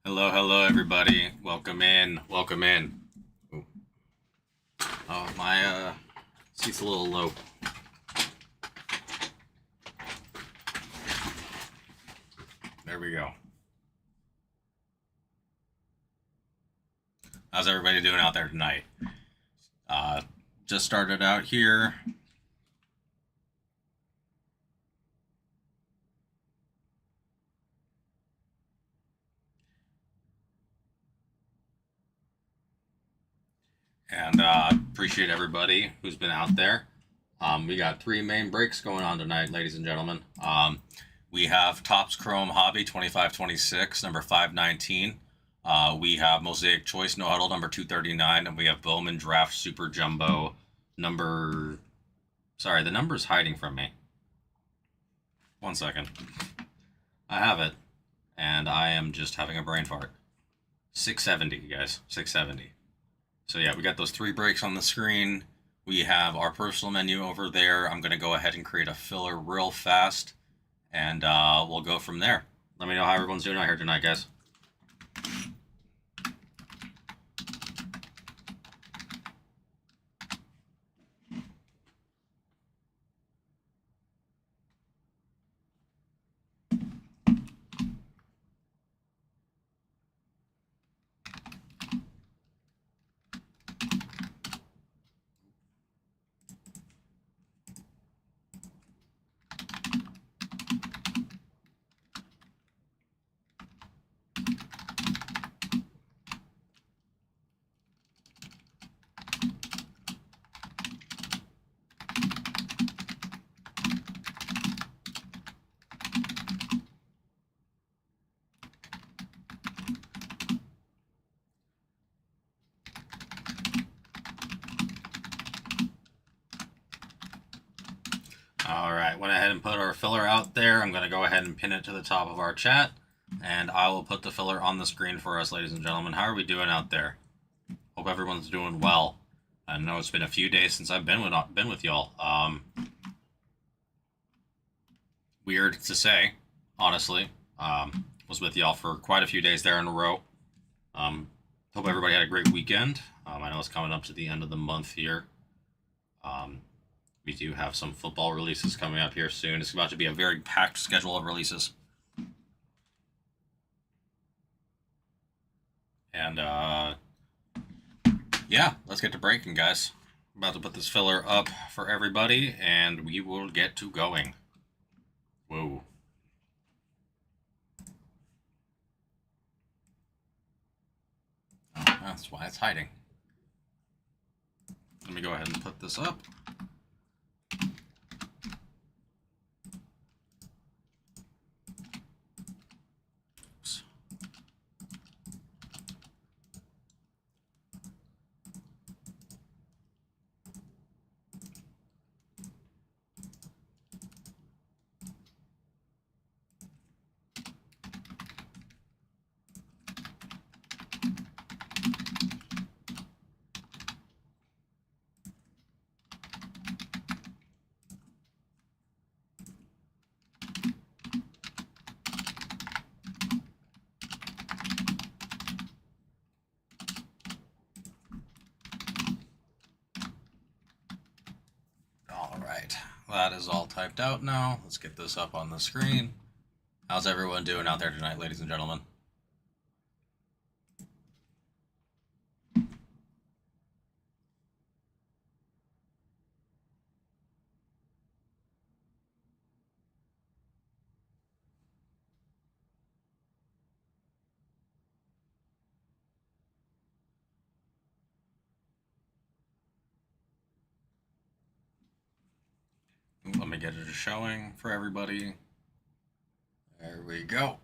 Hello, hello, everybody. Welcome in. Welcome in. Ooh. Oh, my seat's a little low. There we go. How's everybody doing out there tonight? Uh, just started out here. And appreciate everybody who's been out there. We got three main breaks going on tonight, ladies and gentlemen. We have Topps Chrome Hobby 2526, number 519. We have Mosaic Choice No Huddle, number 239. And we have Bowman Draft Super Jumbo, number. Sorry, the number's hiding from me. 1 second. I have it, and I am just having a brain fart. 670, guys. 670. So yeah, we got those three breaks on the screen. We have our personal menu over there. I'm going to go ahead and create a filler real fast, and we'll go from there. Let me know how everyone's doing out here tonight, guys. All right, went ahead and put our filler out there. I'm going to go ahead and pin it to the top of our chat, and I will put the filler on the screen for us, ladies and gentlemen. How are we doing out there? Hope everyone's doing well. I know it's been a few days since I've been with y'all. Weird to say, honestly. Was with y'all for quite a few days there in a row. Hope everybody had a great weekend. I know it's coming up to the end of the month here. We do have some football releases coming up here soon. It's about to be a very packed schedule of releases. And yeah, let's get to breaking, guys. I'm about to put this filler up for everybody, and we will get to going. Whoa. Oh, that's why it's hiding. Let me go ahead and put this up. That is all typed out now. Let's get this up on the screen. How's everyone doing out there tonight, ladies and gentlemen? Let me get it showing for everybody. There we go.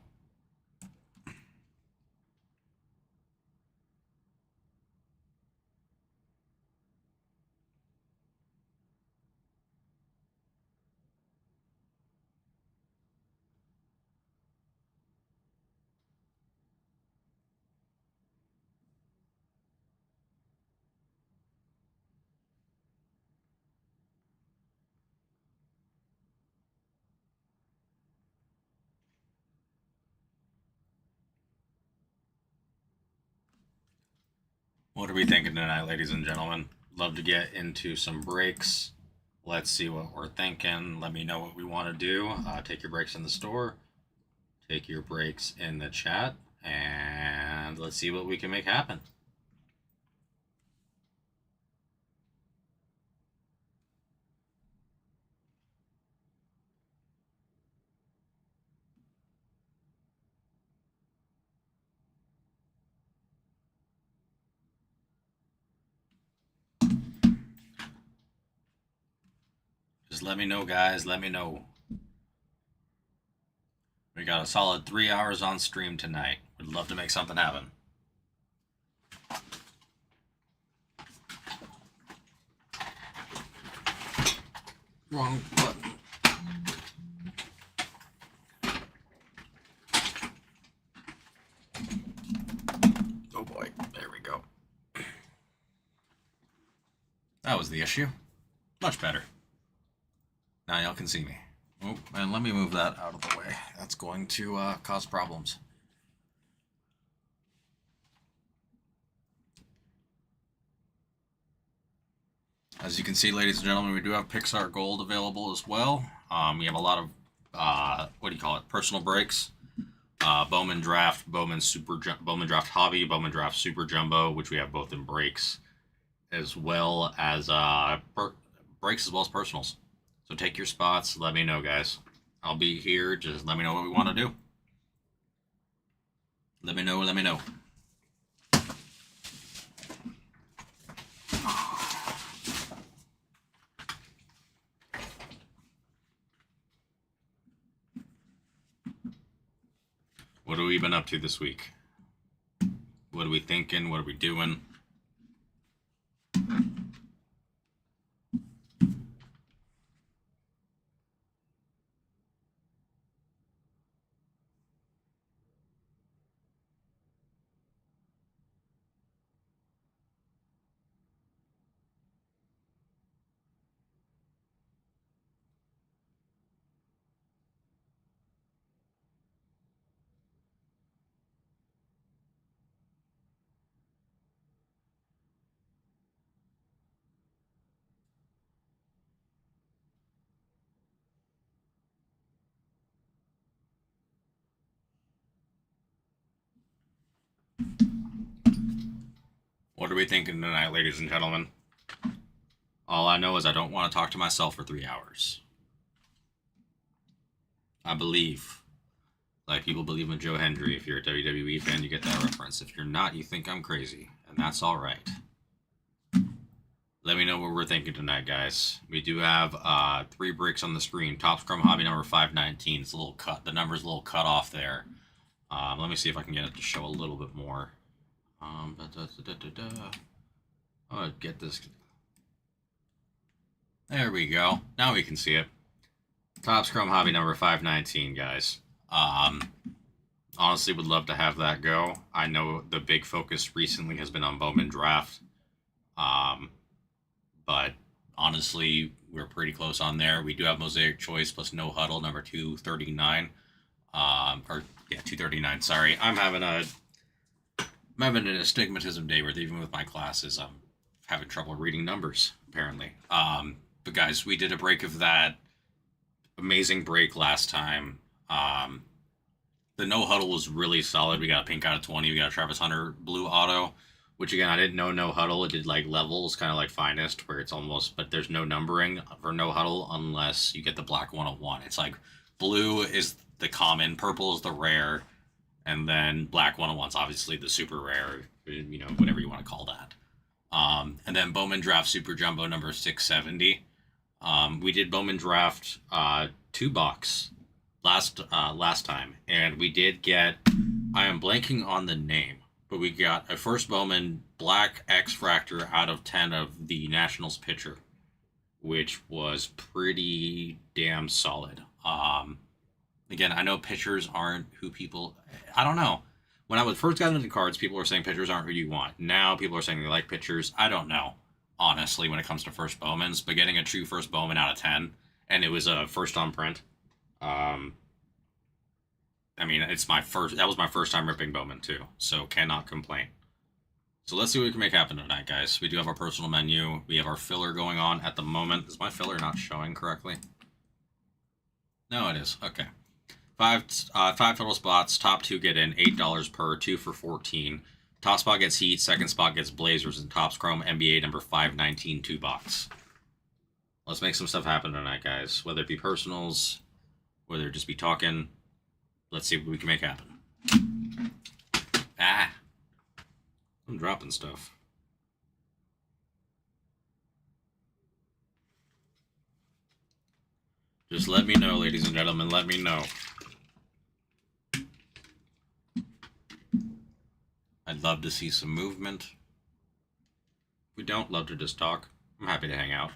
What are we thinking tonight, ladies and gentlemen? Love to get into some breaks. Let's see what we're thinking. Let me know what we want to do. Take your breaks in the store. Take your breaks in the chat. And let's see what we can make happen. Just let me know, guys. Let me know. We got a solid 3 hours on stream tonight. We'd love to make something happen. Wrong button. Oh boy, there we go. That was the issue. Much better. Now y'all can see me. Oh, and let me move that out of the way. That's going to cause problems. As you can see, ladies and gentlemen, we do have Pixar Gold available as well. We have a lot of, personal breaks. Bowman Draft, Bowman Draft Hobby, Bowman Draft Super Jumbo, which we have both in breaks, as well as breaks as well as personals. So take your spots. Let me know, guys. I'll be here. Just let me know what we want to do. Let me know. Let me know. What have we been up to this week? What are we thinking? What are we doing? What are we thinking tonight, ladies and gentlemen? All I know is I don't want to talk to myself for 3 hours. I believe. Like people believe in Joe Hendry. If you're a WWE fan, you get that reference. If you're not, you think I'm crazy. And that's all right. Let me know what we're thinking tonight, guys. We do have 3 breaks on the screen. Top Scrum Hobby number 519. It's a little cut. The number's a little cut off there. Let me see if I can get it to show a little bit more. Oh, get this. There we go. Now we can see it. Top Scrum Hobby number 519, guys. Honestly, would love to have that go. I know the big focus recently has been on Bowman Draft. But honestly, we're pretty close on there. We do have Mosaic Choice plus No Huddle number 239. 239. Sorry, I'm having an astigmatism day where even with my classes, I'm having trouble reading numbers apparently. But guys, we did a break of that amazing break last time. The No Huddle was really solid. We got a pink out of 20. We got a Travis Hunter blue auto. Which again, I didn't know No Huddle. It did like levels, kind of like Finest, where it's almost, but there's no numbering for No Huddle unless you get the black 101. It's like blue is the common, purple is the rare, and then black 101's obviously the super rare, whatever you want to call that. And then Bowman Draft Super Jumbo number 670. We did Bowman Draft 2-box last time, and we did get, I am blanking on the name, but we got a first Bowman Black X-Fractor out of 10 of the Nationals pitcher, which was pretty damn solid. Again, I know pitchers aren't who people... I don't know. When I was first got into cards, people were saying pitchers aren't who you want. Now people are saying they like pitchers. I don't know, honestly, when it comes to first Bowmans. But getting a true first Bowman out of 10, and it was a first on print. I mean, that was my first time ripping Bowman too, so cannot complain. So let's see what we can make happen tonight, guys. We do have our personal menu. We have our filler going on at the moment. Is my filler not showing correctly? No, it is. Okay. Five total spots. Top two get in. $8 per. 2 for 14. Top spot gets Heat. Second spot gets Blazers. And Topps Chrome NBA number 519 2-box. Let's make some stuff happen tonight, guys. Whether it be personals, whether it just be talking. Let's see what we can make happen. Ah. I'm dropping stuff. Just let me know, ladies and gentlemen. Let me know. I'd love to see some movement. If we don't, love to just talk. I'm happy to hang out.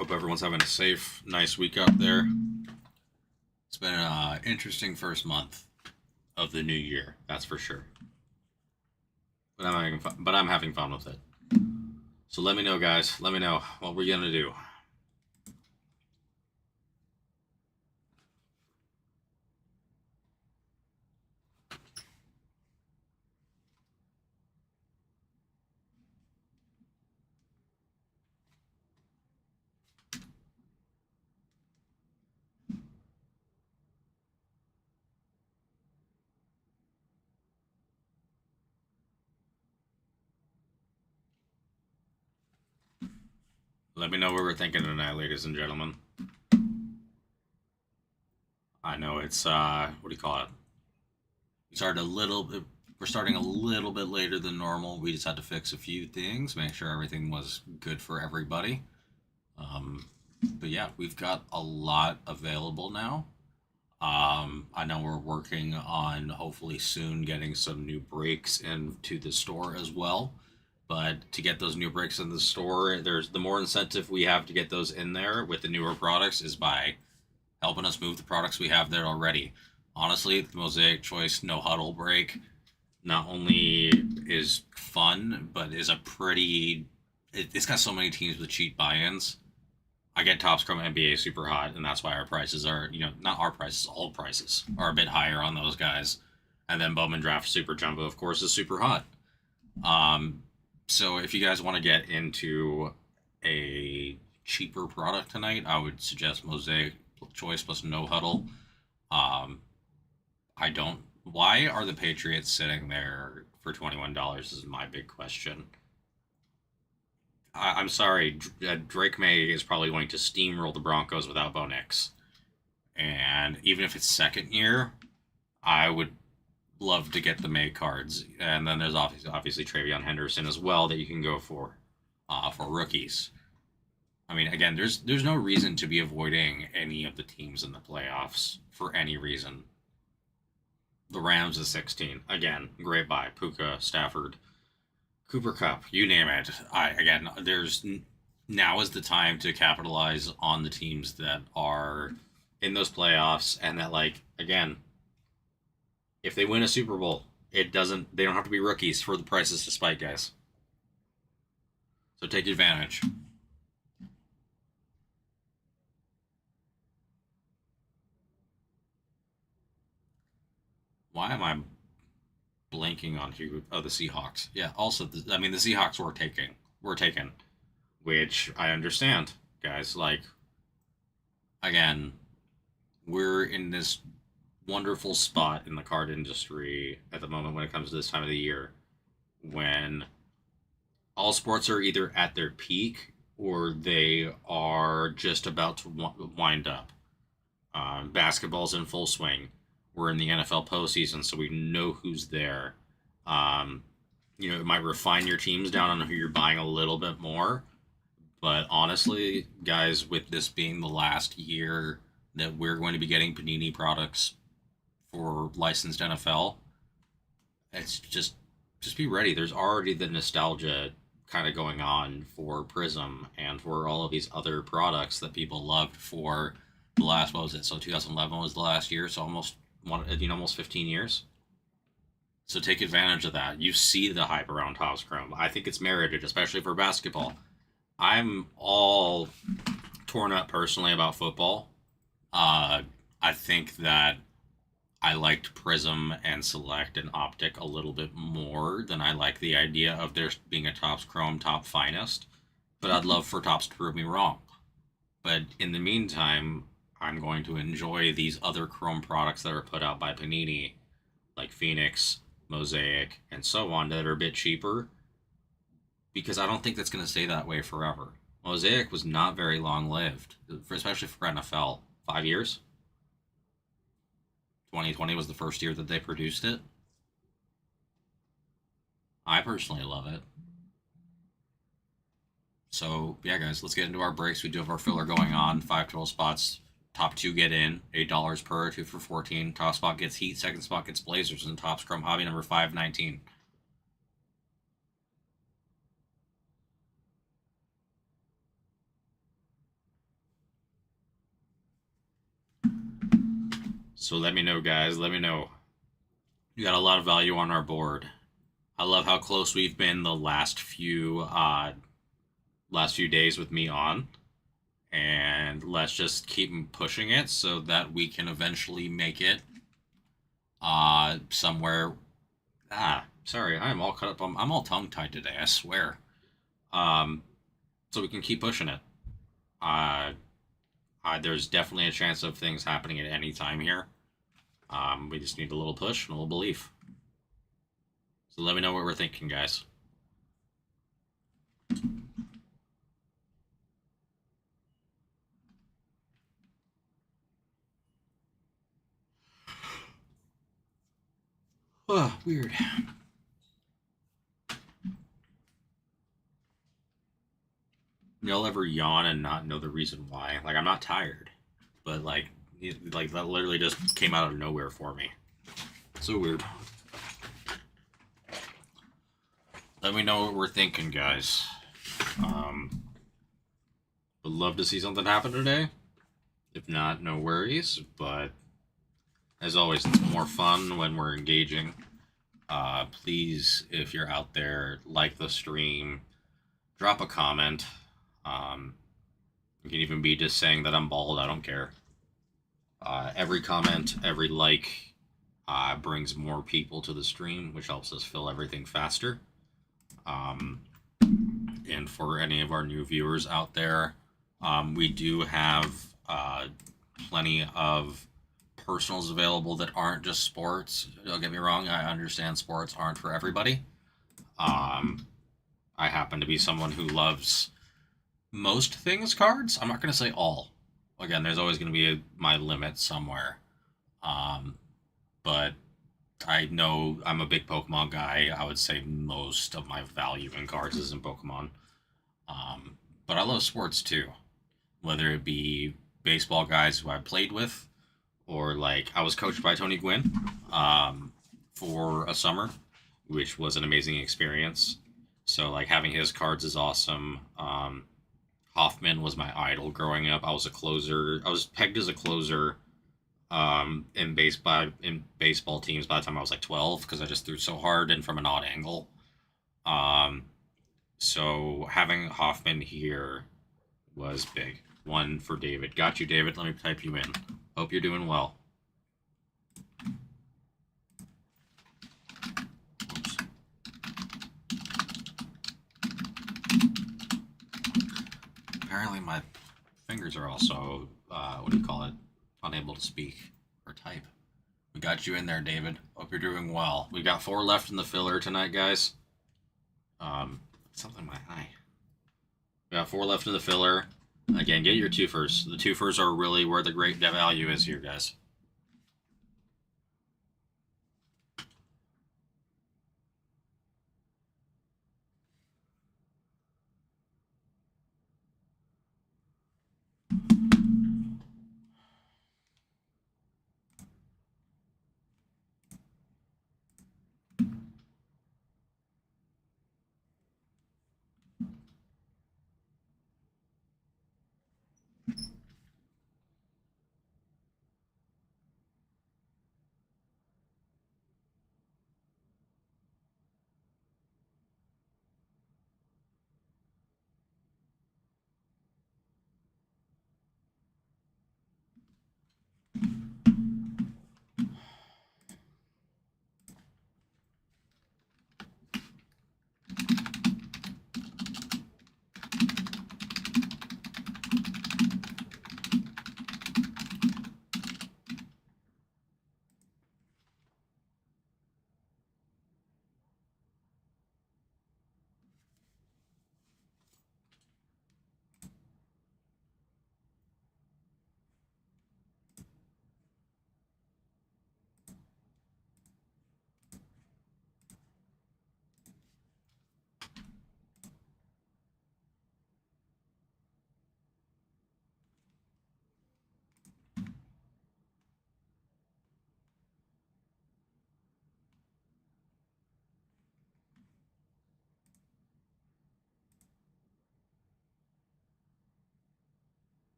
Hope everyone's having a safe, nice week out there. It's been an interesting first month of the new year, that's for sure. But I'm having fun with it. So let me know, guys. Let me know what we're gonna do. Let me know what we're thinking tonight, ladies and gentlemen. I know it's what do you call it? We're starting a little bit later than normal. We just had to fix a few things, make sure everything was good for everybody. But yeah, we've got a lot available now. I know we're working on hopefully soon getting some new breaks into the store as well. But to get those new breaks in the store, there's the more incentive we have to get those in there with the newer products is by helping us move the products we have there already. Honestly, the Mosaic Choice No Huddle break not only is fun, but is a pretty. It's got so many teams with cheap buy-ins. I get Topps Chrome NBA super hot, and that's why our prices are, not our prices, all prices are a bit higher on those guys. And then Bowman Draft Super Jumbo, of course, is super hot. So if you guys want to get into a cheaper product tonight, I would suggest Mosaic Choice plus No Huddle. I don't. Why are the Patriots sitting there for $21? Is my big question. I'm sorry, Drake May is probably going to steamroll the Broncos without Bo Nix. And even if it's second year, I would love to get the May cards. And then there's obviously Travion Henderson as well that you can go for rookies. I mean, again, there's no reason to be avoiding any of the teams in the playoffs for any reason. The Rams is 16. Again, great buy. Puka, Stafford, Cooper Kupp, you name it. Now is the time to capitalize on the teams that are in those playoffs and that, again, if they win a Super Bowl, they don't have to be rookies for the prices to spike, guys. So take advantage. Why am I blanking on who? Oh, the Seahawks. Yeah. Also, the Seahawks were taken, which I understand, guys. Again, we're in this wonderful spot in the card industry at the moment when it comes to this time of the year, when all sports are either at their peak or they are just about to wind up. Basketball's in full swing. We're in the NFL postseason, so we know who's there. It might refine your teams down on who you're buying a little bit more. But honestly, guys, with this being the last year that we're going to be getting Panini products for licensed NFL, it's just be ready. There's already the nostalgia kind of going on for Prism and for all of these other products that people loved for the last, what was it? So 2011 was the last year, so almost 15 years. So take advantage of that. You see the hype around Topps Chrome. I think it's merited, especially for basketball. I'm all torn up personally about football. I think that I liked Prism and Select and Optic a little bit more than I like the idea of there being a Topps Chrome Top Finest. But I'd love for Topps to prove me wrong. But in the meantime, I'm going to enjoy these other Chrome products that are put out by Panini, like Phoenix, Mosaic, and so on, that are a bit cheaper, because I don't think that's going to stay that way forever. Mosaic was not very long lived, especially for NFL. 5 years? 2020 was the first year that they produced it. I personally love it. So, yeah, guys, let's get into our breaks. We do have our filler going on. 5 total spots. Top two get in. $8 per, 2 for 14. Top spot gets Heat. Second spot gets Blazers. And Topps Chrome Hobby number 519. So let me know, guys. Let me know. We got a lot of value on our board. I love how close we've been the last few days with me on. And let's just keep pushing it so that we can eventually make it somewhere. Sorry, I'm all cut up. I'm all tongue tied today, I swear. So we can keep pushing it. Uh, there's definitely a chance of things happening at any time here. We just need a little push and a little belief. So let me know what we're thinking, guys. Oh, weird. Y'all ever yawn and not know the reason why? Like, I'm not tired, but like that literally just came out of nowhere for me. So weird. Let me know what we're thinking, guys. Would love to see something happen today. If not, no worries. But as always, it's more fun when we're engaging. Please, if you're out there, like the stream, drop a comment. It can even be just saying that I'm bald. I don't care. Every comment, every like brings more people to the stream, which helps us fill everything faster. And for any of our new viewers out there, we do have plenty of personals available that aren't just sports. Don't get me wrong, I understand sports aren't for everybody. I happen to be someone who loves most things cards. I'm not going to say all. Again, there's always going to be my limit somewhere. But I know I'm a big Pokemon guy. I would say most of my value in cards is in Pokemon. But I love sports too. Whether it be baseball guys who I played with, or like I was coached by Tony Gwynn for a summer, which was an amazing experience. So like having his cards is awesome. Hoffman was my idol growing up. I was a closer. I was pegged as a closer in baseball teams by the time I was like 12 because I just threw so hard and from an odd angle. So having Hoffman here was big. One for David. Got you, David. Let me type you in. Hope you're doing well. Oops. Apparently my fingers are also, what do you call it? Unable to speak or type. We got you in there, David. Hope you're doing well. We got 4 left in the filler tonight, guys. Something in my eye. We got 4 left in the filler. Again, get your twofers. The twofers are really where the great value is here, guys.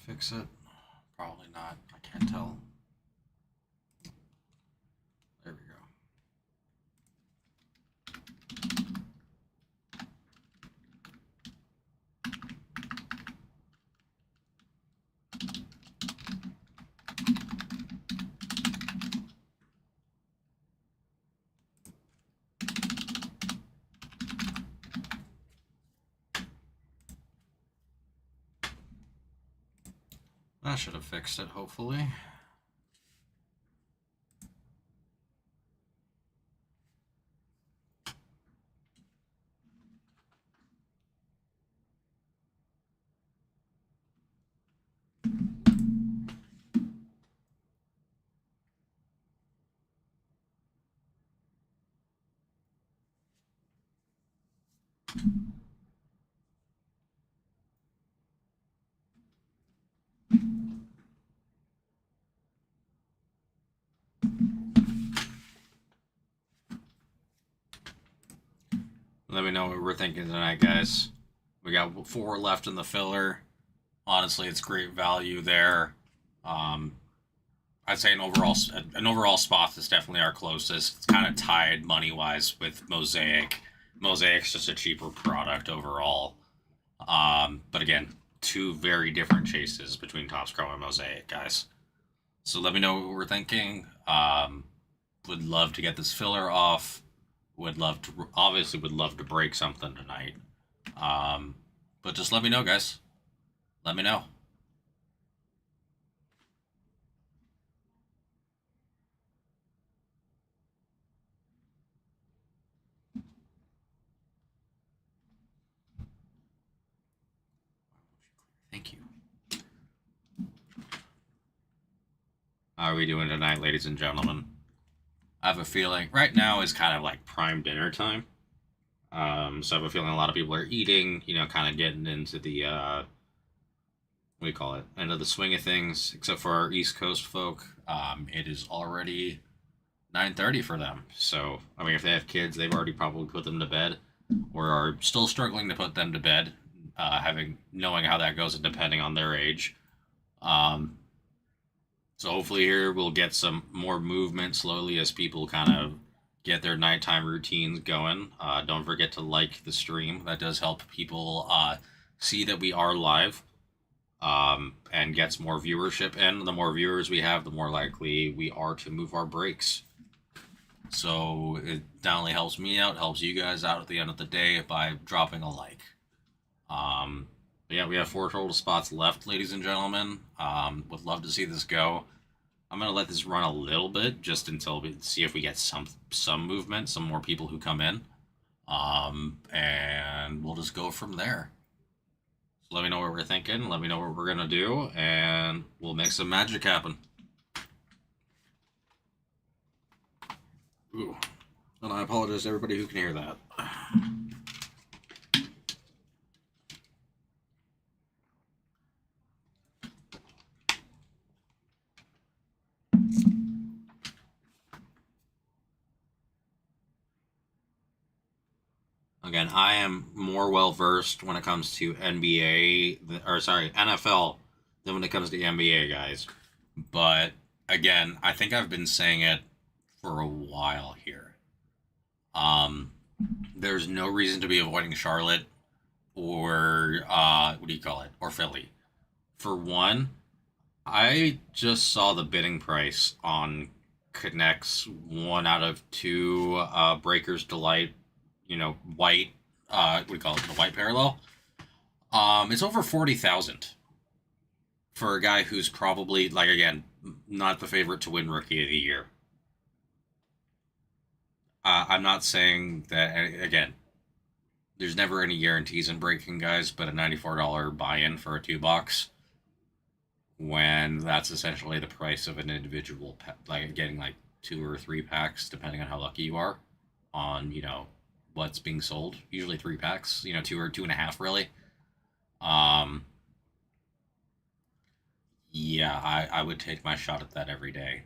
fix it? Probably not. I can't tell. There we go. That should have fixed it, hopefully. Let me know what we're thinking tonight, guys. We got 4 left in the filler. Honestly, it's great value there. I'd say an overall spot is definitely our closest. It's kind of tied money wise with Mosaic. Mosaic's just a cheaper product overall. But again, 2 very different chases between Topps Chrome and Mosaic, guys. So let me know what we're thinking. Would love to get this filler off. Would love to break something tonight. But just let me know, guys. Let me know. Thank you. How are we doing tonight, ladies and gentlemen? I have a feeling right now is kind of like prime dinner time. So I have a feeling a lot of people are eating, kind of getting into the, what do you call it, into the swing of things, except for our East Coast folk. It is already 9:30 for them. So, I mean, if they have kids, they've already probably put them to bed or are still struggling to put them to bed, knowing how that goes and depending on their age. So hopefully here we'll get some more movement slowly as people kind of get their nighttime routines going. Don't forget to like the stream. That does help people see that we are live and gets more viewership. And the more viewers we have, the more likely we are to move our breaks. So it not only helps me out, helps you guys out at the end of the day by dropping a like. Yeah, we have 4 total spots left, ladies and gentlemen. Would love to see this go. I'm gonna let this run a little bit just until we see if we get some movement, some more people who come in, and we'll just go from there. So let me know what we're thinking. Let me know what we're gonna do, and we'll make some magic happen. Ooh, and I apologize to everybody who can hear that. Again, I am more well versed when it comes to NFL than when it comes to NBA, guys. But again, I think I've been saying it for a while here. There's no reason to be avoiding Charlotte or or Philly. For one, I just saw the bidding price on Connect's 1 out of 2 Breakers Delight, white, what do you call it, the white parallel. It's over 40,000 for a guy who's probably, like, again, not the favorite to win Rookie of the Year. I'm not saying that, again, there's never any guarantees in breaking, guys, but a $94 buy-in for a 2-box, when that's essentially the price of an individual, like getting like 2 or 3 packs, depending on how lucky you are, on, what's being sold. Usually 3 packs, 2 or 2.5, really. Yeah, I would take my shot at that every day.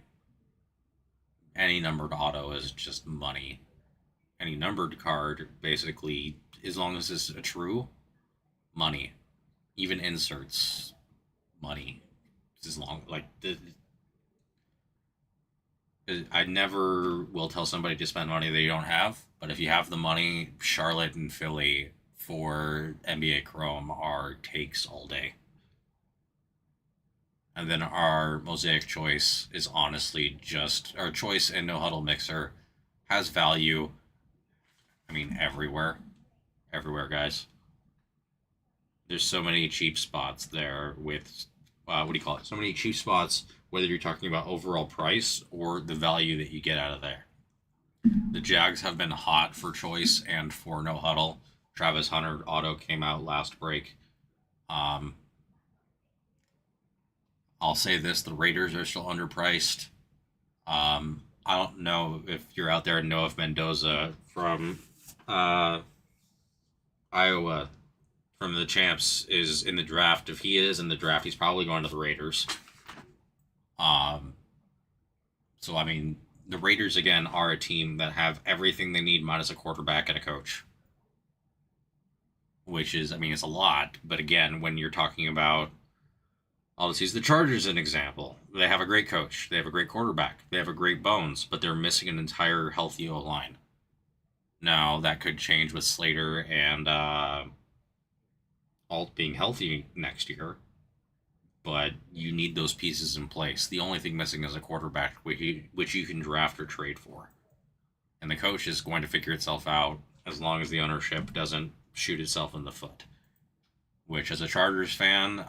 Any numbered auto is just money. Any numbered card, basically, as long as it's a true, money. Even inserts, money. As long like I never will tell somebody to spend money they don't have, but if you have the money, Charlotte and Philly for NBA Chrome are takes all day. And then our Mosaic choice is honestly just our choice and no huddle mixer has value. I mean, everywhere. Everywhere, guys. There's so many cheap spots there with, what do you call it? So many cheap spots, whether you're talking about overall price or the value that you get out of there. The Jags have been hot for choice and for no huddle. Travis Hunter auto came out last break. I'll say this: the Raiders are still underpriced. I don't know if you're out there and know if Mendoza from Iowa from the champs is in the draft. If he is in the draft, he's probably going to the Raiders. So I mean, the Raiders again are a team that have everything they need minus a quarterback and a coach, which is, I mean, it's a lot. But again, when you're talking about, I'll just use the Chargers as an example. They have a great coach. They have a great quarterback. They have a great bones, but they're missing an entire healthy O-line. Now, that could change with Slater and Alt being healthy next year, but you need those pieces in place. The only thing missing is a quarterback, which you can draft or trade for. And the coach is going to figure itself out as long as the ownership doesn't shoot itself in the foot. Which, as a Chargers fan,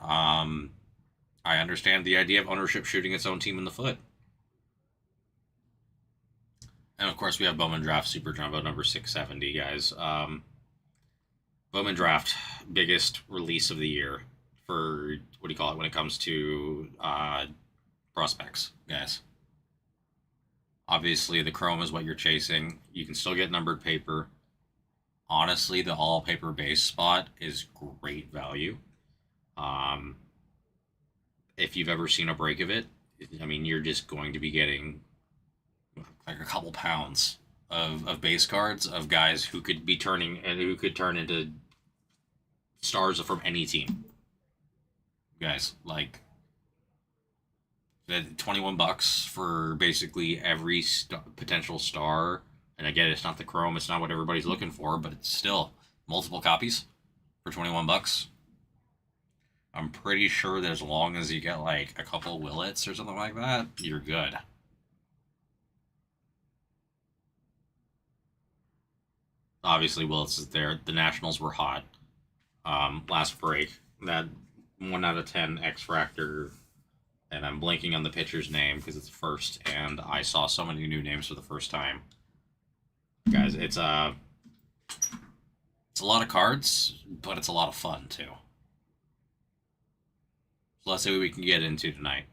I understand the idea of ownership shooting its own team in the foot. And of course, we have Bowman Draft Super Jumbo number 670, guys. Bowman Draft, biggest release of the year for, what do you call it, when it comes to prospects, guys. Obviously, the Chrome is what you're chasing. You can still get numbered paper. Honestly, the all paper base spot is great value. If you've ever seen a break of it, I mean, you're just going to be getting like a couple pounds of base cards of guys who could be turning and who could turn into stars from any team. Guys, like $21 for basically every potential star. And again, it's not the Chrome, it's not what everybody's looking for, but it's still multiple copies for $21. I'm pretty sure that as long as you get like a couple Willets or something like that, you're good. Obviously, Willets is there. The Nationals were hot last break. That 1 out of 10 X Fractor, and I'm blanking on the pitcher's name because it's first, and I saw so many new names for the first time. Guys, it's a lot of cards, but it's a lot of fun too. So let's see what we can get into tonight.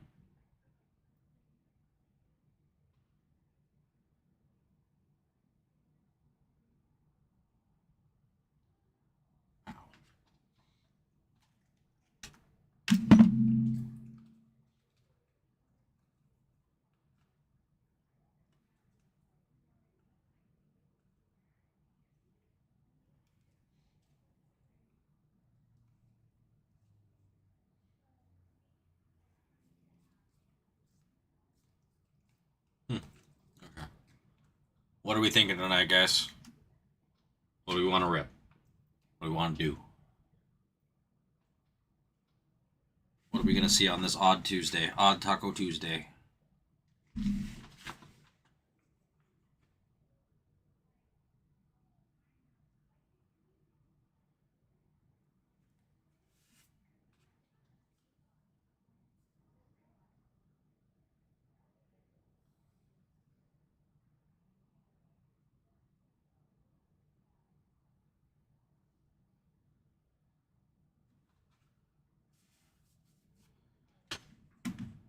Okay. What are we thinking tonight, guys? What do we want to rip? What do we want to do? What are we going to see on this odd Tuesday? Odd Taco Tuesday.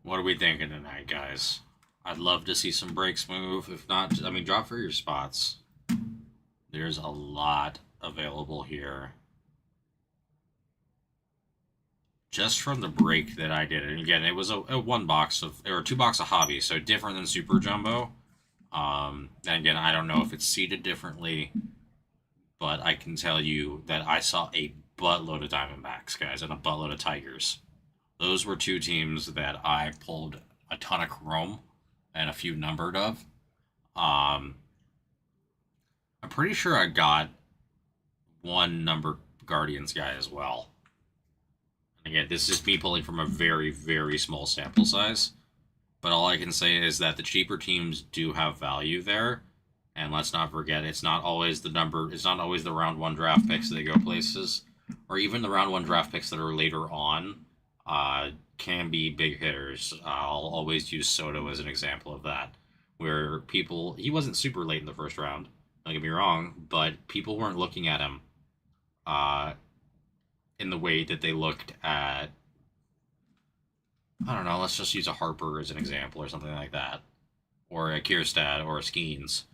What are we thinking tonight, guys? I'd love to see some breaks move. If not, I mean, drop for your spots. There's a lot available here. Just from the break that I did, and again, it was a 1 box of, or 2 box of hobby, so different than Super Jumbo. And again, I don't know if it's seated differently, but I can tell you that I saw a buttload of Diamondbacks, guys, and a buttload of Tigers. Those were two teams that I pulled a ton of chrome and a few numbered of. Um, I'm pretty sure I got one numbered Guardians guy as well. And again, this is me pulling from a very, very small sample size. But all I can say is that the cheaper teams do have value there. And let's not forget, it's not always it's not always the round one draft picks that go places, or even the round one draft picks that are later on can be big hitters. I'll always use Soto as an example of that, where he wasn't super late in the first round, don't get me wrong, but people weren't looking at him uh, in the way that they looked at, I don't know, let's just use a Harper as an example or something like that, or a Kierstad or a Skeens.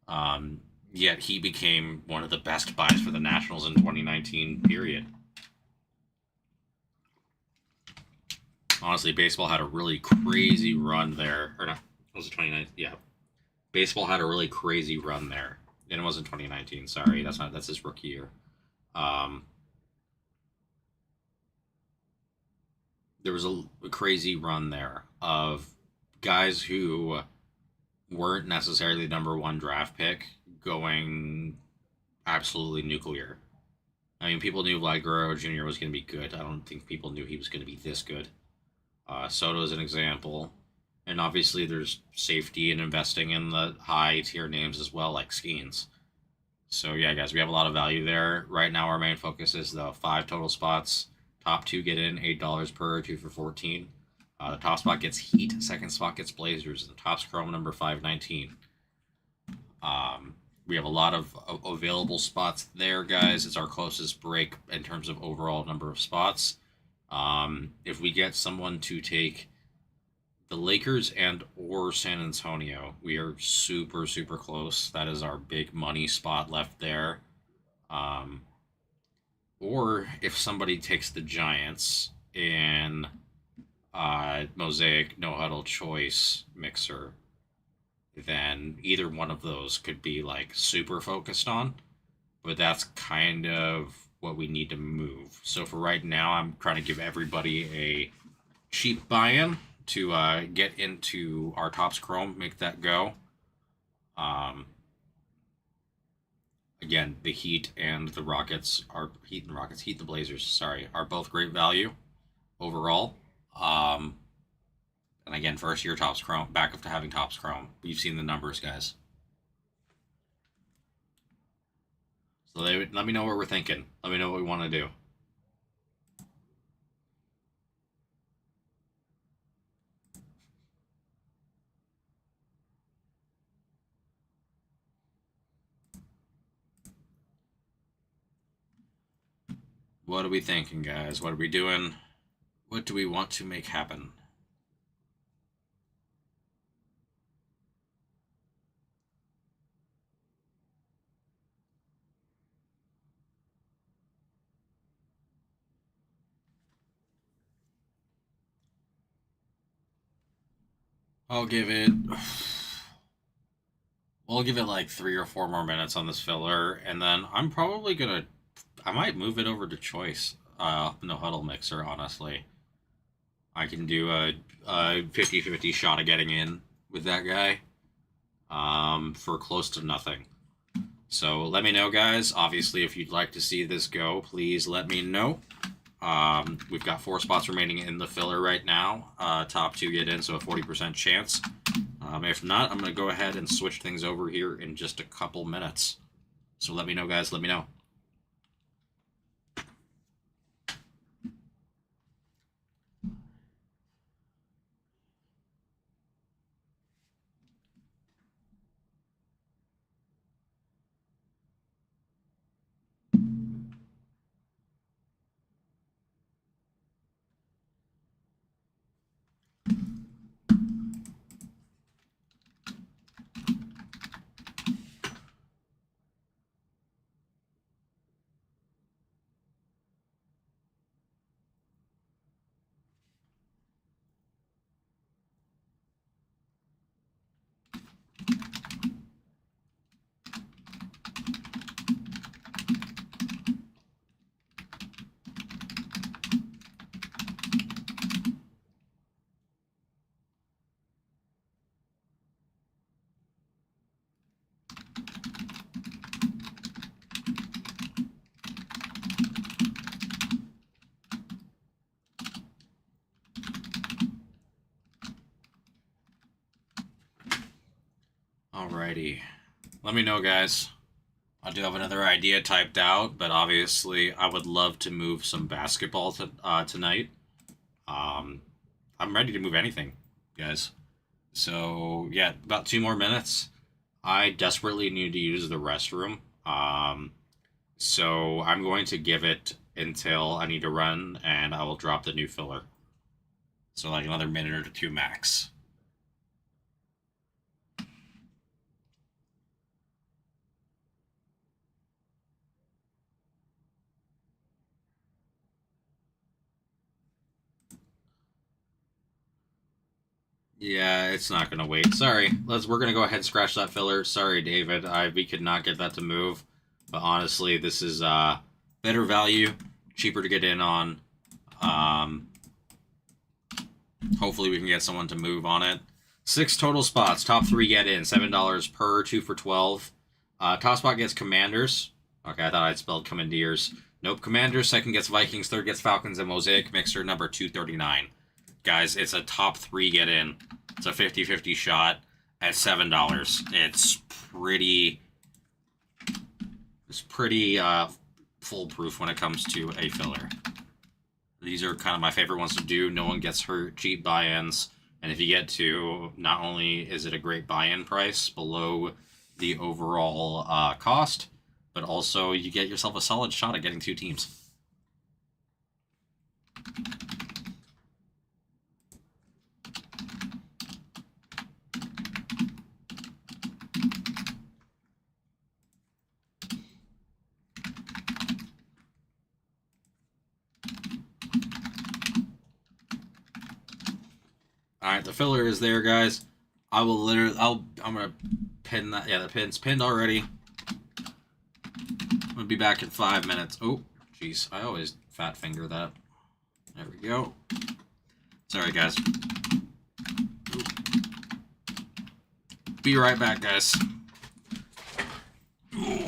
Um, Yet he became one of the best buys for the Nationals in 2019, period. Honestly, baseball had a really crazy run there. Or not, was it 2019? Yeah. Baseball had a really crazy run there. And it wasn't 2019, sorry. That's his rookie year. Um, there was a crazy run there of guys who weren't necessarily the number one draft pick going absolutely nuclear. I mean, people knew Vlad Guerrero Jr. was going to be good. I don't think people knew he was going to be this good. Soto is an example. And obviously, there's safety in investing in the high tier names as well, like Skeens. So, yeah, guys, we have a lot of value there. Right now, our main focus is the 5 total spots. Top 2 get in, $8 per, 2 for 14. The top spot gets Heat, second spot gets Blazers, and the top's Chrome number 519. We have a lot of available spots there, guys. It's our closest break in terms of overall number of spots. If we get someone to take the Lakers and or San Antonio, we are super, super close. That is our big money spot left there. Or if somebody takes the Giants in Mosaic No Huddle Choice Mixer, then either one of those could be like super focused on. But that's kind of what we need to move. So for right now, I'm trying to give everybody a cheap buy-in to get into our Topps Chrome, make that go. Again, the Heat and the Rockets Heat the Blazers, sorry, are both great value overall. And again, first year Topps Chrome, back up to having Topps Chrome. We've seen the numbers, guys. So let me know what we're thinking. Let me know what we want to do. What are we thinking, guys? What are we doing? What do we want to make happen? I'll give it. We'll give it like 3 or 4 more minutes on this filler, and then I'm probably gonna. I might move it over to choice. No huddle mixer, honestly. I can do a 50-50 shot of getting in with that guy for close to nothing. So let me know, guys. Obviously, if you'd like to see this go, please let me know. We've got 4 spots remaining in the filler right now. Top 2 get in, so a 40% chance. If not, I'm going to go ahead and switch things over here in just a couple minutes. So let me know, guys. Let me know. Alrighty. Let me know, guys. I do have another idea typed out, but obviously I would love to move some basketball tonight. I'm ready to move anything, guys. So, yeah, about 2 more minutes. I desperately need to use the restroom. So I'm going to give it until I need to run, and I will drop the new filler. So, like another minute or 2 max. Yeah, it's not gonna wait. Sorry. We're gonna go ahead and scratch that filler. Sorry, David. We could not get that to move. But honestly, this is better value, cheaper to get in on. Hopefully we can get someone to move on it. 6 total spots. Top 3 get in. $7 per, 2 for 12. Top spot gets Commanders. Okay, I thought I'd spelled Commandeers. Nope, Commanders. Second gets Vikings. Third gets Falcons and Mosaic Mixer number 239. Guys, it's a top 3 get in. It's a 50-50 shot at $7. It's pretty foolproof when it comes to a filler. These are kind of my favorite ones to do. No one gets hurt, cheap buy-ins. And if you get to, not only is it a great buy-in price below the overall cost, but also you get yourself a solid shot at getting 2 teams. Alright, the filler is there, guys. I'm gonna pin that. Yeah, the pin's pinned already. I'm gonna be back in 5 minutes. Oh, jeez. I always fat finger that. There we go. Sorry, guys. Be right back, guys. Ooh.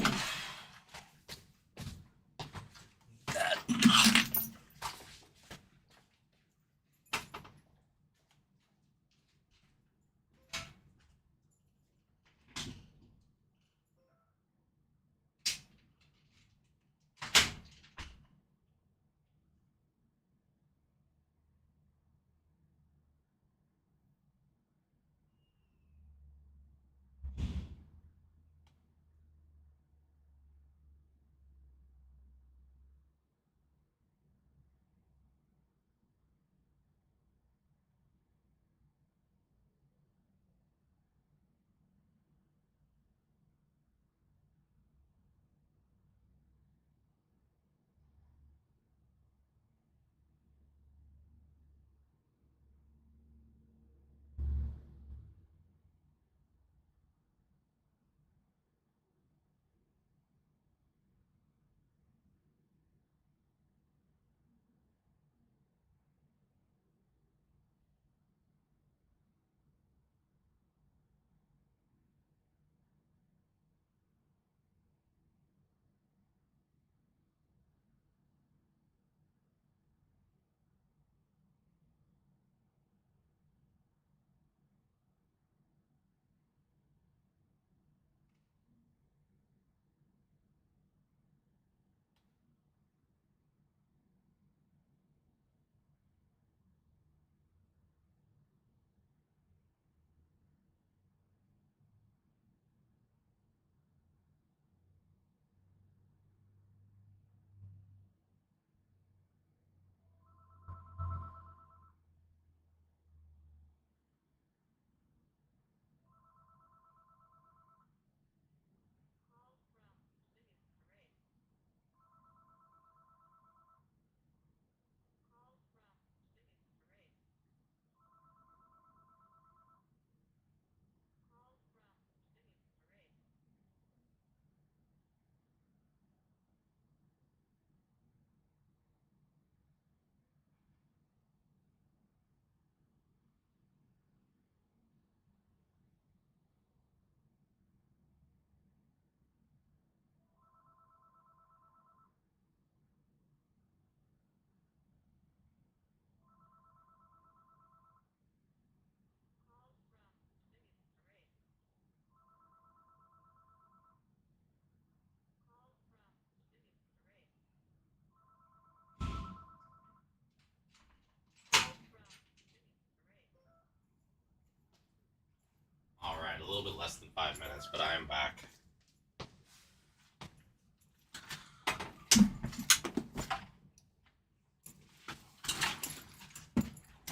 little bit less than 5 minutes, but I am back.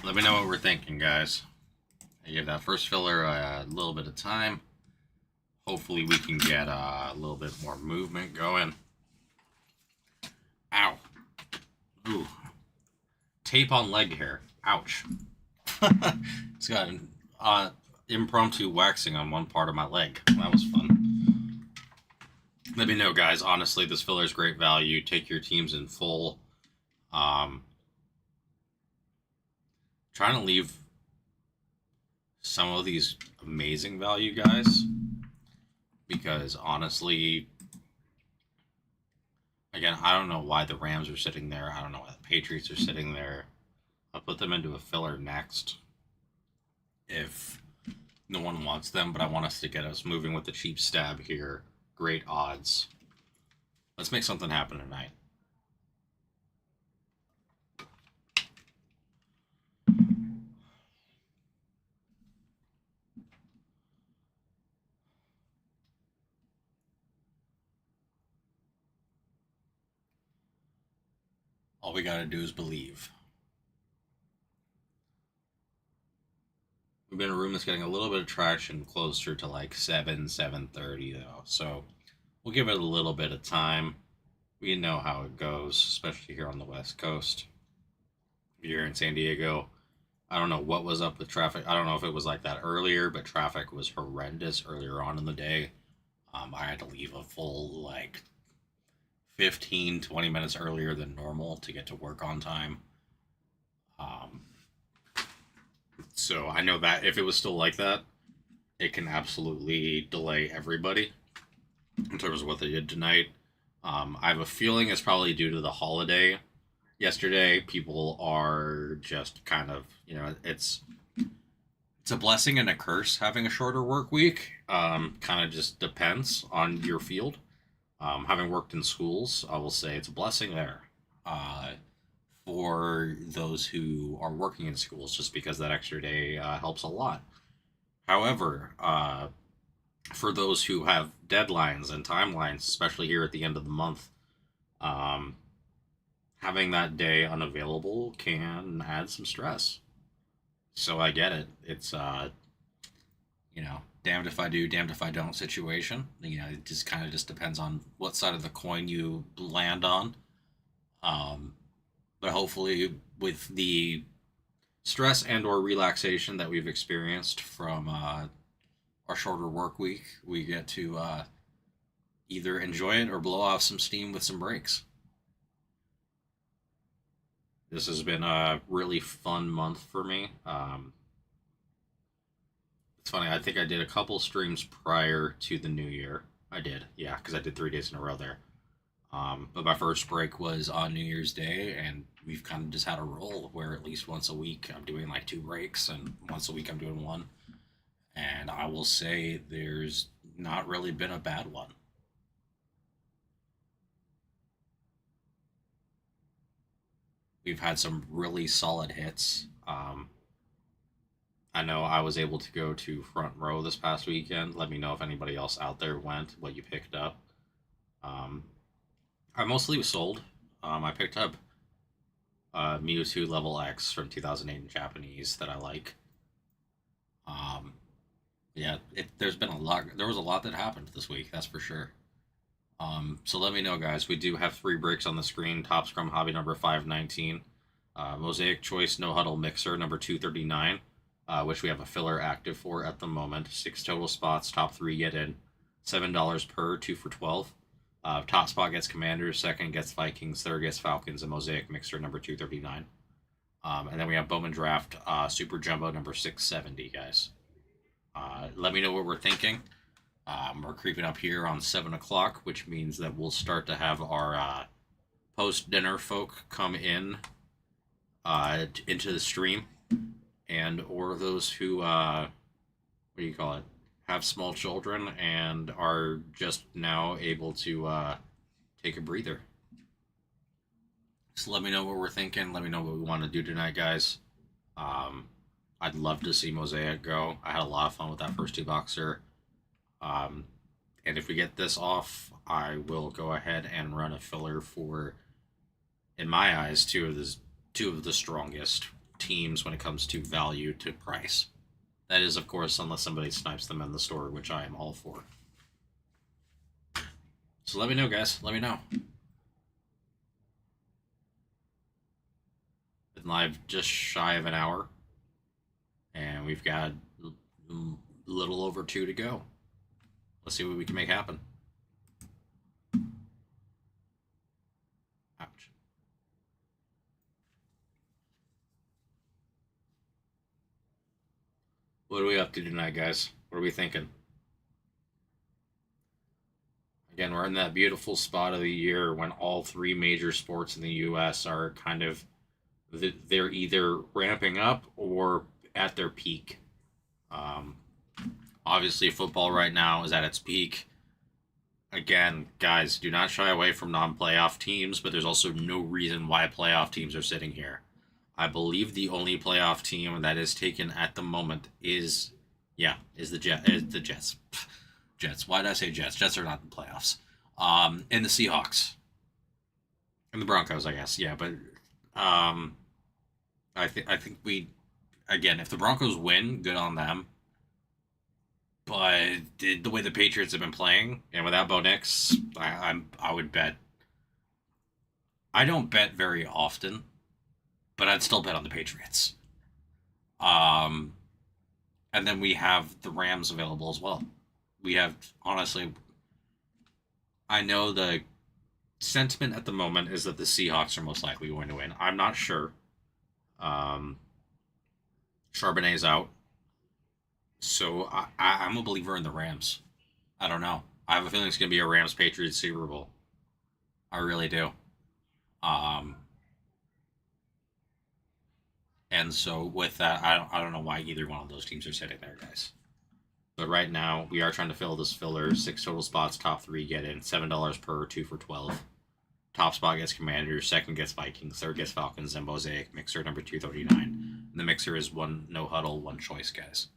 Let me know what we're thinking, guys. I give that first filler a little bit of time. Hopefully we can get a little bit more movement going. Ow. Ooh. Tape on leg hair. Ouch. It's got an impromptu waxing on one part of my leg. That was fun. Let me know, guys. Honestly, this filler is great value. Take your teams in full. Trying to leave some of these amazing value guys, because honestly, again, I don't know why the Rams are sitting there. I don't know why the Patriots are sitting there. I'll put them into a filler next if no one wants them, but I want us to get us moving with the cheap stab here. Great odds. Let's make something happen tonight. All we gotta do is believe. We've been in a room that's getting a little bit of traction, closer to like 7:30 though. So we'll give it a little bit of time. We know how it goes, especially here on the West Coast. If you're in San Diego, I don't know what was up with traffic. I don't know if it was like that earlier, but traffic was horrendous earlier on in the day. I had to leave a full like 15-20 minutes earlier than normal to get to work on time. So I know that if it was still like that, it can absolutely delay everybody in terms of what they did tonight. I have a feeling it's probably due to the holiday yesterday. People are just kind of, it's a blessing and a curse having a shorter work week. Kind of just depends on your field. Having worked in schools, I will say it's a blessing there for those who are working in schools, just because that extra day helps a lot. However, for those who have deadlines and timelines, especially here at the end of the month, having that day unavailable can add some stress. So I get it. It's, damned if I do, damned if I don't situation. It just kind of just depends on what side of the coin you land on. But hopefully with the stress and or relaxation that we've experienced from our shorter work week, we get to either enjoy it or blow off some steam with some breaks. This has been a really fun month for me. It's funny, I think I did a couple streams prior to the new year. I did, yeah, because I did 3 days in a row there. But my first break was on New Year's Day, and we've kind of just had a roll where at least once a week I'm doing like 2 breaks, and once a week I'm doing 1. And I will say there's not really been a bad one. We've had some really solid hits. I know I was able to go to front row this past weekend. Let me know if anybody else out there went, what you picked up. I mostly was sold. I picked up Mewtwo Level X from 2008 in Japanese that I like. Yeah, there's been a lot. There was a lot that happened this week, that's for sure. So let me know, guys. We do have 3 breaks on the screen. Top Scrum Hobby number 519. Mosaic Choice No Huddle Mixer number 239, which we have a filler active for at the moment. 6 total spots. Top 3 get in. $7 per, 2 for 12. Top spot gets Commanders, second gets Vikings, third gets Falcons, and Mosaic Mixer number 239. And then we have Bowman Draft Super Jumbo number 670, guys. Let me know what we're thinking. We're creeping up here on 7 o'clock, which means that we'll start to have our post-dinner folk come in into the stream, and or those who, what do you call it, have small children and are just now able to take a breather. So let me know what we're thinking. Let me know what we want to do tonight, guys. I'd love to see Mosaic go. I had a lot of fun with that first 2 boxer. And if we get this off, I will go ahead and run a filler for, in my eyes, two of the strongest teams when it comes to value to price. That is, of course, unless somebody snipes them in the store, which I am all for. So let me know, guys. Let me know. Been live just shy of an hour, and we've got a little over 2 to go. Let's see what we can make happen. Ouch. What are we up to tonight, guys? What are we thinking? Again, we're in that beautiful spot of the year when all three major sports in the U.S. are kind of, they're either ramping up or at their peak. Um, Obviously, football right now is at its peak. Again, guys, do not shy away from non-playoff teams, but there's also no reason why playoff teams are sitting here. I believe the only playoff team that is taken at the moment is the Jets. Jets. Why did I say Jets? Jets are not in the playoffs. And the Seahawks. And the Broncos, I guess. Yeah, but I think we, again, if the Broncos win, good on them. But the way the Patriots have been playing, and without Bo Nix, I would bet. I don't bet very often, but I'd still bet on the Patriots. And then we have the Rams available as well. We have, honestly, I know the sentiment at the moment is that the Seahawks are most likely going to win. I'm not sure. Charbonnet's out. So I'm a believer in the Rams. I don't know. I have a feeling it's going to be a Rams Patriots Super Bowl. I really do. And so with that, I don't know why either one of those teams are sitting there, guys. But right now, we are trying to fill this filler. 6 total spots. Top 3 get in. $7 per. 2 for 12. Top spot gets Commanders. Second gets Vikings. Third gets Falcons. And Mosaic Mixer number 239. And the Mixer is one no huddle, one choice, guys.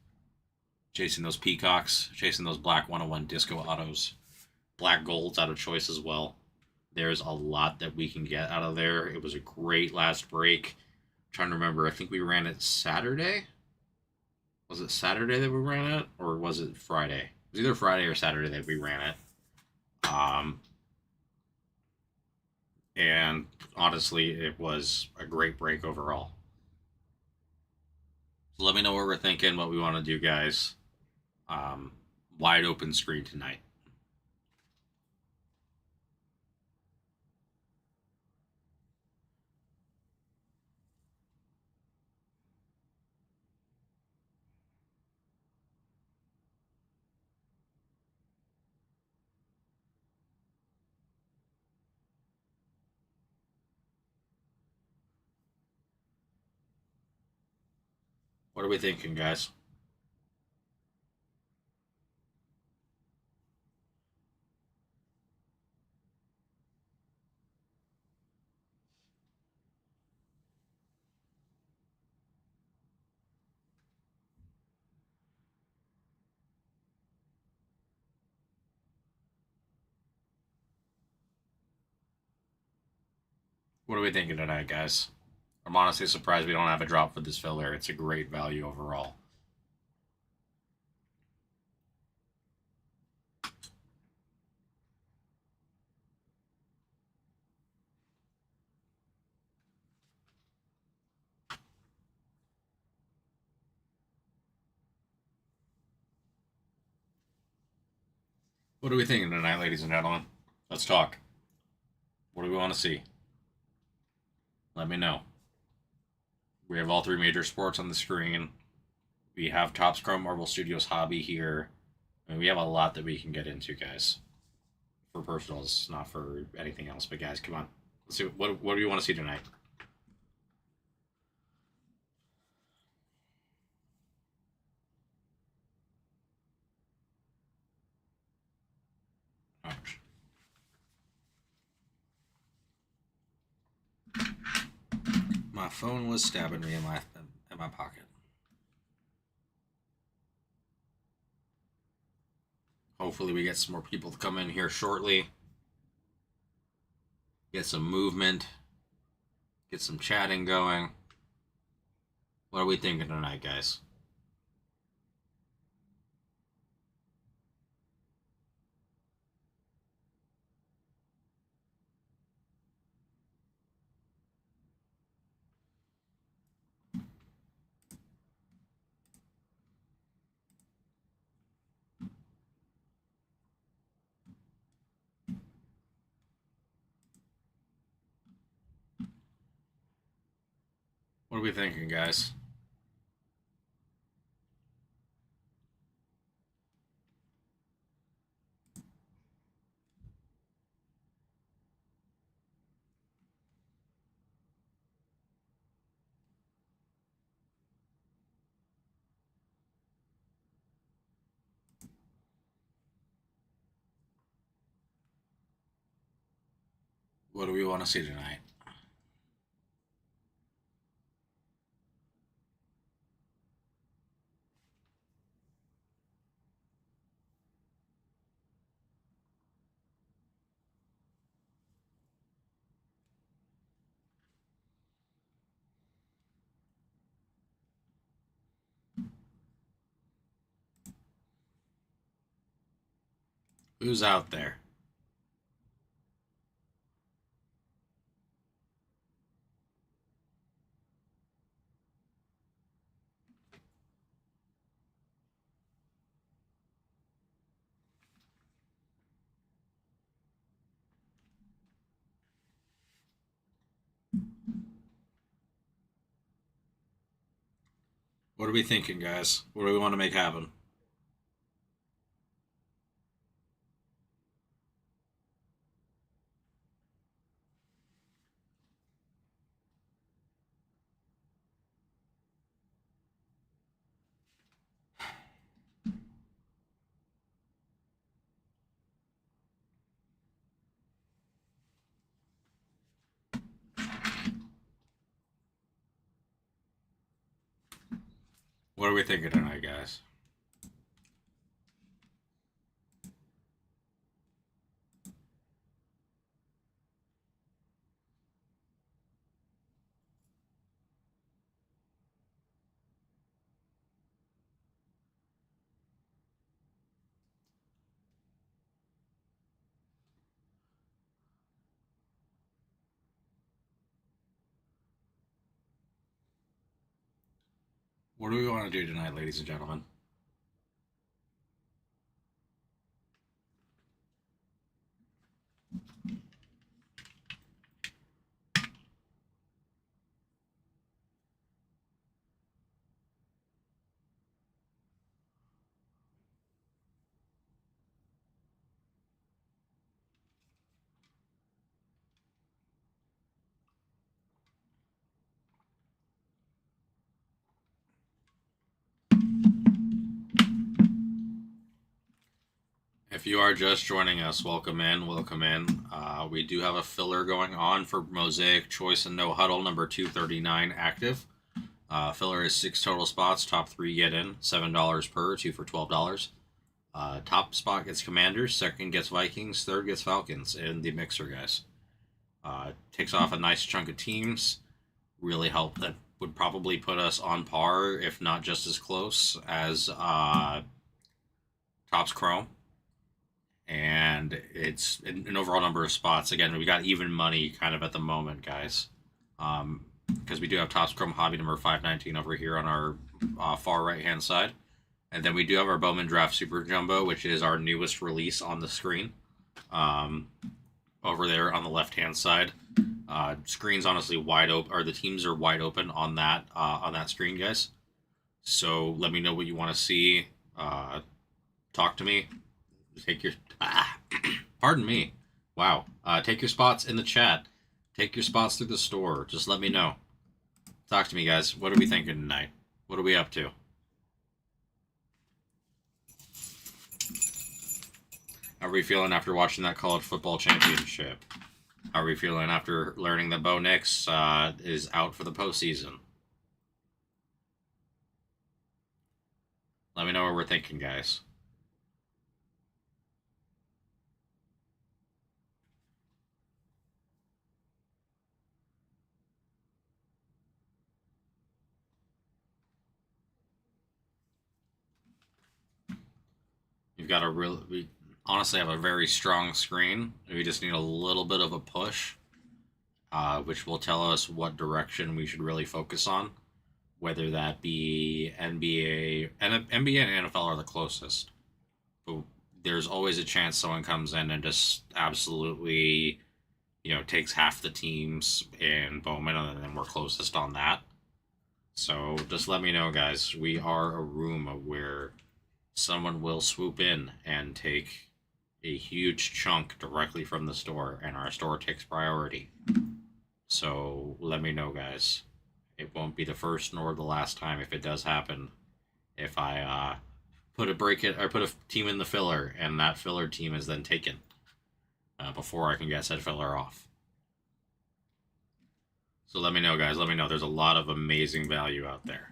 Chasing those peacocks. Chasing those black 101 disco autos. Black golds out of choice as well. There's a lot that we can get out of there. It was a great last break. I'm trying to remember. I think we ran it Saturday. Was it Saturday that we ran it, or was it Friday? It was either Friday or Saturday that we ran it. And honestly, it was a great break overall. So let me know what we're thinking, what we want to do, guys. Wide open screen tonight. What are we thinking, guys? What are we thinking tonight, guys? I'm honestly surprised we don't have a drop for this filler. It's a great value overall. What are we thinking tonight, ladies and gentlemen? Let's talk. What do we want to see? Let me know. We have all three major sports on the screen. We have Topps Chrome Marvel Studios Hobby here. I mean, we have a lot that we can get into, guys. For personals, not for anything else. But guys, come on. Let's see what do you want to see tonight? Ouch. My phone was stabbing me in my pocket. Hopefully we get some more people to come in here shortly. Get some movement. Get some chatting going. What are we thinking tonight, guys? What are we thinking, guys? What do we want to see tonight? Who's out there? What are we thinking, guys? What do we want to make happen? What are we thinking tonight, guys? What do we want to do tonight, ladies and gentlemen? If you are just joining us, welcome in, welcome in. We do have a filler going on for Mosaic Choice and No Huddle number 239 active. Filler is 6 total spots. Top 3 get in. $7 per, 2 for $12. Top spot gets Commanders, second gets Vikings, third gets Falcons in the mixer, guys. Takes off a nice chunk of teams. Really help. That would probably put us on par, if not just as close as Topps Chrome. And it's an overall number of spots. Again, we got even money kind of at the moment, guys. Because we do have Topps Chrome Hobby number 519 over here on our far right-hand side. And then we do have our Bowman Draft Super Jumbo, which is our newest release on the screen. Over there on the left-hand side. Screen's honestly wide open, or the teams are wide open on that screen, guys. So let me know what you want to see. Talk to me. Take your pardon me. Wow. Take your spots in the chat. Take your spots through the store. Just let me know. Talk to me, guys. What are we thinking tonight? What are we up to? How are we feeling after watching that college football championship? How are we feeling after learning that Bo Nix is out for the postseason? Let me know what we're thinking, guys. We've got we honestly have a very strong screen. We just need a little bit of a push, which will tell us what direction we should really focus on. Whether that be NBA, and NBA and NFL are the closest. But there's always a chance someone comes in and just absolutely, takes half the teams in Bowman, and then we're closest on that. So just let me know, guys. We are a room where someone will swoop in and take a huge chunk directly from the store, and our store takes priority. So let me know, guys. It won't be the first nor the last time if it does happen. If I put a team in the filler, and that filler team is then taken before I can get said filler off. So let me know, guys. Let me know. There's a lot of amazing value out there.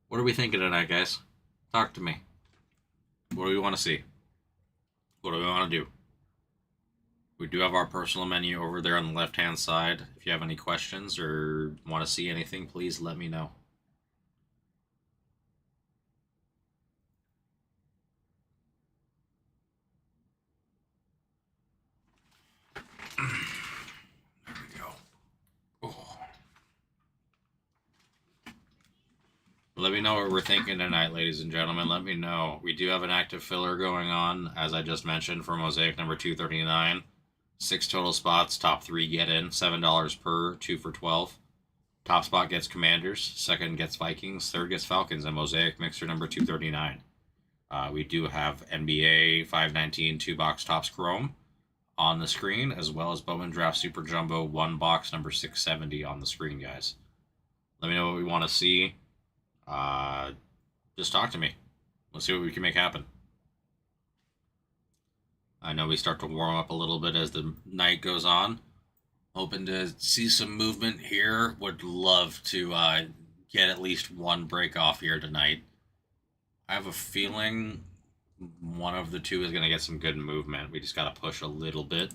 What are we thinking tonight, guys? Talk to me. What do we want to see? What do we want to do? We do have our personal menu over there on the left-hand side. If you have any questions or want to see anything, please let me know. There we go. Oh. Let me know what we're thinking tonight, ladies and gentlemen. Let me know. We do have an active filler going on, as I just mentioned, for Mosaic number 239. 6 total spots. Top 3 get in. $7 per. 2 for 12. Top spot gets Commanders. Second gets Vikings. Third gets Falcons. And Mosaic mixer number 239. We do have NBA 519 2-box Topps Chrome on the screen, as well as Bowman Draft Super Jumbo 1-box number 670 on the screen, guys. Let me know what we want to see. Just talk to me. Let's see what we can make happen. I know we start to warm up a little bit as the night goes on. Hoping to see some movement here. Would love to get at least one break off here tonight. I have a feeling one of the two is going to get some good movement. We just got to push a little bit.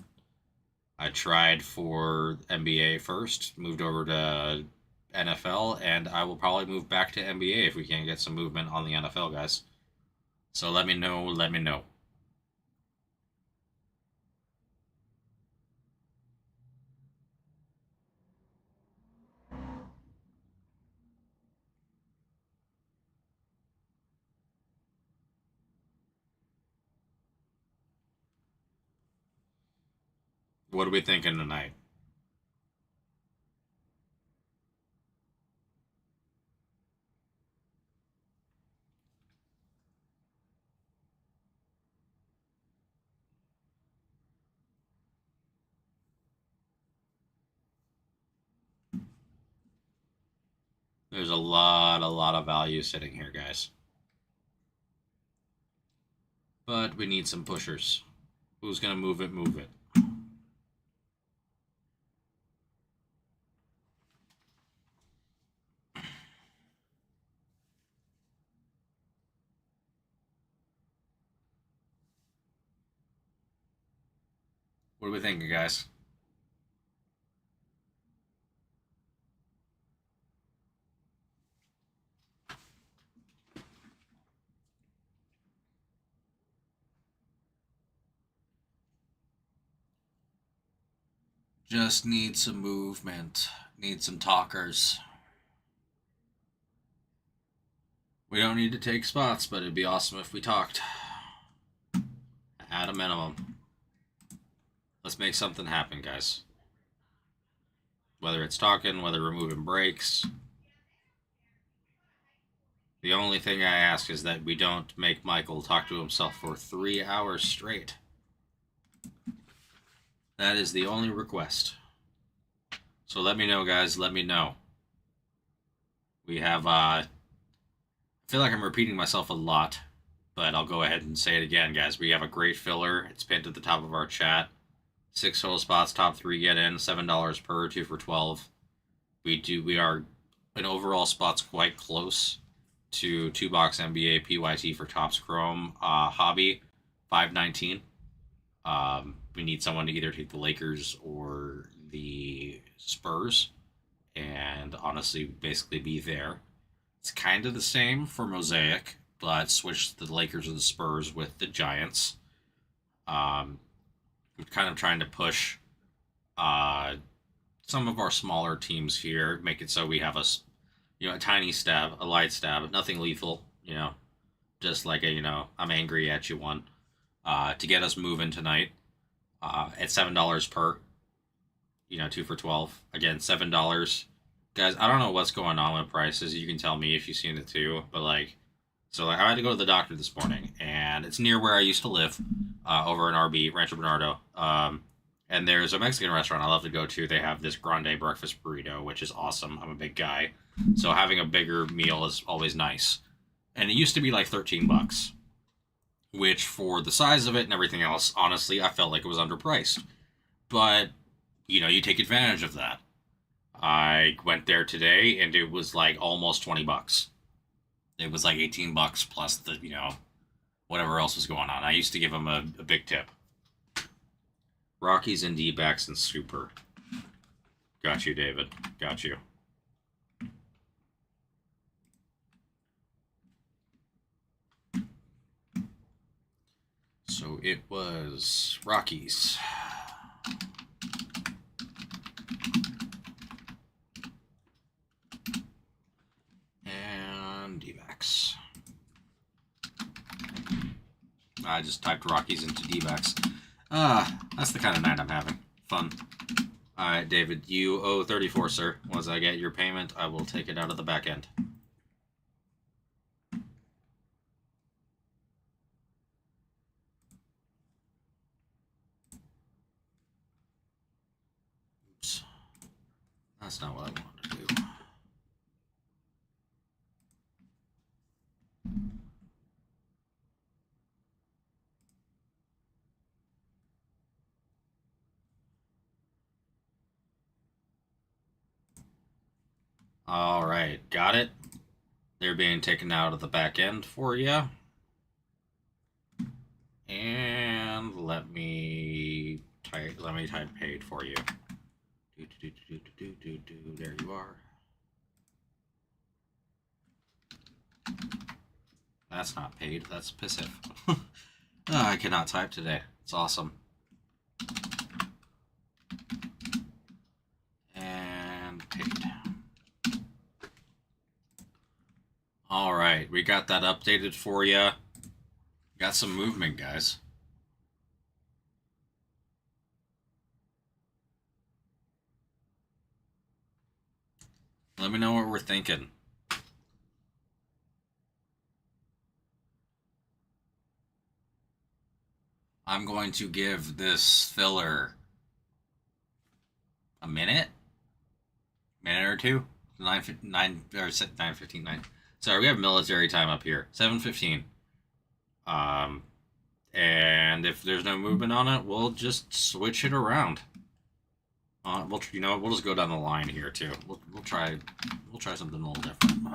I tried for NBA first, moved over to NFL, and I will probably move back to NBA if we can't get some movement on the NFL, guys. So let me know, let me know. What are we thinking tonight? There's a lot of value sitting here, guys. But we need some pushers. Who's going to move it, move it. What are we thinking, guys? Just need some movement. Need some talkers. We don't need to take spots, but it'd be awesome if we talked. At a minimum. Let's make something happen, guys. Whether it's talking, whether we're moving breaks. The only thing I ask is that we don't make Michael talk to himself for 3 hours straight. That is the only request. So let me know, guys. Let me know. We have, I feel like I'm repeating myself a lot, but I'll go ahead and say it again, guys. We have a great filler. It's pinned at the top of our chat. 6 total spots, top 3 get in, $7 per, 2 for 12. We are in overall spots quite close to 2 box NBA PYT for Topps Chrome Hobby 519. We need someone to either take the Lakers or the Spurs, and honestly, basically be there. It's kind of the same for Mosaic, but switch the Lakers or the Spurs with the Giants. We're kind of trying to push some of our smaller teams here, make it so we have a tiny stab, a light stab, nothing lethal, just like I'm angry at you one, to get us moving tonight, at $7 per, 2 for 12. Again, $7. Guys, I don't know what's going on with prices. You can tell me if you've seen it too, but I had to go to the doctor this morning, and it's near where I used to live, over in RB, Rancho Bernardo. And there's a Mexican restaurant I love to go to. They have this grande breakfast burrito, which is awesome. I'm a big guy, so having a bigger meal is always nice. And it used to be like $13, which for the size of it and everything else, honestly, I felt like it was underpriced. But, you take advantage of that. I went there today, and it was like almost $20. It was like $18 plus the, whatever else was going on. I used to give them a big tip. Rockies and D-backs and Super. Got you, David. Got you. So it was Rockies. And D-backs. I just typed Rockies into D-backs. That's the kind of night I'm having. Fun. Alright, David, you owe 34, sir. Once I get your payment, I will take it out of the back end. Oops. That's not what I wanted to do. All right, got it. They're being taken out of the back end for you. And let me type paid for you. There you are. That's not paid. That's pissive. I cannot type today. It's awesome. And paid. All right, we got that updated for you. Got some movement, guys. Let me know what we're thinking. I'm going to give this filler a minute or two. 9:15. Sorry, we have military time up here. 7:15. And if there's no movement on it, we'll just switch it around. We'll just go down the line here too. We'll try something a little different.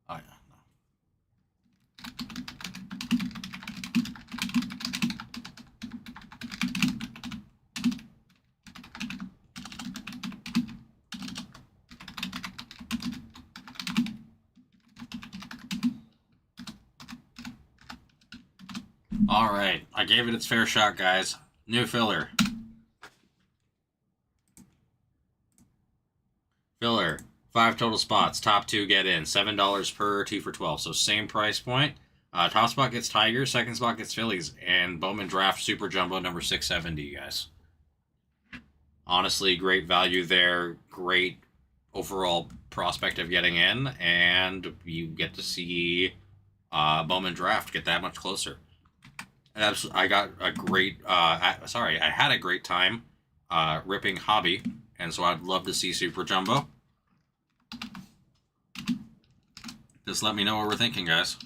Oh, yeah. All right, I gave it its fair shot, guys. New filler. Filler. 5 total spots. Top 2 get in. $7 per, 2 for 12. So same price point. Top spot gets Tigers. Second spot gets Phillies. And Bowman Draft Super Jumbo number 670, guys. honestly, great value there. Great overall prospect of getting in, and you get to see Bowman Draft get that much closer. And I got a great. I had a great time ripping Hobby, and so I'd love to see Super Jumbo. Just let me know what we're thinking, guys.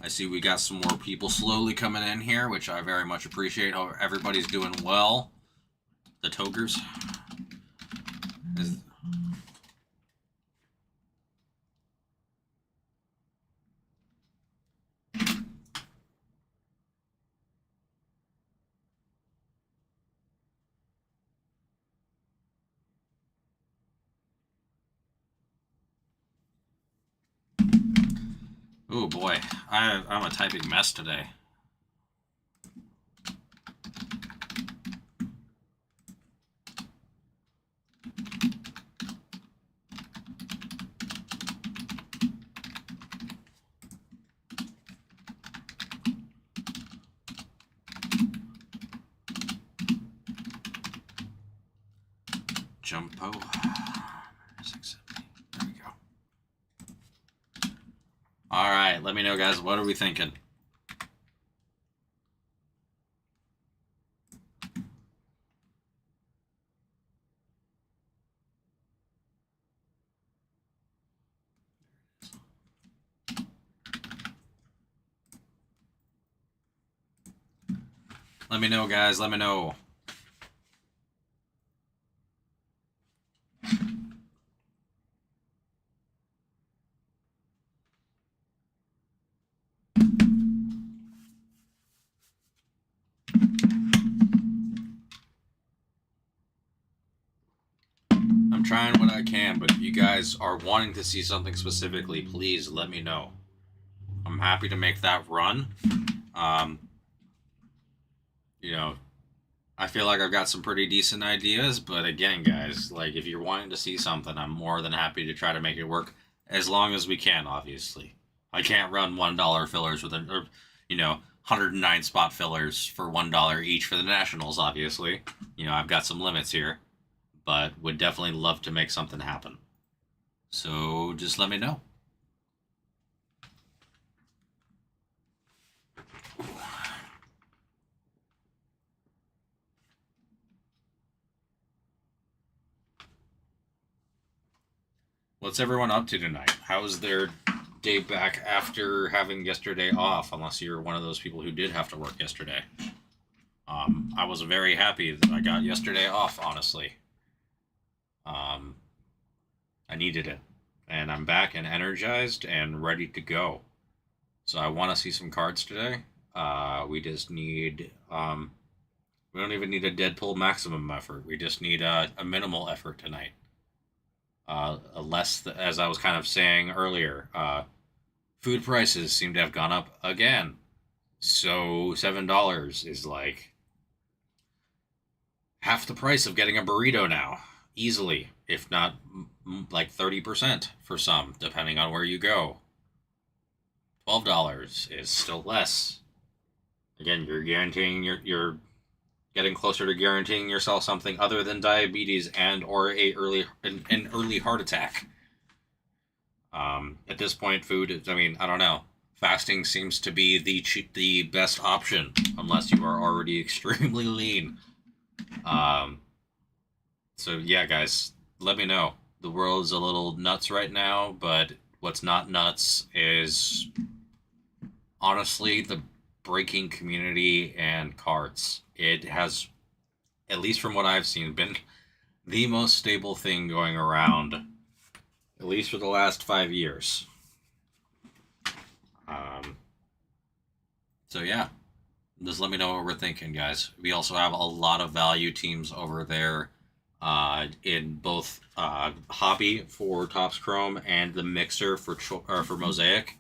I see we got some more people slowly coming in here, which I very much appreciate. Hope everybody's doing well. The Togers. Oh boy, I'm a typing mess today. Jumpo. 670. There we go. All right, let me know, guys. What are we thinking? Let me know, guys. Let me know. I'm trying what I can, but if you guys are wanting to see something specifically, please let me know. I'm happy to make that run. You know, I feel like I've got some pretty decent ideas, but again, guys, like if you're wanting to see something, I'm more than happy to try to make it work as long as we can, obviously. I can't run $1 fillers with or 109 spot fillers for $1 each for the Nationals, obviously. I've got some limits here, but would definitely love to make something happen. So just let me know. What's everyone up to tonight? How was their day back after having yesterday off? Unless you're one of those people who did have to work yesterday. I was very happy that I got yesterday off, honestly. I needed it. And I'm back and energized and ready to go. So I want to see some cards today. We just need... we don't even need a Deadpool maximum effort. We just need a minimal effort tonight. As I was kind of saying earlier, food prices seem to have gone up again. So $7 is like half the price of getting a burrito now, easily, if not like 30% for some, depending on where you go. $12 is still less. Again, you're guaranteeing you're getting closer to guaranteeing yourself something other than diabetes and or an early heart attack. At this point, food. I don't know. Fasting seems to be the best option unless you are already extremely lean. So yeah, guys, let me know. The world is a little nuts right now, but what's not nuts is honestly the breaking community and cards. It has, at least from what I've seen, been the most stable thing going around, at least for the last 5 years. So yeah, just let me know what we're thinking, guys. We also have a lot of value teams over there in both Hobby for Topps Chrome and the Mixer for Mosaic.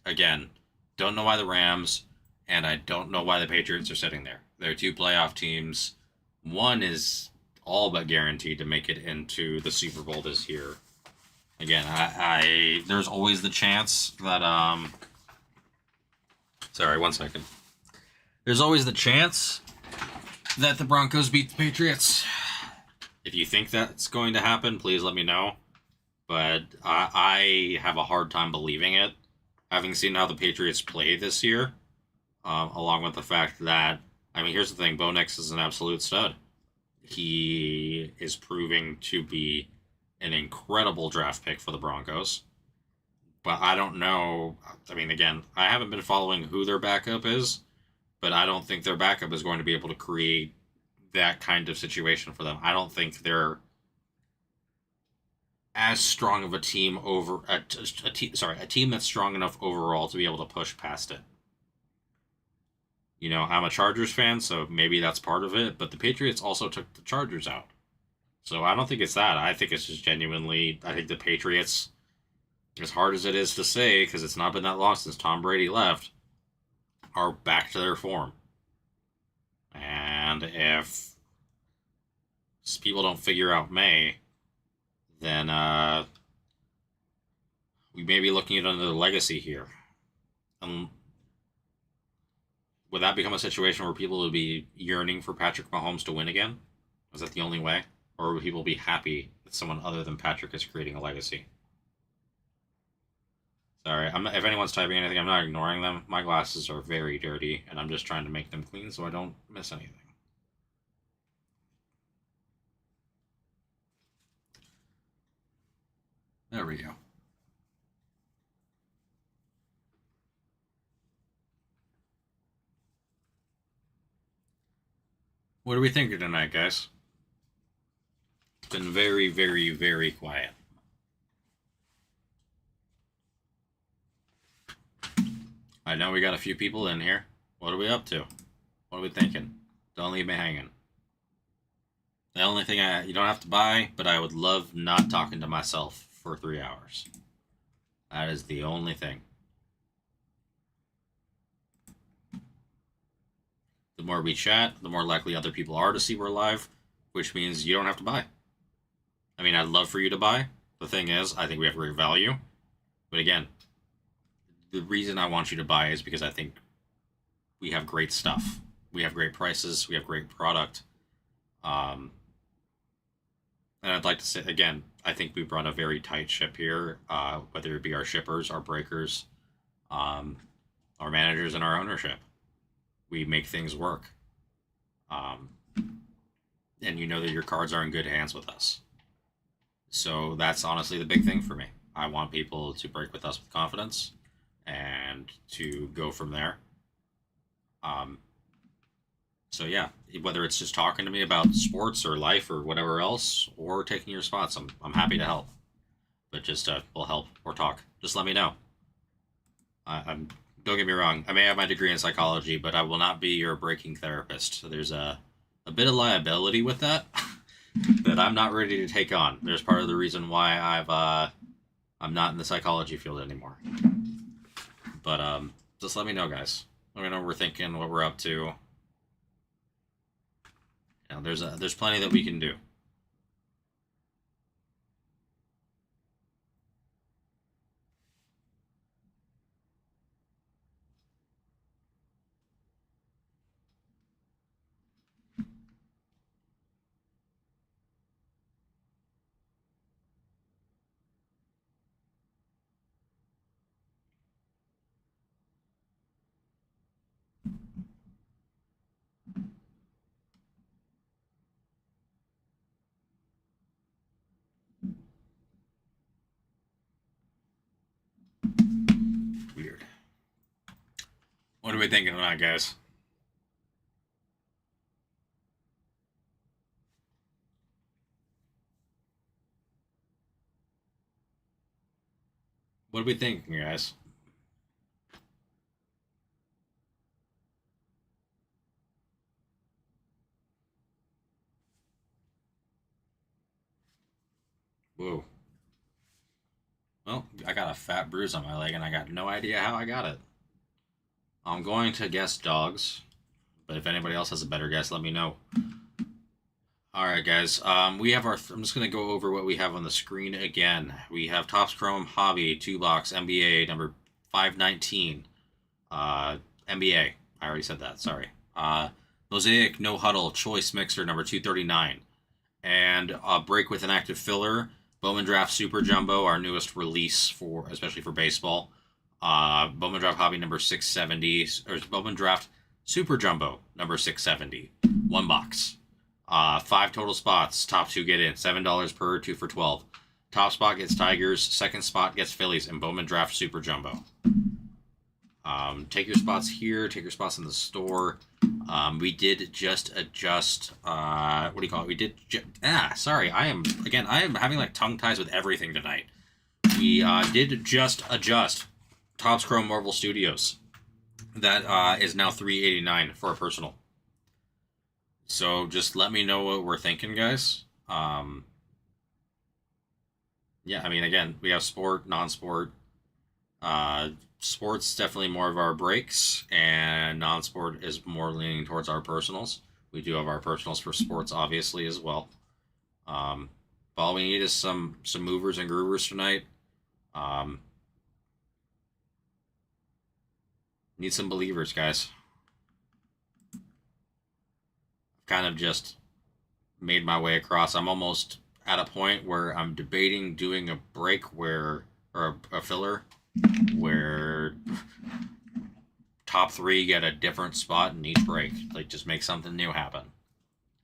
Again, don't know why the Rams and I don't know why the Patriots are sitting there. They're two playoff teams. One is all but guaranteed to make it into the Super Bowl this year. Again, there's always the chance that sorry, 1 second. There's always the chance that the Broncos beat the Patriots. If you think that's going to happen, please let me know. But I have a hard time believing it, having seen how the Patriots play this year, along with the fact that, I mean, here's the thing, Bo Nix is an absolute stud. He is proving to be an incredible draft pick for the Broncos. But I don't know. I mean, again, I haven't been following who their backup is, but I don't think their backup is going to be able to create that kind of situation for them. I don't think they're as strong of a team a team that's strong enough overall to be able to push past it. You know, I'm a Chargers fan, so maybe that's part of it, but the Patriots also took the Chargers out. So I don't think it's that. I think it's just genuinely, I think the Patriots, as hard as it is to say, because it's not been that long since Tom Brady left, are back to their form. And if people don't figure out May, then we may be looking at another legacy here. Would that become a situation where people would be yearning for Patrick Mahomes to win again? Is that the only way? Or would people be happy that someone other than Patrick is creating a legacy? Sorry, if anyone's typing anything, I'm not ignoring them. My glasses are very dirty, and I'm just trying to make them clean so I don't miss anything. There we go. What are we thinking tonight, guys? It's been very, very, very quiet. I know we got a few people in here. What are we up to? What are we thinking? Don't leave me hanging. The only thing you don't have to buy, but I would love not talking to myself for 3 hours. That is the only thing. The more we chat, the more likely other people are to see we're live, which means you don't have to buy. I mean, I'd love for you to buy. The thing is, I think we have great value. But again, the reason I want you to buy is because I think we have great stuff. We have great prices. We have great product. And I'd like to say, again, I think we brought a very tight ship here, whether it be our shippers, our breakers, our managers, and our ownership. We make things work. And you know that your cards are in good hands with us. So that's honestly the big thing for me. I want people to break with us with confidence and to go from there. So yeah, whether it's just talking to me about sports or life or whatever else, or taking your spots, I'm happy to help. But just we'll help or talk. Just let me know. Don't get me wrong. I may have my degree in psychology, but I will not be your breaking therapist. So there's a bit of liability with that that I'm not ready to take on. There's part of the reason why I'm not in the psychology field anymore. But just let me know, guys. Let me know what we're thinking, what we're up to. You know, there's plenty that we can do. Weird. What are we thinking tonight, guys? What are we thinking, guys? Whoa. Well, I got a fat bruise on my leg, and I got no idea how I got it. I'm going to guess dogs, but if anybody else has a better guess, let me know. All right, guys. We have our. I'm just gonna go over what we have on the screen again. We have Topps Chrome Hobby 2-box NBA number 519. NBA. I already said that. Sorry. Mosaic No Huddle Choice Mixer number 239. And a break with an active filler. Bowman Draft Super Jumbo, our newest release for, especially for baseball. Bowman Draft Hobby number 670, or Bowman Draft Super Jumbo number 670. One box. 5 total spots. Top 2 get in. $7 per, 2 for 12. Top spot gets Tigers. Second spot gets Phillies in Bowman Draft Super Jumbo. Take your spots here. Take your spots in the store. We did just adjust. What do you call it? We did. Sorry. I am having like tongue ties with everything tonight. We did just adjust Topps Chrome Marvel Studios. That is now $389 for a personal. So just let me know what we're thinking, guys. Yeah, I mean, again, we have sport, non-sport. Sport's definitely more of our breaks, and non-sport is more leaning towards our personals. We do have our personals for sports, obviously, as well. All we need is some movers and groovers tonight. Need some believers, guys. Kind of just made my way across. I'm almost at a point where I'm debating doing a break or a filler where top 3 get a different spot in each break. Like, just make something new happen.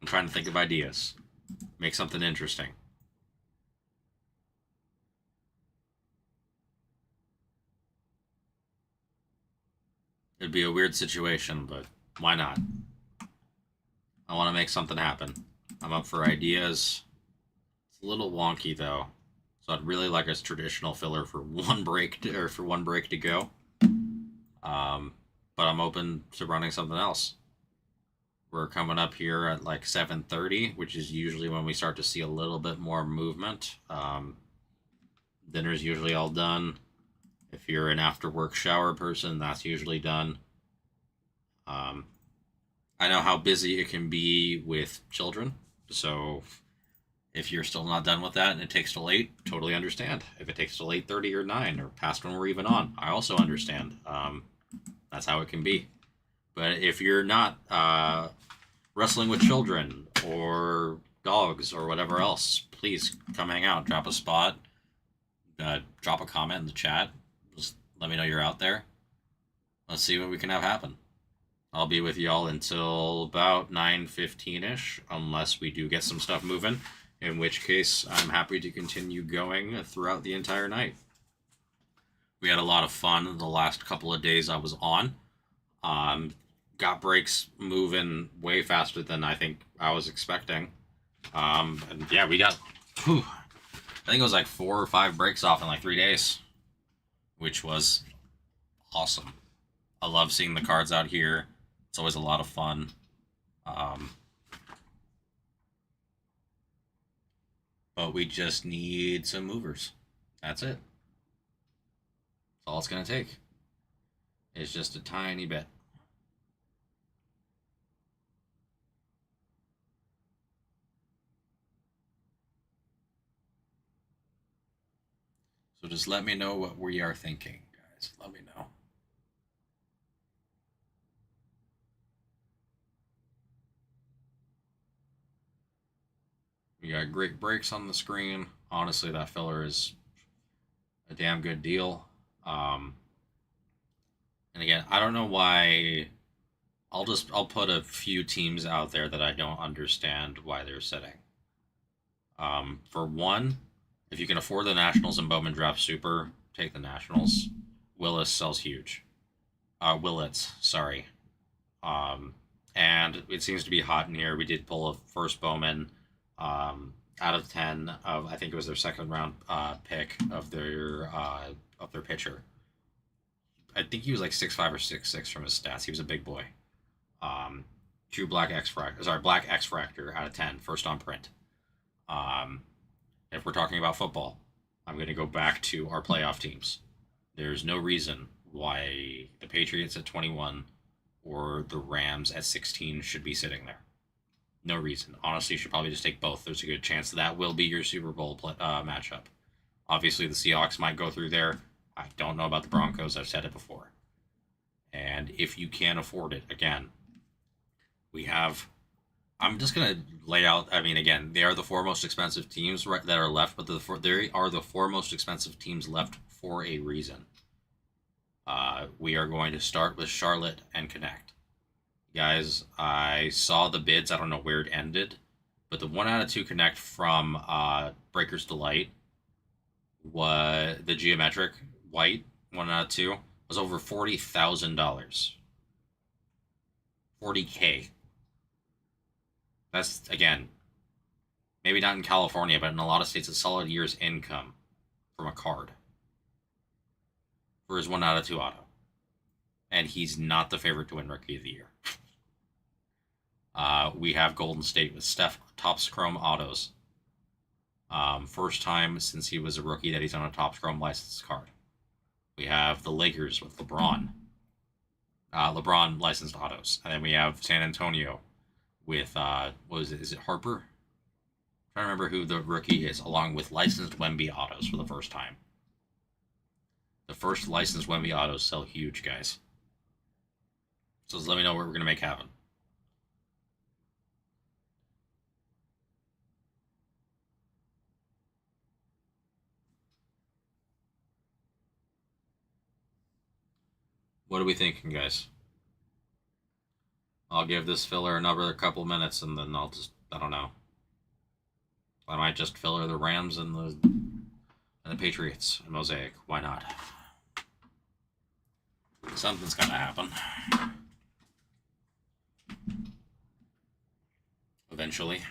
I'm trying to think of ideas. Make something interesting. It'd be a weird situation, but why not? I want to make something happen. I'm up for ideas. It's a little wonky though, so I'd really like a traditional filler for one break to go. But I'm open to running something else. We're coming up here at like 7:30, which is usually when we start to see a little bit more movement. Dinner's usually all done. If you're an after-work shower person, that's usually done. I know how busy it can be with children, so if you're still not done with that and it takes till 8, totally understand. If it takes till 8:30 or 9 or past when we're even on, I also understand. That's how it can be. But if you're not wrestling with children or dogs or whatever else, please come hang out. Drop a spot. Drop a comment in the chat. Just let me know you're out there. Let's see what we can have happen. I'll be with y'all until about 9:15ish, unless we do get some stuff moving, in which case I'm happy to continue going throughout the entire night. We had a lot of fun the last couple of days I was on. Got breaks moving way faster than I think I was expecting. And yeah, we got, I think it was like 4 or 5 breaks off in like 3 days, which was awesome. I love seeing the cards out here. It's always a lot of fun. But we just need some movers. That's it. That's all it's going to take. It's just a tiny bit. So just let me know what we are thinking, guys. Let me know. We got great breaks on the screen. Honestly, that filler is a damn good deal. And again, I don't know why. I'll put a few teams out there that I don't understand why they're sitting. For one, if you can afford the Nationals and Bowman Draft Super, take the Nationals. Willis sells huge. Willits, sorry. And it seems to be hot in here. We did pull a first Bowman out of 10 of, I think it was their second round pick of their pitcher. I think he was like 6'5" or 6'6" from his stats. He was a big boy. True Black X Fractor out of 10, first on print. If we're talking about football, I'm going to go back to our playoff teams. There's no reason why the Patriots at 21 or the Rams at 16 should be sitting there. No reason. Honestly, you should probably just take both. There's a good chance that will be your Super Bowl matchup. Obviously, the Seahawks might go through there. I don't know about the Broncos. I've said it before. And if you can't afford it, again, We have. I'm just gonna lay out. I mean, again, they are the four most expensive teams that are left, but they are the four most expensive teams left for a reason. We are going to start with Charlotte and Connect. Guys, I saw the bids. I don't know where it ended, but the 1 out of 2 Connect from Breaker's Delight was the geometric white 1 out of 2 was over $40,000. 40K. That's, again, maybe not in California, but in a lot of states, a solid year's income from a card for his 1 out of 2 auto. And he's not the favorite to win Rookie of the Year. We have Golden State with Steph Topps Chrome autos. First time since he was a rookie that he's on a Topps Chrome licensed card. We have the Lakers with LeBron. LeBron licensed autos. And then we have San Antonio with, what was it? Is it Harper? I'm trying to remember who the rookie is, along with licensed Wemby autos for the first time. The first licensed Wemby autos sell huge, guys. So let me know what we're going to make happen. What are we thinking, guys? I'll give this filler another couple minutes, and then I'll just, I don't know. I might just filler the Rams and the Patriots and Mosaic. Why not? Something's gonna happen. Eventually.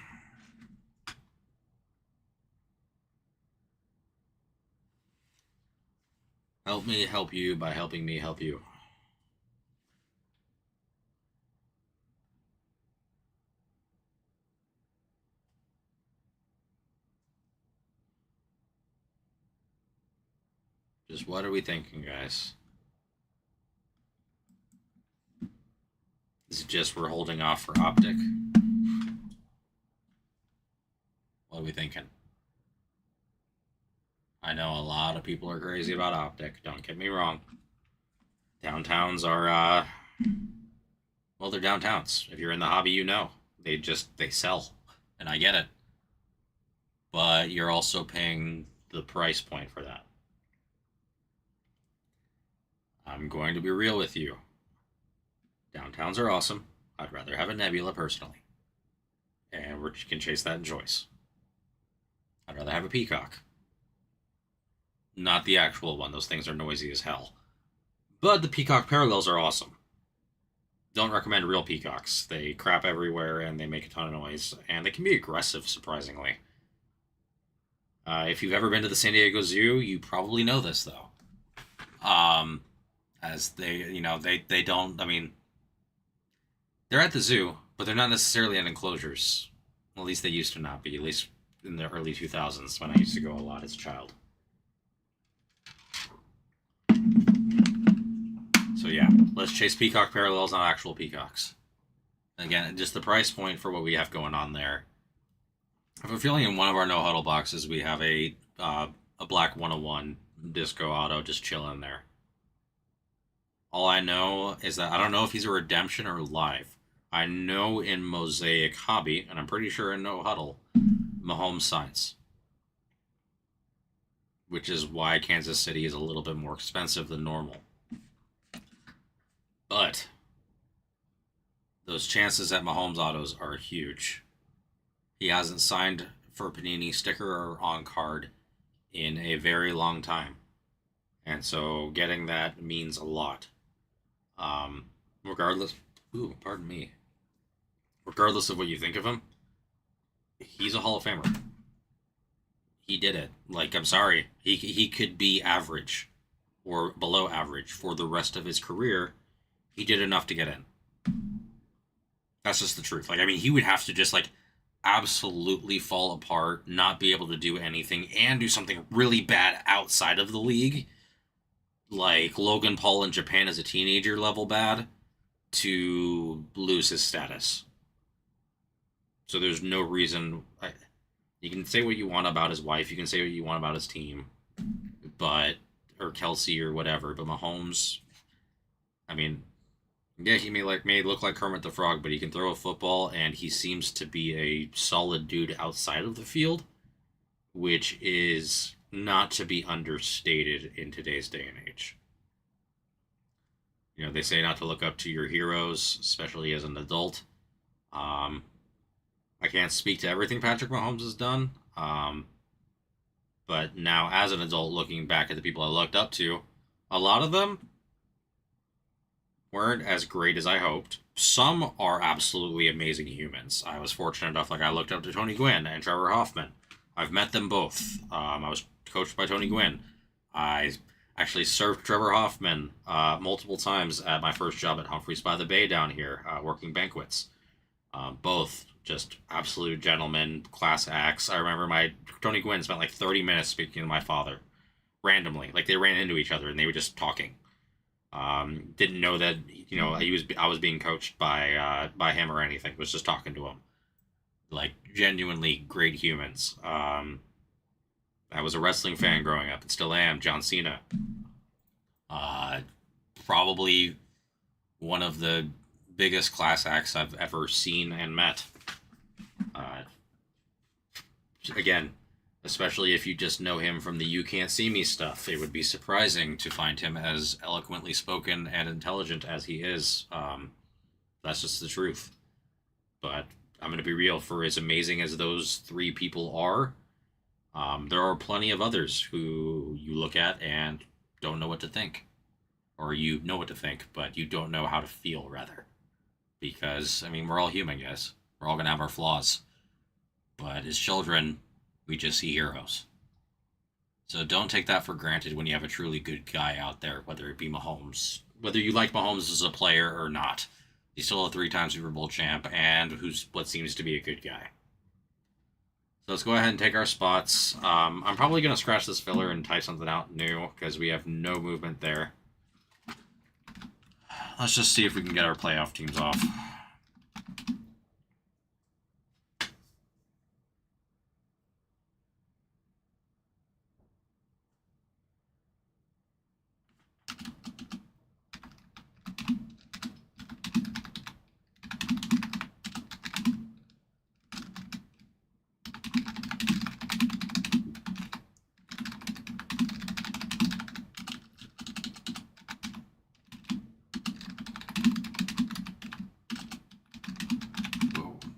Help me help you by helping me help you. Just what are we thinking, guys? Is it just we're holding off for Optic? What are we thinking? I know a lot of people are crazy about Optic. Don't get me wrong. Downtowns are, well, they're downtowns. If you're in the hobby, you know. They sell. And I get it. But you're also paying the price point for that. I'm going to be real with you. Downtowns are awesome. I'd rather have a Nebula personally. And we can chase that in choice. I'd rather have a Peacock. Not the actual one. Those things are noisy as hell. But the Peacock parallels are awesome. Don't recommend real Peacocks. They crap everywhere and they make a ton of noise. And they can be aggressive, surprisingly. If you've ever been to the San Diego Zoo, you probably know this, though. As they don't, I mean, they're at the zoo, but they're not necessarily in enclosures. Well, at least they used to not be, at least in the early 2000s when I used to go a lot as a child. So yeah, let's chase Peacock parallels, not actual Peacocks. Again, just the price point for what we have going on there. I have a feeling in one of our no huddle boxes we have a black 101 disco auto just chilling there. All I know is that I don't know if he's a redemption or live. I know in Mosaic Hobby, and I'm pretty sure in no huddle, Mahomes signs. Which is why Kansas City is a little bit more expensive than normal. But those chances at Mahomes autos are huge. He hasn't signed for Panini sticker or on card in a very long time. And so getting that means a lot. Regardless of what you think of him, he's a Hall of Famer. He did it. Like, I'm sorry. He could be average or below average for the rest of his career. He did enough to get in. That's just the truth. Like, I mean, he would have to just, like, absolutely fall apart, not be able to do anything, and do something really bad outside of the league, like Logan Paul in Japan as a teenager level bad, to lose his status. So there's no reason. You can say what you want about his wife, you can say what you want about his team, or Kelsey or whatever, but Mahomes, I mean, Yeah, he may look like Kermit the Frog, but he can throw a football, and he seems to be a solid dude outside of the field, which is not to be understated in today's day and age. You know, they say not to look up to your heroes, especially as an adult. Um, I can't speak to everything Patrick Mahomes has done, but now as an adult, looking back at the people I looked up to, a lot of them weren't as great as I hoped. Some are absolutely amazing humans. I was fortunate enough, like I looked up to Tony Gwynn and Trevor Hoffman. I've met them both. I was coached by Tony Gwynn. I actually served Trevor Hoffman multiple times at my first job at Humphreys by the Bay down here, working banquets. Both just absolute gentlemen, class acts. I remember my Tony Gwynn spent like 30 minutes speaking to my father randomly. Like they ran into each other and they were just talking. Didn't know that I was being coached by him or anything. Was just talking to him. Like genuinely great humans. I was a wrestling fan growing up and still am. John Cena. Uh, Probably one of the biggest class acts I've ever seen and met. Uh, Again, especially if you just know him from the "You Can't See Me" stuff, it would be surprising to find him as eloquently spoken and intelligent as he is. That's just the truth. But I'm going to be real. For as amazing as those three people are, there are plenty of others who you look at and don't know what to think, or you know what to think, but you don't know how to feel. Rather, because I mean, we're all human, guys. We're all going to have our flaws. But as children, we just see heroes. So don't take that for granted when you have a truly good guy out there, whether it be Mahomes, whether you like Mahomes as a player or not. He's still a three-time Super Bowl champ and who's what seems to be a good guy. So let's go ahead and take our spots. I'm probably going to scratch this filler and type something out new because we have no movement there. Let's just see if we can get our playoff teams off.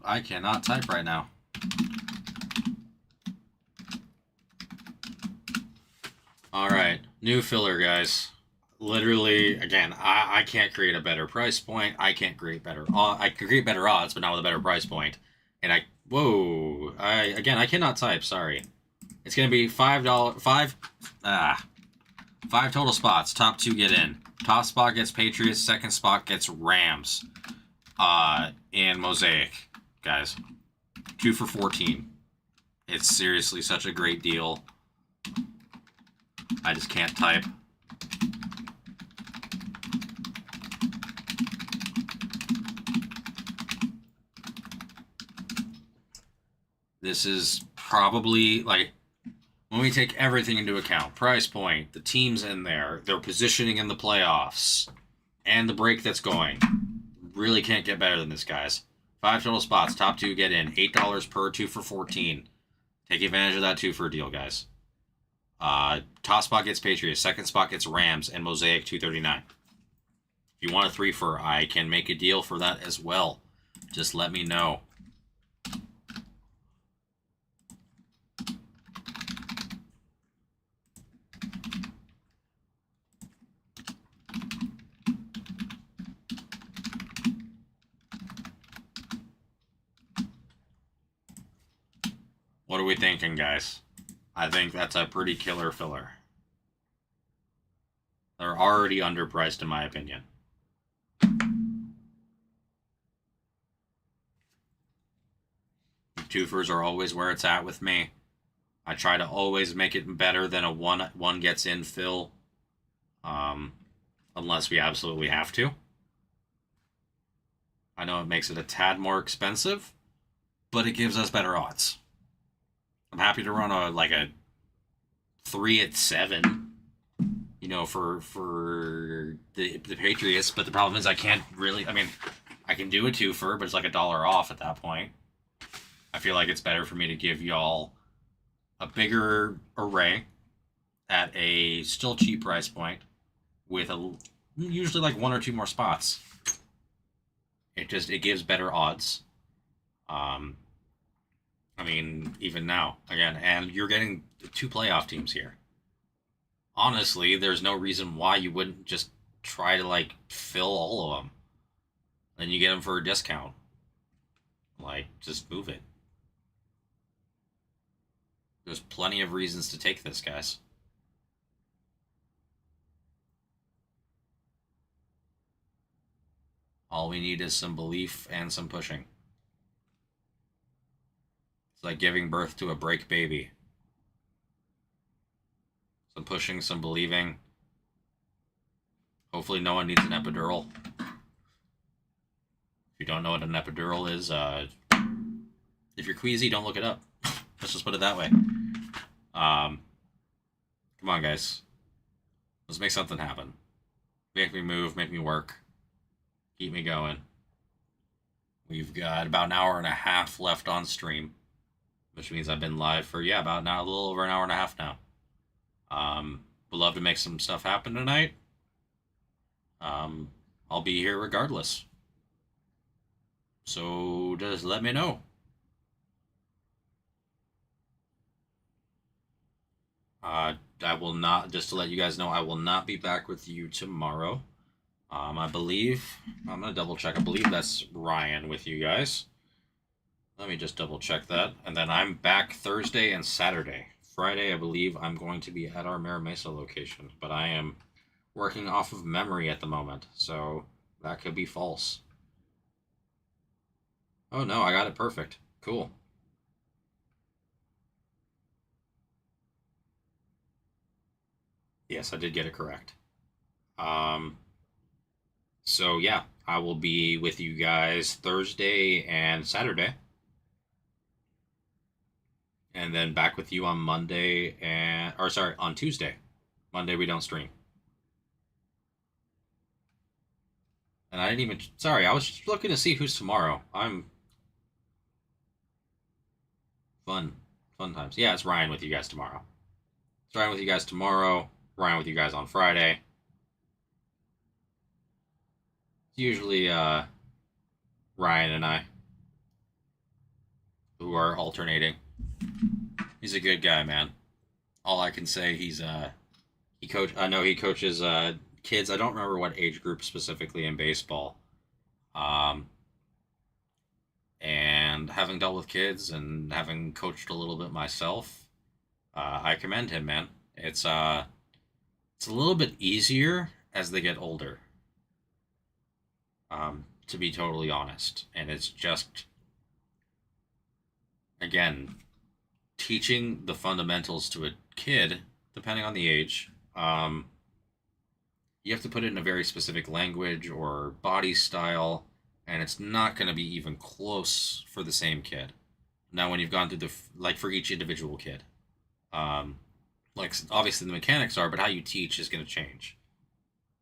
I cannot type right now. Alright, new filler, guys. Literally, again, I can't create a better price point. I can't create better. I can create better odds, but not with a better price point. And I cannot type. Sorry. It's gonna be $5. Five total spots. Top two get in. Top spot gets Patriots. Second spot gets Rams. And Mosaic, guys. 2 for 14. It's seriously such a great deal. I just can't type. This is probably, like, when we take everything into account, price point, the teams in there, their positioning in the playoffs, and the break that's going, really can't get better than this, guys. 5 total spots, top two get in. $8 per, 2 for 14. Take advantage of that 2 for a deal, guys. Top spot gets Patriots, second spot gets Rams, and Mosaic 239. If you want a 3 for, I can make a deal for that as well. Just let me know. What are we thinking, guys? I think that's a pretty killer filler. They're already underpriced, in my opinion. Twofers are always where it's at with me. I try to always make it better than a one gets in fill, unless we absolutely have to. I know it makes it a tad more expensive, but it gives us better odds. I'm happy to run a 3 at 7. for the Patriots. But the problem is I can't really. I mean, I can do a twofer, but it's like $1 off at that point. I feel like it's better for me to give y'all a bigger array at a still cheap price point with usually like one or two more spots. It gives better odds. Um, I mean, even now again, and you're getting two playoff teams here. Honestly, there's no reason why you wouldn't just try to like fill all of them. Then you get them for a discount. Like, just move it. There's plenty of reasons to take this, guys. All we need is some belief and some pushing. It's like giving birth to a break baby. Some pushing, some believing. Hopefully no one needs an epidural. If you don't know what an epidural is, if you're queasy, don't look it up. Let's just put it that way. Come on, guys. Let's make something happen. Make me move, make me work. Keep me going. We've got about an hour and a half left on stream, which means I've been live for, about now, a little over an hour and a half now. Would love to make some stuff happen tonight. I'll be here regardless. So just let me know. I will not, just to let you guys know, I will not be back with you tomorrow. I believe, I'm going to double check. I believe that's Ryan with you guys. Let me just double check that. And then I'm back Thursday and Saturday. Friday, I believe I'm going to be at our Mira Mesa location, but I am working off of memory at the moment, so that could be false. Oh no, I got it perfect. Cool. Yes, I did get it correct. So yeah, I will be with you guys Thursday and Saturday. And then back with you on Monday on Tuesday. Monday we don't stream. And I didn't even, sorry, I was just looking to see who's tomorrow. I'm fun times. Yeah, it's Ryan with you guys tomorrow. It's Ryan with you guys tomorrow. Ryan with you guys on Friday. It's usually Ryan and I who are alternating. He's a good guy, man. All I can say, I know he coaches kids. I don't remember what age group specifically in baseball. And having dealt with kids and having coached a little bit myself, I commend him, man. It's a little bit easier as they get older. To be totally honest, and it's just, again, teaching the fundamentals to a kid, depending on the age. You have to put it in a very specific language or body style, and it's not going to be even close for the same kid. Now, when you've gone through like for each individual kid, like obviously the mechanics are, but how you teach is going to change.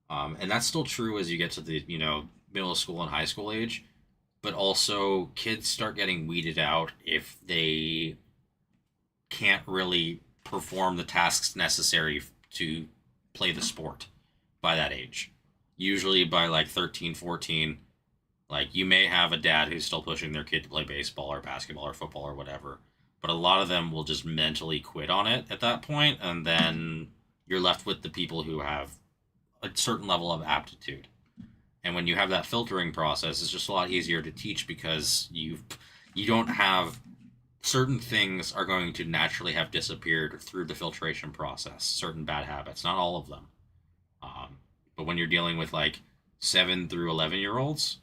And that's still true as you get to the, middle school and high school age, but also kids start getting weeded out if they can't really perform the tasks necessary to play the sport by that age. Usually by like 13, 14, like you may have a dad who's still pushing their kid to play baseball or basketball or football or whatever, but a lot of them will just mentally quit on it at that point, and then you're left with the people who have a certain level of aptitude. And when you have that filtering process, it's just a lot easier to teach because you don't have, certain things are going to naturally have disappeared through the filtration process. Certain bad habits, not all of them. But when you're dealing with like 7 through 11-year-olds,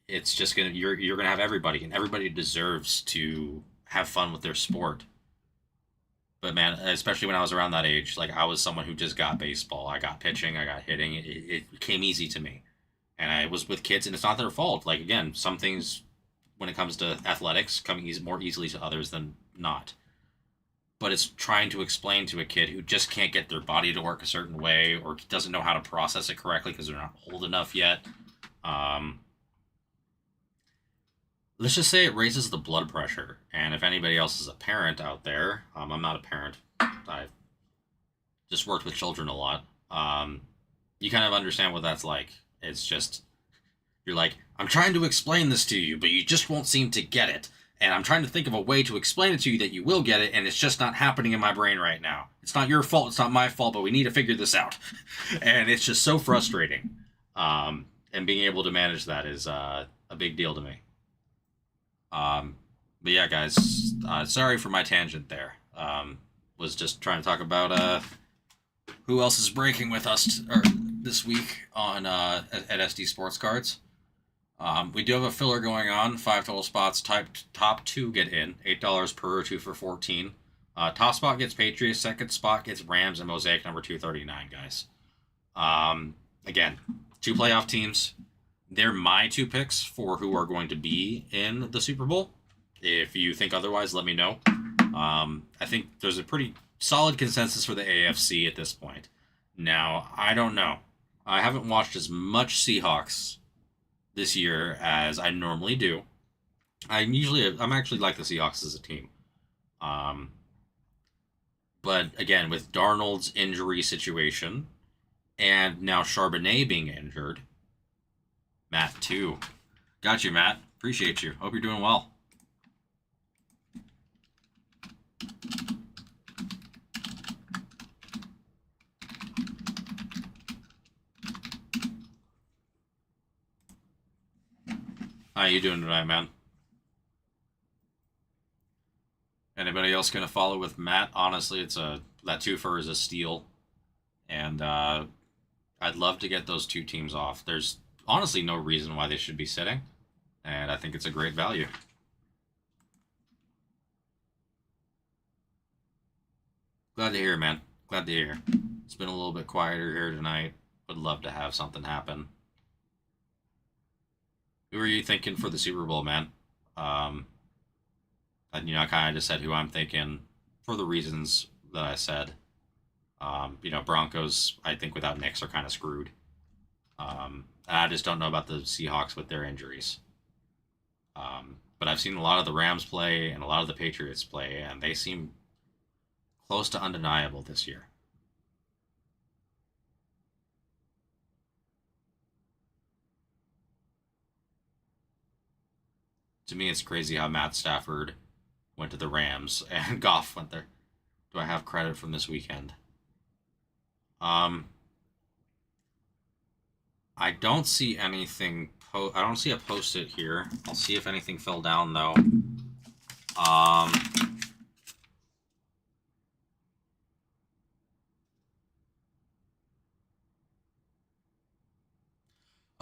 it's just you're gonna have everybody, and everybody deserves to have fun with their sport. But man, especially when I was around that age, like I was someone who just got baseball. I got pitching, I got hitting. It came easy to me. And I was with kids, and it's not their fault. Like, again, some things, when it comes to athletics, come more easily to others than not. but it's trying to explain to a kid who just can't get their body to work a certain way or doesn't know how to process it correctly because they're not old enough yet. Um, let's just say it raises the blood pressure. And if anybody else is a parent out there, I'm not a parent. I've just worked with children a lot. You kind of understand what that's like. It's just, you're like, I'm trying to explain this to you, but you just won't seem to get it. And I'm trying to think of a way to explain it to you that you will get it, and it's just not happening in my brain right now. It's not your fault, it's not my fault, but we need to figure this out. And it's just so frustrating. And being able to manage that is a big deal to me. But yeah, guys, sorry for my tangent there. Was just trying to talk about who else is breaking with us this week on at SD Sports Cards. We do have a filler going on. 5 total spots. Top 2 get in. $8 per, 2 for 14. Top spot gets Patriots. Second spot gets Rams and Mosaic number 239, guys. Again, 2 playoff teams. They're my 2 picks for who are going to be in the Super Bowl. If you think otherwise, let me know. I think there's a pretty solid consensus for the AFC at this point. Now, I don't know. I haven't watched as much Seahawks this year as I normally do. I'm actually like the Seahawks as a team. But again, with Darnold's injury situation and now Charbonnet being injured, Matt too. Got you, Matt. Appreciate you. Hope you're doing well. How you doing tonight, man? Anybody else gonna follow with Matt? Honestly, that twofer is a steal, and I'd love to get those 2 teams off. There's honestly no reason why they should be sitting, and I think it's a great value. Glad to hear, man. Glad to hear. It's been a little bit quieter here tonight. Would love to have something happen. Who are you thinking for the Super Bowl, man? And I kind of just said who I'm thinking for the reasons that I said. Broncos, I think without Knicks are kind of screwed. I just don't know about the Seahawks with their injuries. But I've seen a lot of the Rams play and a lot of the Patriots play, and they seem close to undeniable this year. To me, it's crazy how Matt Stafford went to the Rams and Goff went there. Do I have credit from this weekend? I don't see anything. I don't see a post-it here. I'll see if anything fell down though.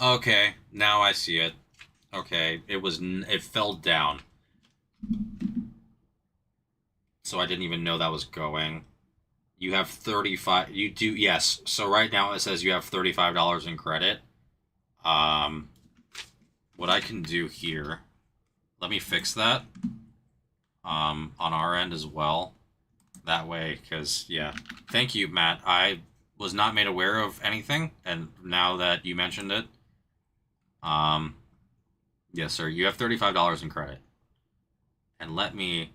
Okay, now I see it. Okay, it fell down. So I didn't even know that was going. You have 35. You do, yes. So right now it says you have $35 in credit. What I can do here, let me fix that. On our end as well. That way, because yeah. Thank you, Matt. I was not made aware of anything, and now that you mentioned it, yes, sir. You have $35 in credit, and let me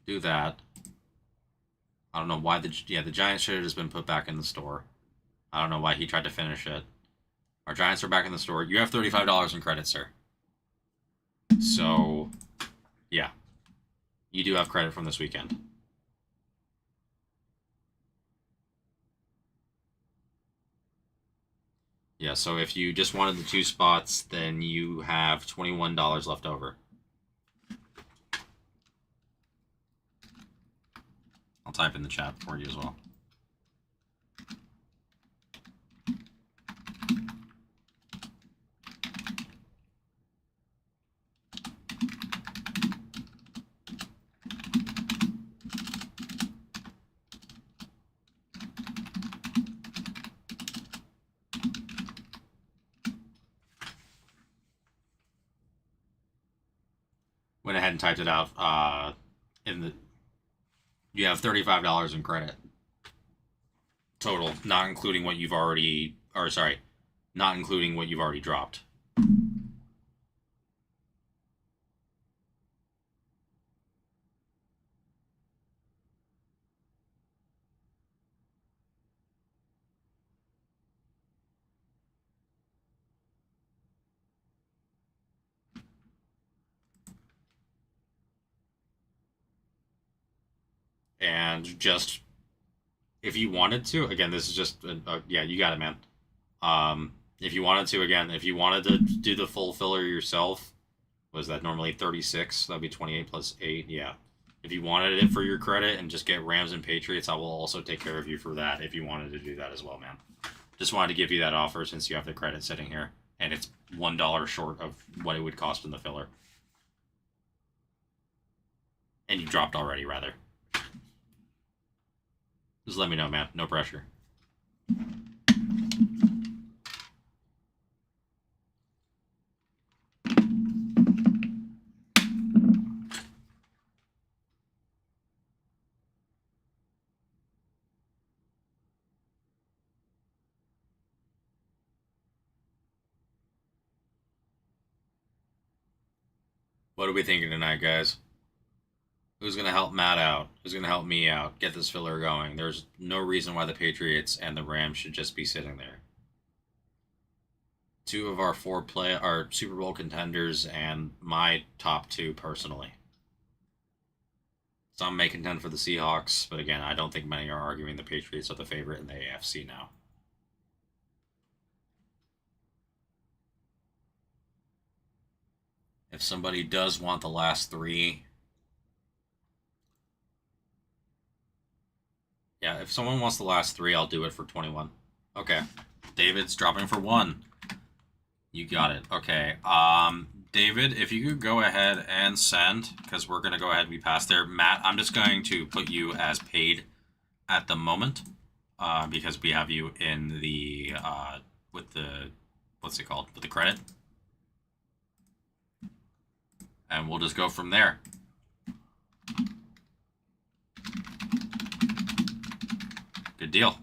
do that. I don't know why the Giants should have just been put back in the store. I don't know why he tried to finish it. Our Giants are back in the store. You have $35 in credit, sir. So, yeah. You do have credit from this weekend. Yeah, so if you just wanted the 2 spots, then you have $21 left over. I'll type in the chat for you as well. Went ahead and typed it out in the You have $35 in credit total, not including what you've already, or sorry, not including what you've already dropped. And just, if you wanted to, again, this is just, yeah, you got it, man. If you wanted to, again, if you wanted to do the full filler yourself, was that normally 36? That'd be 28 plus 8, yeah. If you wanted it for your credit and just get Rams and Patriots, I will also take care of you for that if you wanted to do that as well, man. Just wanted to give you that offer since you have the credit sitting here, and it's $1 short of what it would cost in the filler. And you dropped already, rather. Just let me know, man. No pressure. What are we thinking tonight, guys? Who's going to help Matt out? Who's going to help me out? Get this filler going. There's no reason why the Patriots and the Rams should just be sitting there. Two of our our Super Bowl contenders and my top two personally. Some may contend for the Seahawks, but again, I don't think many are arguing the Patriots are the favorite in the AFC now. If somebody does want the last three, yeah, if someone wants the last three, I'll do it for 21. Okay. David's dropping for 1. You got it. Okay. David, if you could go ahead and send, because we're going to go ahead and be past there. Matt, I'm just going to put you as paid at the moment, because we have you in the, with the, what's it called? With the credit. And we'll just go from there. Good deal.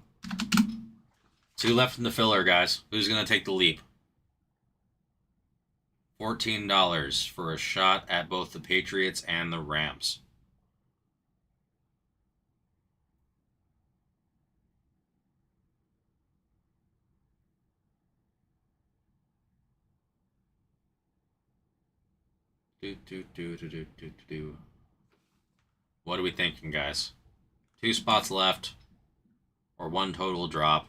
2 left in the filler, guys. Who's going to take the leap? $14 for a shot at both the Patriots and the Rams. What are we thinking, guys? 2 spots left, or 1 total drop.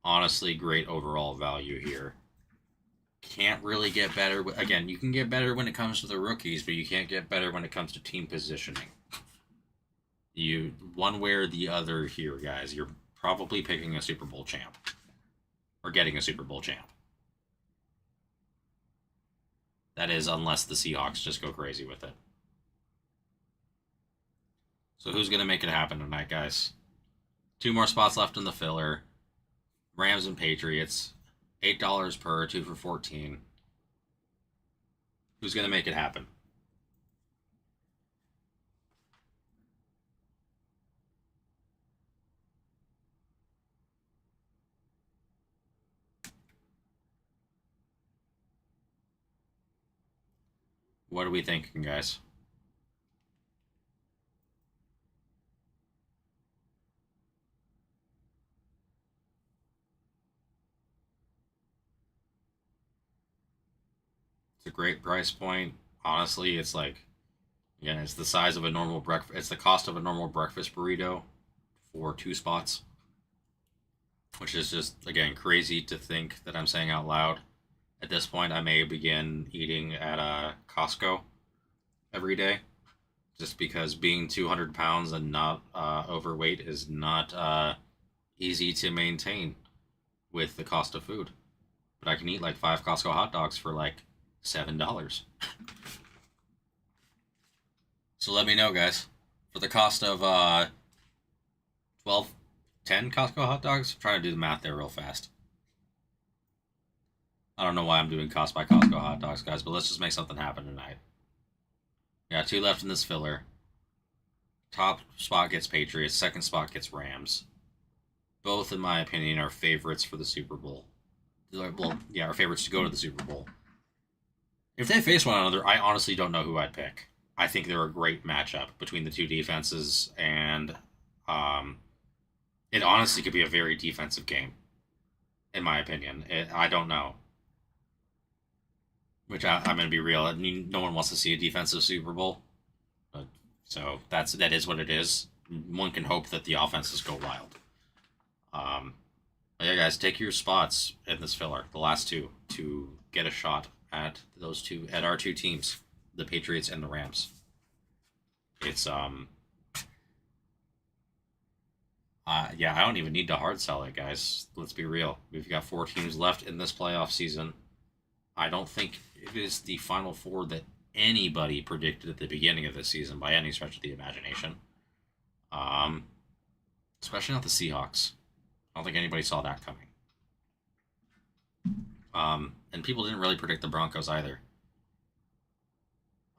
Honestly, great overall value here. Can't really get better. Again, you can get better when it comes to the rookies, but you can't get better when it comes to team positioning. You, one way or the other here, guys, you're probably picking a Super Bowl champ. Or getting a Super Bowl champ. That is, unless the Seahawks just go crazy with it. So who's going to make it happen tonight, guys? 2 more spots left in the filler. Rams and Patriots. $8 per, 2 for 14. Who's going to make it happen? What are we thinking, guys? It's a great price point. Honestly, it's like, again, it's the size of a normal breakfast. It's the cost of a normal breakfast burrito for 2 spots, which is just, again, crazy to think that I'm saying out loud. At this point, I may begin eating at Costco every day, just because being 200 pounds and not overweight is not easy to maintain with the cost of food. But I can eat like 5 Costco hot dogs for like $7. So let me know, guys. For the cost of 10 Costco hot dogs, I'm trying to do the math there real fast. I don't know why I'm doing cost by Costco hot dogs, guys, but let's just make something happen tonight. We got 2 left in this filler. Top spot gets Patriots. Second spot gets Rams. Both, in my opinion, are favorites for the Super Bowl. Well, yeah, are favorites to go to the Super Bowl. If they face one another, I honestly don't know who I'd pick. I think they're a great matchup between the two defenses, and um, it honestly could be a very defensive game, in my opinion. I don't know. Which I'm going to be real. I mean, no one wants to see a defensive Super Bowl, but, so that is what it is. One can hope that the offenses go wild. Um, yeah, guys, take your spots in this filler, the last two, to get a shot at our two teams, the Patriots and the Rams. It's yeah, I don't even need to hard sell it, guys. Let's be real. We've got 4 teams left in this playoff season. I don't think it is the final 4 that anybody predicted at the beginning of the season by any stretch of the imagination. Um, Especially not the Seahawks. I don't think anybody saw that coming. And people didn't really predict the Broncos either.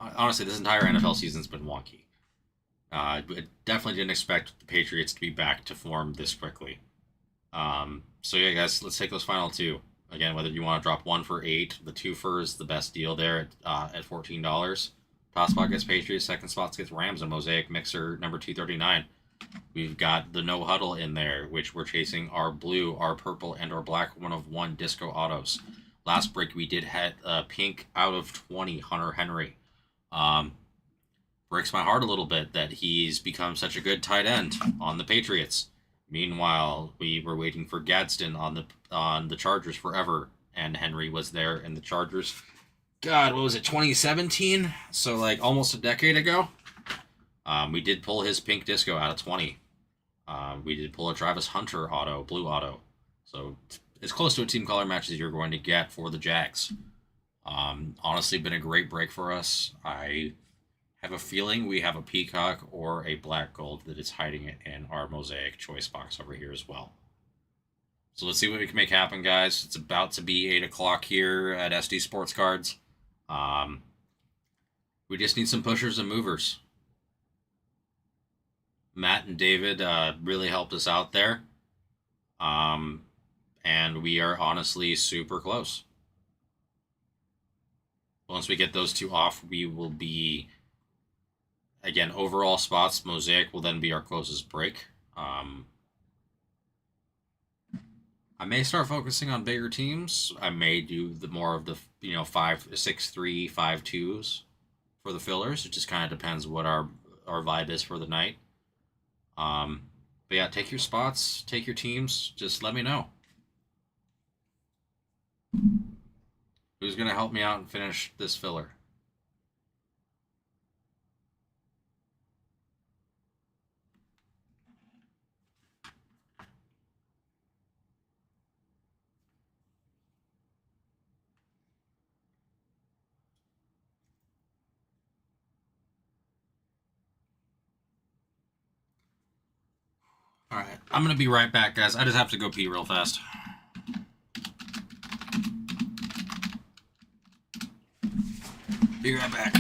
Honestly, this entire NFL season's been wonky. I definitely didn't expect the Patriots to be back to form this quickly. So yeah, guys, let's take those final 2. Again, whether you want to drop 1 for 8, the 2 for is the best deal there at $14. Top spot gets Patriots, second spot gets Rams, and Mosaic Mixer number 239. We've got the no huddle in there, which we're chasing our blue, our purple, and our black 1/1 disco autos. Last break we did hit pink out of 20 Hunter Henry. Breaks my heart a little bit that he's become such a good tight end on the Patriots. Meanwhile, we were waiting for Gadsden on the Chargers forever, and Henry was there in the Chargers. God, what was it, 2017? So like almost a decade ago. We did pull his pink disco out of 20. We did pull a Travis Hunter auto, blue auto. So as close to a team color match as you're going to get for the Jags. Honestly, been a great break for us. I have a feeling we have a peacock or a black gold that is hiding it in our Mosaic choice box over here as well. So let's see what we can make happen, guys. It's about to be 8 o'clock here at SD Sports Cards. We just need some pushers and movers. Matt and David really helped us out there. And we are honestly super close. Once we get those 2 off, we will be, again, overall spots. Mosaic will then be our closest break. I may start focusing on bigger teams. I may do more of the 5-6-3, 5-2s for the fillers. It just kind of depends what our vibe is for the night. But yeah, take your spots, take your teams. Just let me know. Who's gonna help me out and finish this filler? All right, I'm gonna be right back, guys. I just have to go pee real fast. Be right back.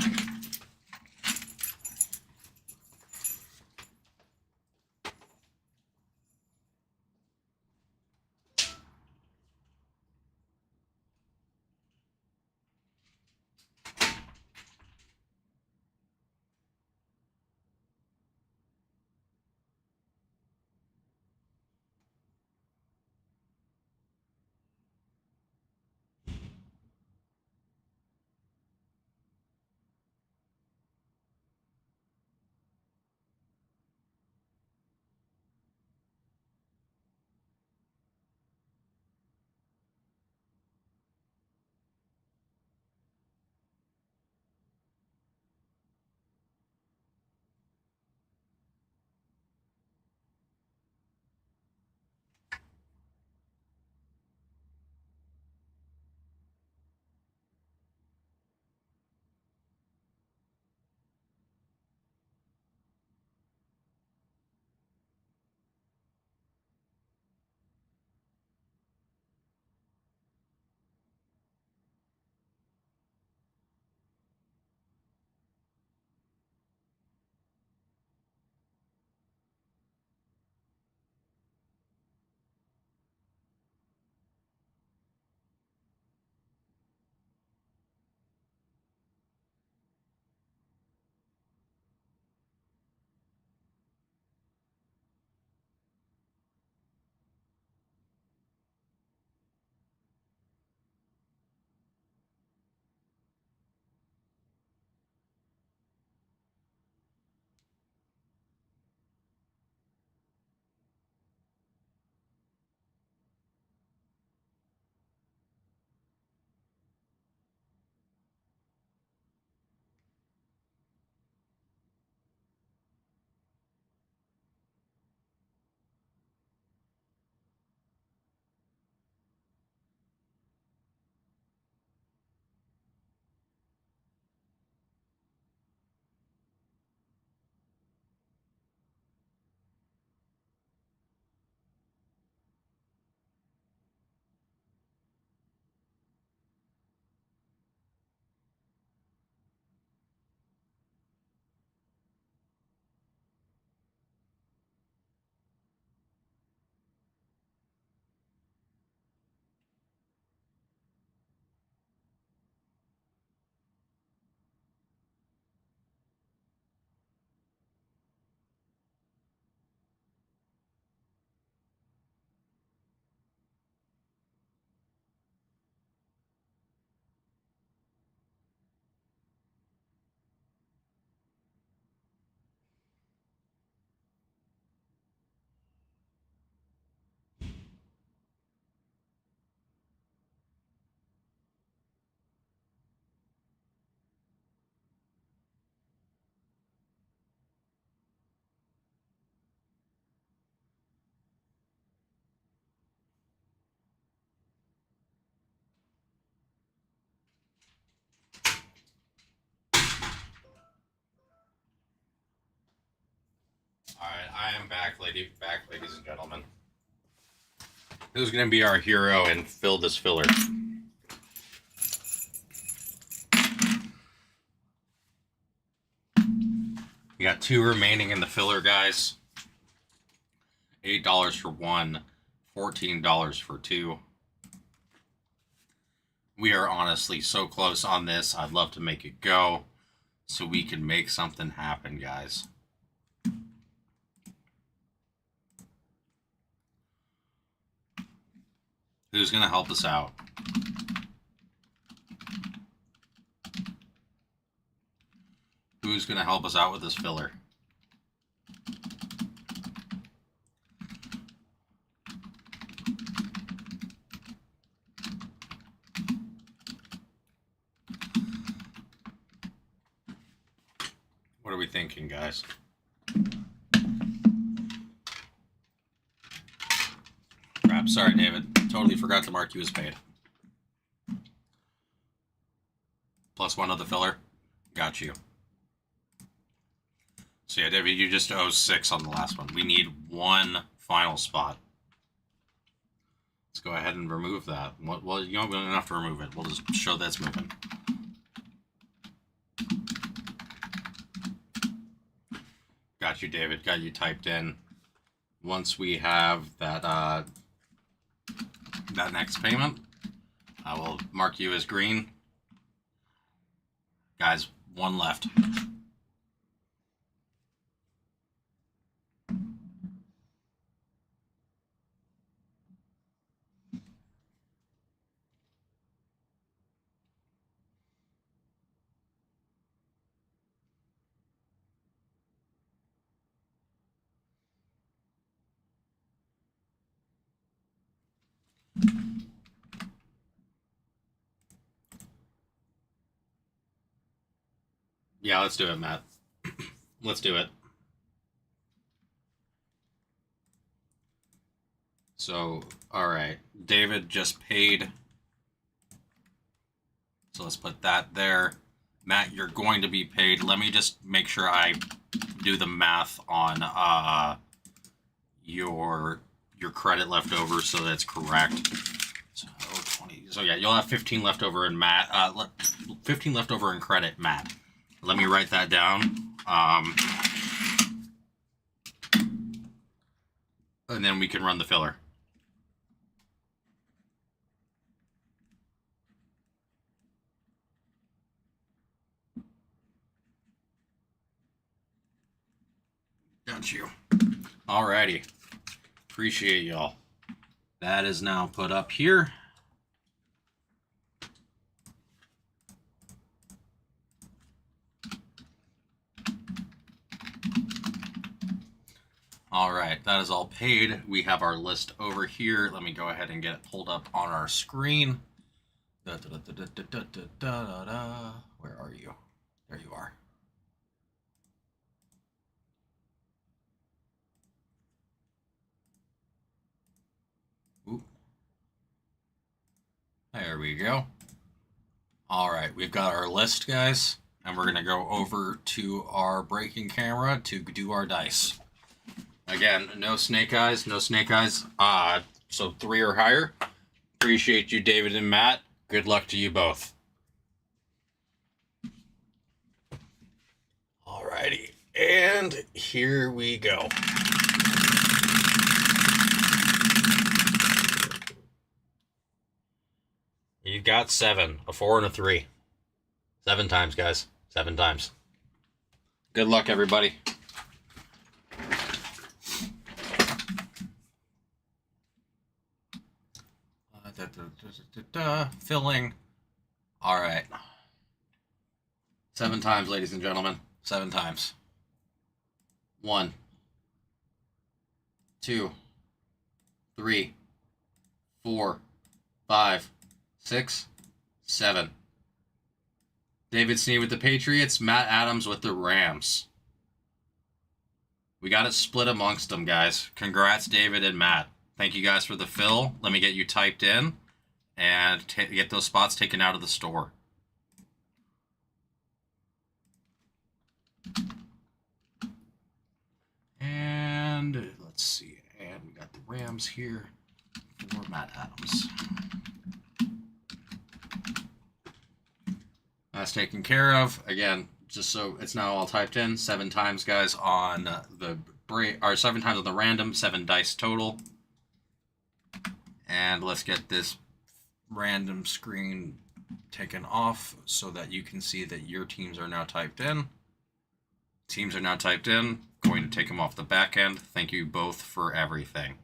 I am back, ladies and gentlemen. Who's going to be our hero and fill this filler? We got 2 remaining in the filler, guys. $8 for 1, $14 for 2. We are honestly so close on this. I'd love to make it go so we can make something happen, guys. Who's going to help us out? Who's going to help us out with this filler? What are we thinking, guys? Crap, sorry, David. Totally forgot to mark you as paid. +1 of the filler. Got you. So yeah, David, you just owe 6 on the last one. We need 1 final spot. Let's go ahead and remove that. Well, you don't have to remove it. We'll just show that's moving. Got you, David. Got you typed in. Once we have that that next payment, I will mark you as green. Guys, 1 left. Yeah, let's do it, Matt. Let's do it. So, all right. David just paid. So let's put that there. Matt, you're going to be paid. Let me just make sure I do the math on your credit left over so that's correct. So 20. So yeah, you'll have 15 left over in Matt. 15 left over in credit, Matt. Let me write that down. And then we can run the filler. Got you. Alrighty. Appreciate y'all. That is now put up here. All right, that is all paid. We have our list over here. Let me go ahead and get it pulled up on our screen. Where are you? There you are. Ooh. There we go. All right, we've got our list, guys, and we're gonna go over to our breaking camera to do our dice. Again, no snake eyes, no snake eyes. So 3 or higher. Appreciate you, David and Matt. Good luck to you both. Alrighty, and here we go. You got 7, a 4 and a 3. 7 times, guys. 7 times. Good luck, everybody. Filling. All right. 7 times, ladies and gentlemen. 7 times. 1, 2, 3, 4, 5, 6, 7. David Snead with the Patriots. Matt Adams with the Rams. We got it split amongst them, guys. Congrats, David and Matt. Thank you guys for the fill. Let me get you typed in and get those spots taken out of the store. And let's see. And we got the Rams here for Matt Adams. That's taken care of. Again, just so it's now all typed in. 7 times, guys, on the break, or 7 times on the random, 7 dice total. And let's get this random screen taken off so that you can see that your teams are now typed in. Teams are now typed in. Going to take them off the back end. Thank you both for everything.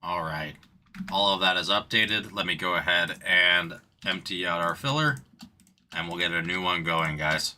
All right. All of that is updated. Let me go ahead and empty out our filler, and we'll get a new one going, guys.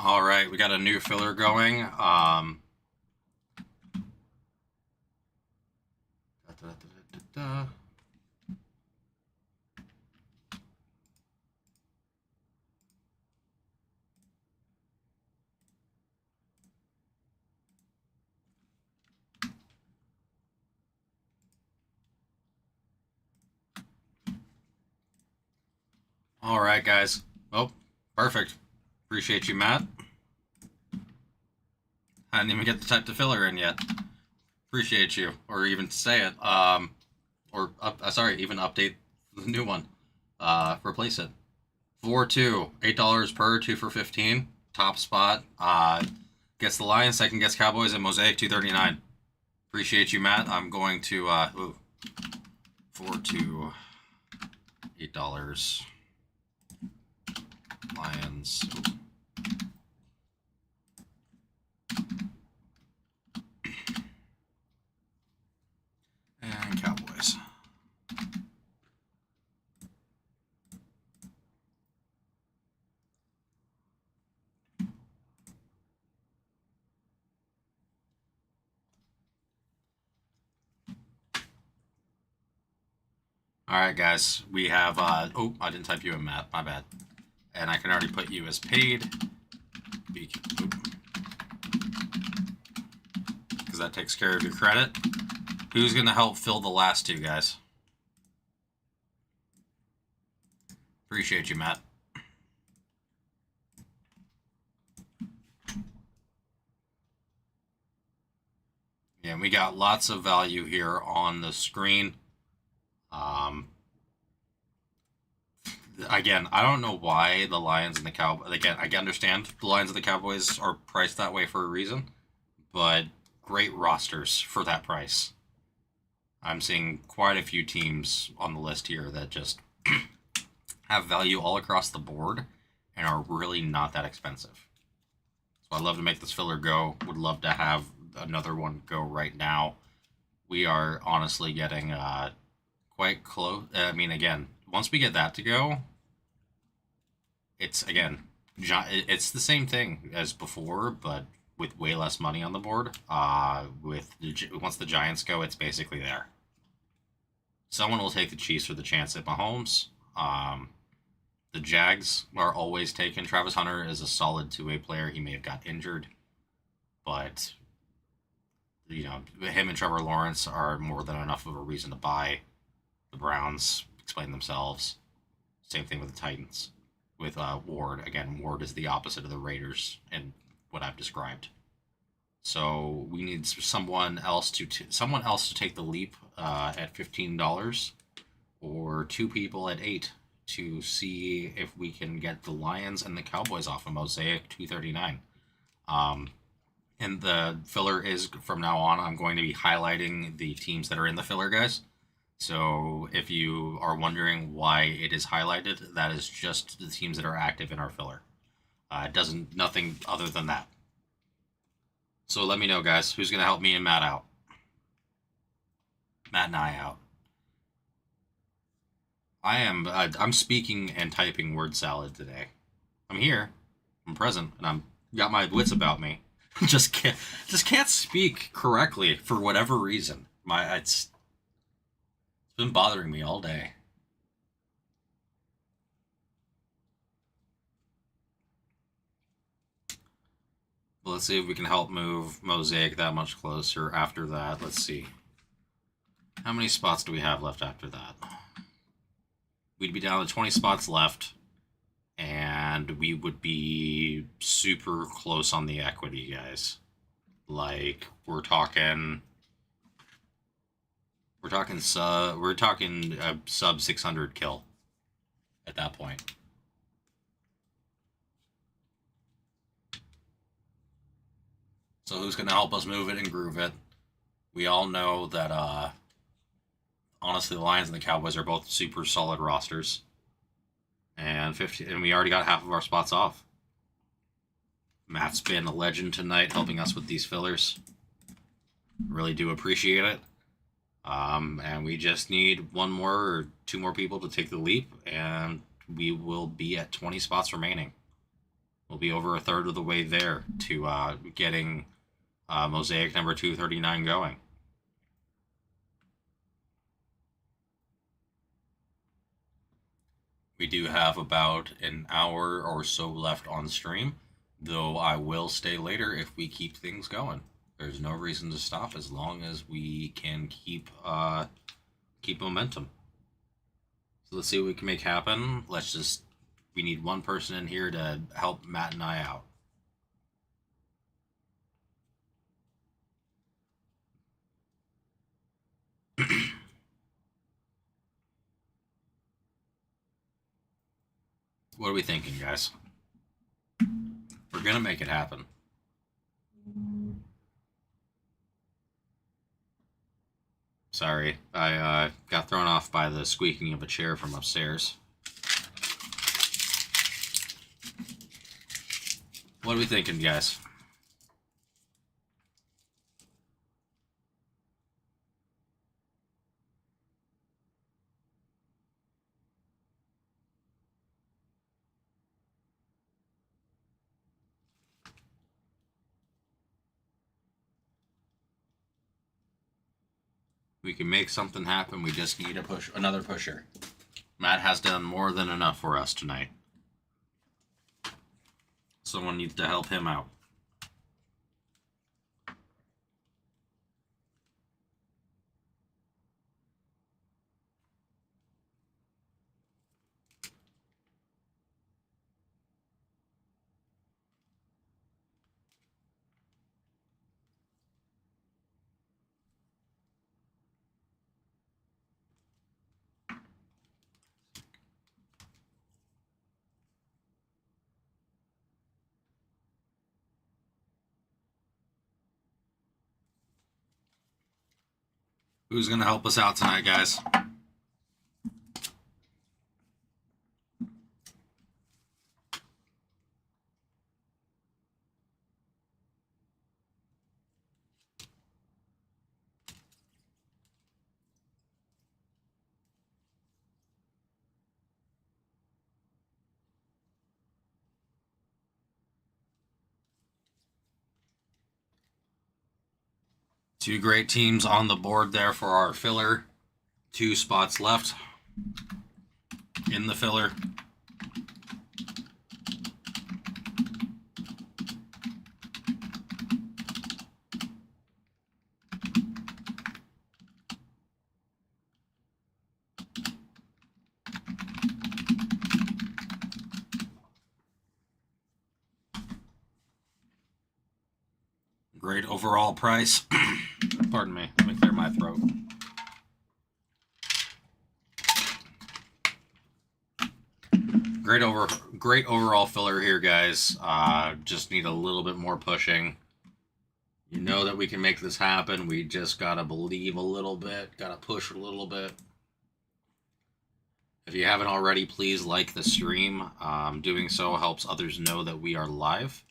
All right, we got a new filler going. All right, guys. Oh, perfect. Appreciate you, Matt. I didn't even get the type to filler in yet. Appreciate you, or even say it. Even update the new one. Replace it. 4-2, $8 per, 2 for 15. Top spot. Gets the Lions, second gets Cowboys, and Mosaic 239. Appreciate you, Matt. I'm going to 4-2, $8. Lions. And Cowboys. All right, guys. We have, oh, I didn't type you in, Matt. My bad. And I can already put you as paid. Because that takes care of your credit. Who's going to help fill the last 2, guys? Appreciate you, Matt. Yeah, we got lots of value here on the screen. Again, I don't know why the Lions and the Cowboys... Again, I understand the Lions and the Cowboys are priced that way for a reason. But great rosters for that price. I'm seeing quite a few teams on the list here that just have value all across the board and are really not that expensive. So I'd love to make this filler go. Would love to have another one go right now. We are honestly getting quite close. I mean, again, once we get that to go, it's, again, it's the same thing as before, but with way less money on the board. Once the Giants go, it's basically there. Someone will take the Chiefs for the chance at Mahomes. The Jags are always taken. Travis Hunter is a solid 2-way player. He may have got injured, but you know, him and Trevor Lawrence are more than enough of a reason to buy. The Browns explain themselves. Same thing with the Titans. With Ward, again, Ward is the opposite of the Raiders in what I've described. So we need someone else to take the leap at $15, or 2 people at $8 to see if we can get the Lions and the Cowboys off of Mosaic 239. And the filler is, from now on, I'm going to be highlighting the teams that are in the filler, guys. So if you are wondering why it is highlighted, that is just the teams that are active in our filler. It doesn't, nothing other than that. So let me know, guys, who's going to help me and Matt out. Matt and I out. I'm speaking and typing word salad today. I'm here, I'm present, and I'm got my wits about me. just can't speak correctly for whatever reason. It's been bothering me all day. Let's see if we can help move Mosaic that much closer after that. Let's see. How many spots do we have left after that? We'd be down to 20 spots left, and we would be super close on the equity, guys. Like, we're talking a sub 600 kill at that point. So who's going to help us move it and groove it? We all know that, honestly, the Lions and the Cowboys are both super solid rosters. And we already got half of our spots off. Matt's been a legend tonight, helping us with these fillers. Really do appreciate it. And we just need one more or two more people to take the leap, and we will be at 20 spots remaining. We'll be over a third of the way there to getting Mosaic number 239 going. We do have about an hour or so left on stream, though I will stay later if we keep things going. There's no reason to stop as long as we can keep momentum. So let's see what we can make happen. We need one person in here to help Matt and I out. What are we thinking, guys? We're gonna make it happen. Sorry, I got thrown off by the squeaking of a chair from upstairs. What are we thinking, guys? We can make something happen. We just need another pusher. Matt has done more than enough for us tonight. Someone needs to help him out. Who's going to help us out tonight, guys? Two great teams on the board there for our filler. 2 spots left in the filler. Great overall price. Pardon me, let me clear my throat. great overall filler here, guys. Just need a little bit more pushing. You know that we can make this happen. We just gotta believe a little bit. Gotta push a little bit. If you haven't already, please like the stream. Doing so helps others know that we are live.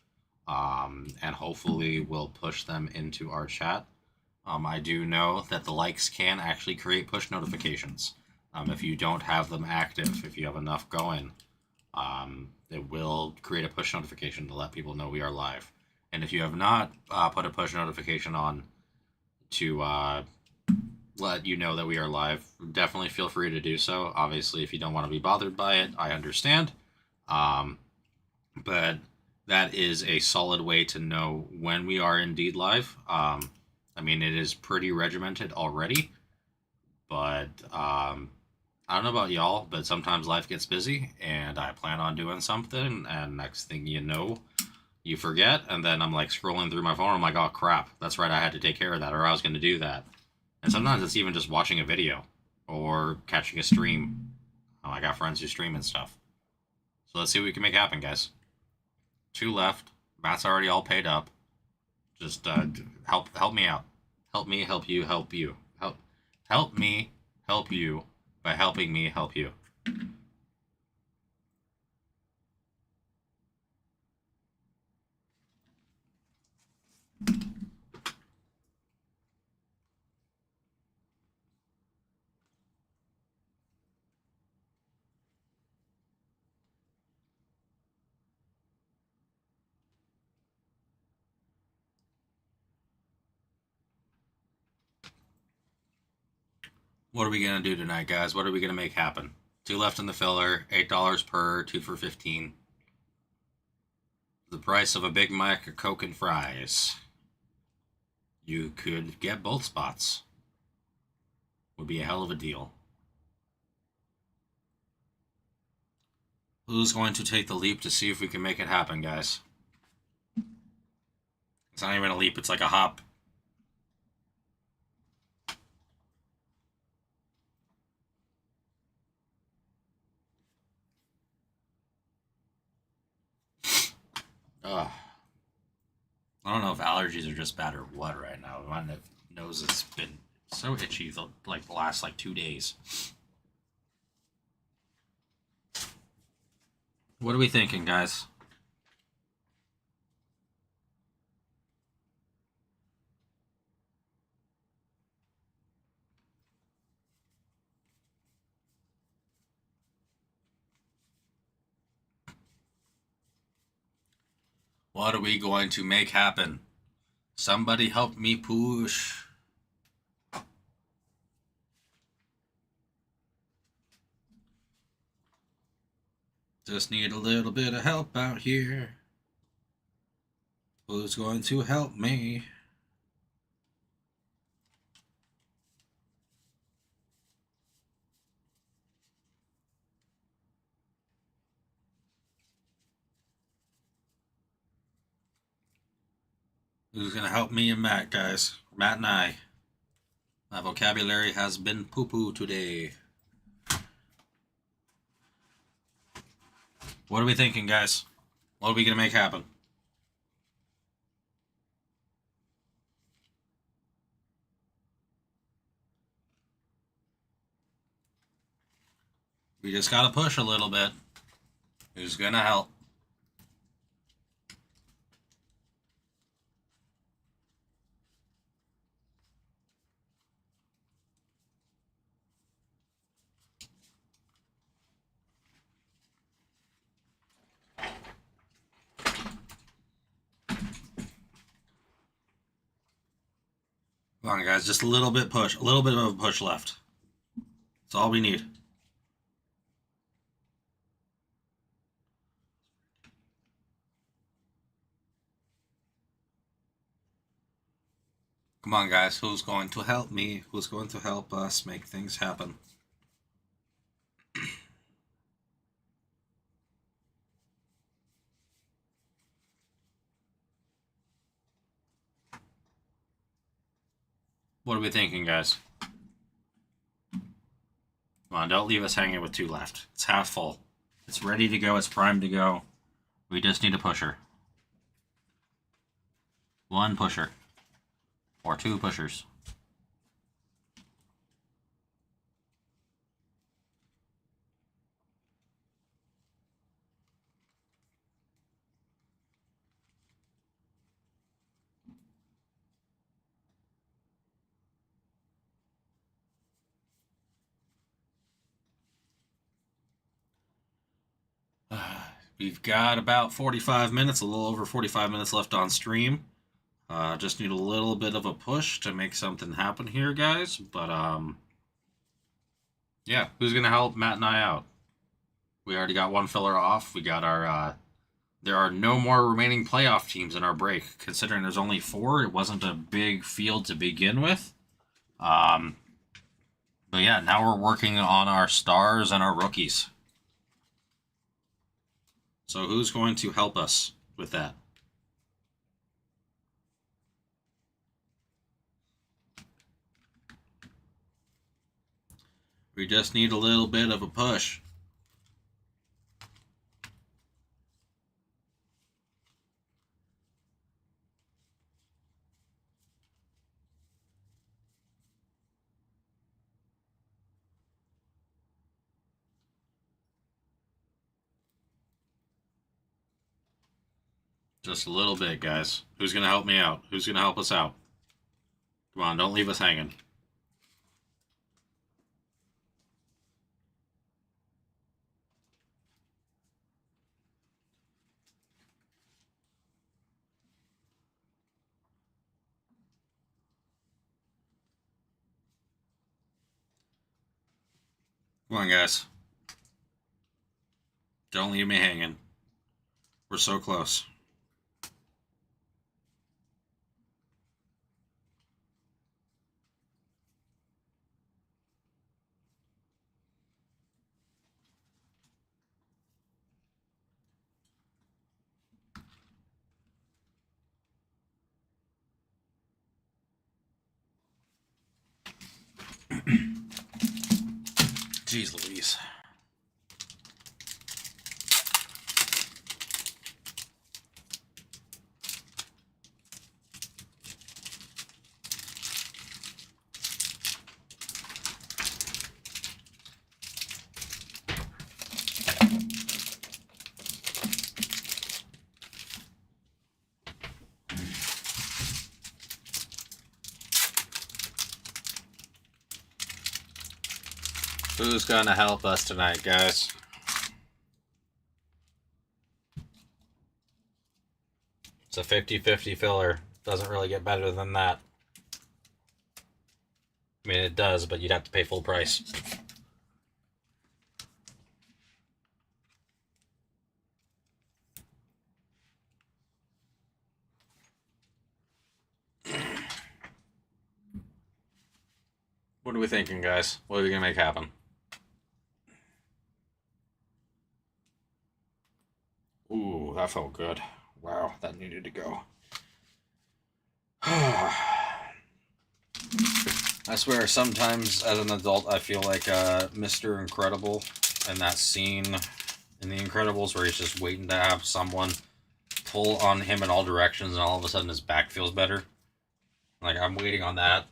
And hopefully we'll push them into our chat. I do know that the likes can actually create push notifications. If you don't have them active, if you have enough going, it will create a push notification to let people know we are live. And if you have not put a push notification on to let you know that we are live, definitely feel free to do so. Obviously, if you don't want to be bothered by it, I understand. But that is a solid way to know when we are indeed live. I mean, it is pretty regimented already, but I don't know about y'all, but sometimes life gets busy and I plan on doing something, and next thing you know, you forget, and then I'm like scrolling through my phone. I'm like, oh crap, that's right, I had to take care of that, or I was going to do that. And sometimes it's even just watching a video or catching a stream. I got friends who stream and stuff. So let's see what we can make happen, guys. 2 left. Matt's already all paid up. Just help me out. Help me help you help you. Help me help you by helping me help you. What are we going to do tonight, guys? What are we going to make happen? 2 left in the filler, $8 per, 2 for 15. The price of a Big Mac, a Coke, and fries. You could get both spots. Would be a hell of a deal. Who's going to take the leap to see if we can make it happen, guys? It's not even a leap, it's like a hop. Ugh. I don't know if allergies are just bad or what right now. My nose has been so itchy the last 2 days. What are we thinking, guys? What are we going to make happen? Somebody help me push. Just need a little bit of help out here. Who's going to help me? Who's going to help me and Matt, guys? Matt and I. My vocabulary has been poo-poo today. What are we thinking, guys? What are we going to make happen? We just got to push a little bit. Who's going to help? Come on, guys, just a little bit push. A little bit of a push left. That's all we need. Come on, guys, who's going to help me? Who's going to help us make things happen? What are we thinking, guys? Come on, don't leave us hanging with 2 left. It's half full. It's ready to go. It's primed to go. We just need a pusher. One pusher. Or two pushers. We've got about 45 minutes, a little over 45 minutes left on stream. Just need a little bit of a push to make something happen here, guys. But, yeah, who's going to help Matt and I out? We already got one filler off. We got our, there are no more remaining playoff teams in our break. Considering there's only 4, it wasn't a big field to begin with. But yeah, now we're working on our stars and our rookies. So who's going to help us with that? We just need a little bit of a push. Just a little bit, guys. Who's going to help me out? Who's going to help us out? Come on, don't leave us hanging. Come on, guys. Don't leave me hanging. We're so close. Jeez Louise. Who's gonna help us tonight, guys? It's a 50-50 filler. Doesn't really get better than that. I mean, it does, but you'd have to pay full price. What are we thinking, guys? What are we gonna make happen? Ooh, that felt good. Wow, that needed to go. I swear, sometimes as an adult, I feel like Mr. Incredible in that scene in The Incredibles where he's just waiting to have someone pull on him in all directions and all of a sudden his back feels better. Like, I'm waiting on that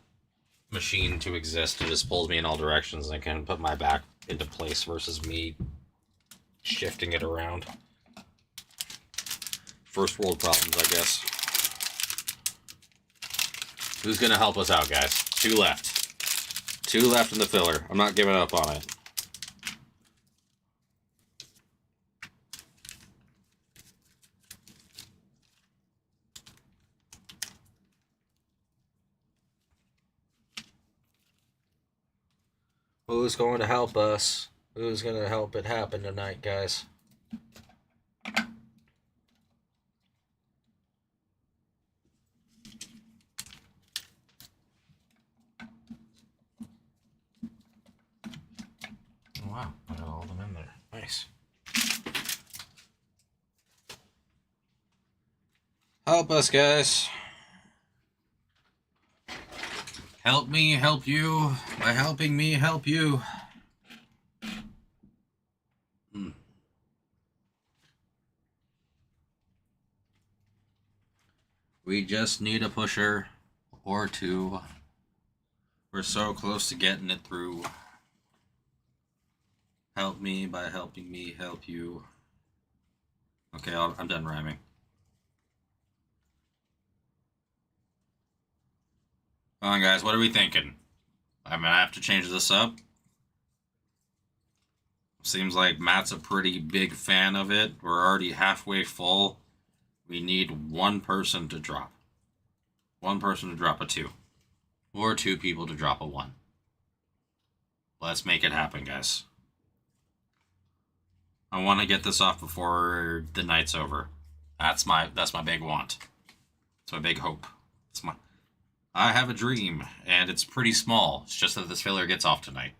machine to exist. It just pulls me in all directions and I can put my back into place versus me shifting it around. First world problems, I guess. Who's gonna help us out, guys? 2 left. 2 left in the filler. I'm not giving up on it. Who's going to help us? Who's going to help it happen tonight, guys? Oh, wow, I got all of them in there. Nice. Help us, guys. Help me, help you. By helping me, help you. We just need a pusher or two. We're so close to getting it through. Help me by helping me help you. Okay, I'm done rhyming. Come on, guys, what are we thinking? I'm gonna have to change this up. Seems like Matt's a pretty big fan of it. We're already halfway full. We need one person to drop. One person to drop a 2. Or 2 people to drop a 1. Let's make it happen, guys. I want to get this off before the night's over. That's my big want. That's my big hope. I have a dream, and it's pretty small. It's just that this filler gets off tonight.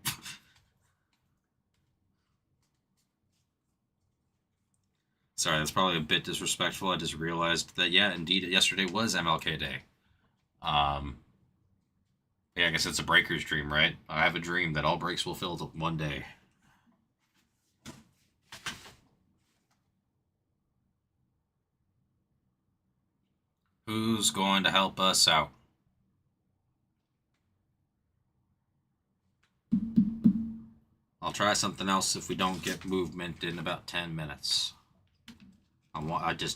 Sorry, that's probably a bit disrespectful. I just realized that, yeah, indeed, yesterday was MLK Day. Yeah, I guess it's a breaker's dream, right? I have a dream that all breaks will fill one day. Who's going to help us out? I'll try something else if we don't get movement in about 10 minutes.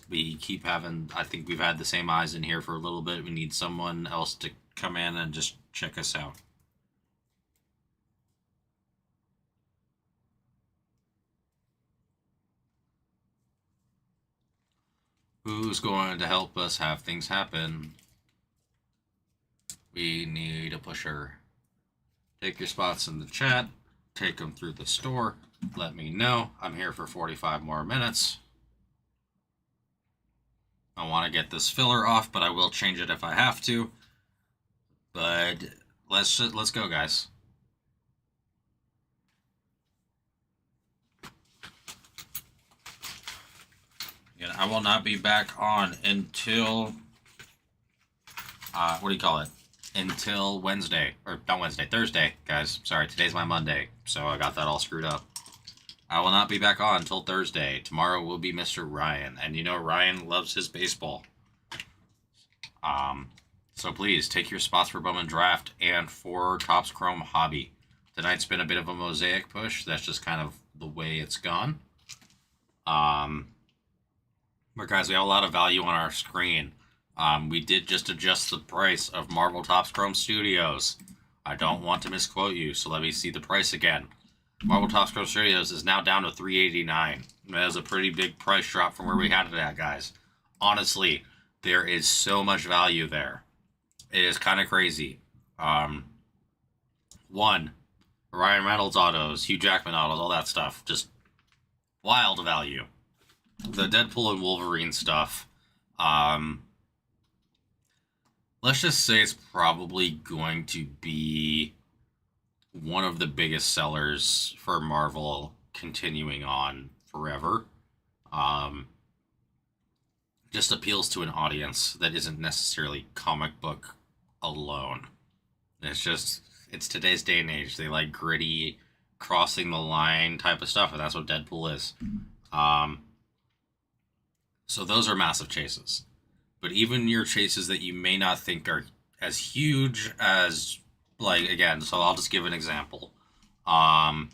We keep having, I think we've had the same eyes in here for a little bit. We need someone else to come in and just check us out. Who's going to help us have things happen? We need a pusher. Take your spots in the chat. Take them through the store. Let me know. I'm here for 45 more minutes. I want to get this filler off, but I will change it if I have to. But let's go, guys. Yeah, I will not be back on until what do you call it? Until Wednesday, or not Wednesday, Thursday, guys. Sorry, today's my Monday, so I got that all screwed up. I will not be back on until Thursday. Tomorrow will be Mr. Ryan, and you know Ryan loves his baseball. So please take your spots for Bowman Draft and for Topps Chrome Hobby. Tonight's been a bit of a mosaic push. That's just kind of the way it's gone. But guys, we have a lot of value on our screen. We did just adjust the price of Marvel Topps Chrome Studios. I don't want to misquote you, so let me see the price again. Marvel Topps Chrome Studios is now down to $389. That is a pretty big price drop from where we had it at, guys. Honestly, there is so much value there. It is kind of crazy. One, Ryan Reynolds autos, Hugh Jackman autos, all that stuff. Just wild value. The Deadpool and Wolverine stuff, let's just say it's probably going to be one of the biggest sellers for Marvel continuing on forever. Just appeals to an audience that isn't necessarily comic book alone. It's today's day and age. They like gritty, crossing the line type of stuff, and that's what Deadpool is. So those are massive chases. But even your chases that you may not think are as huge as, like, again, so I'll just give an example. I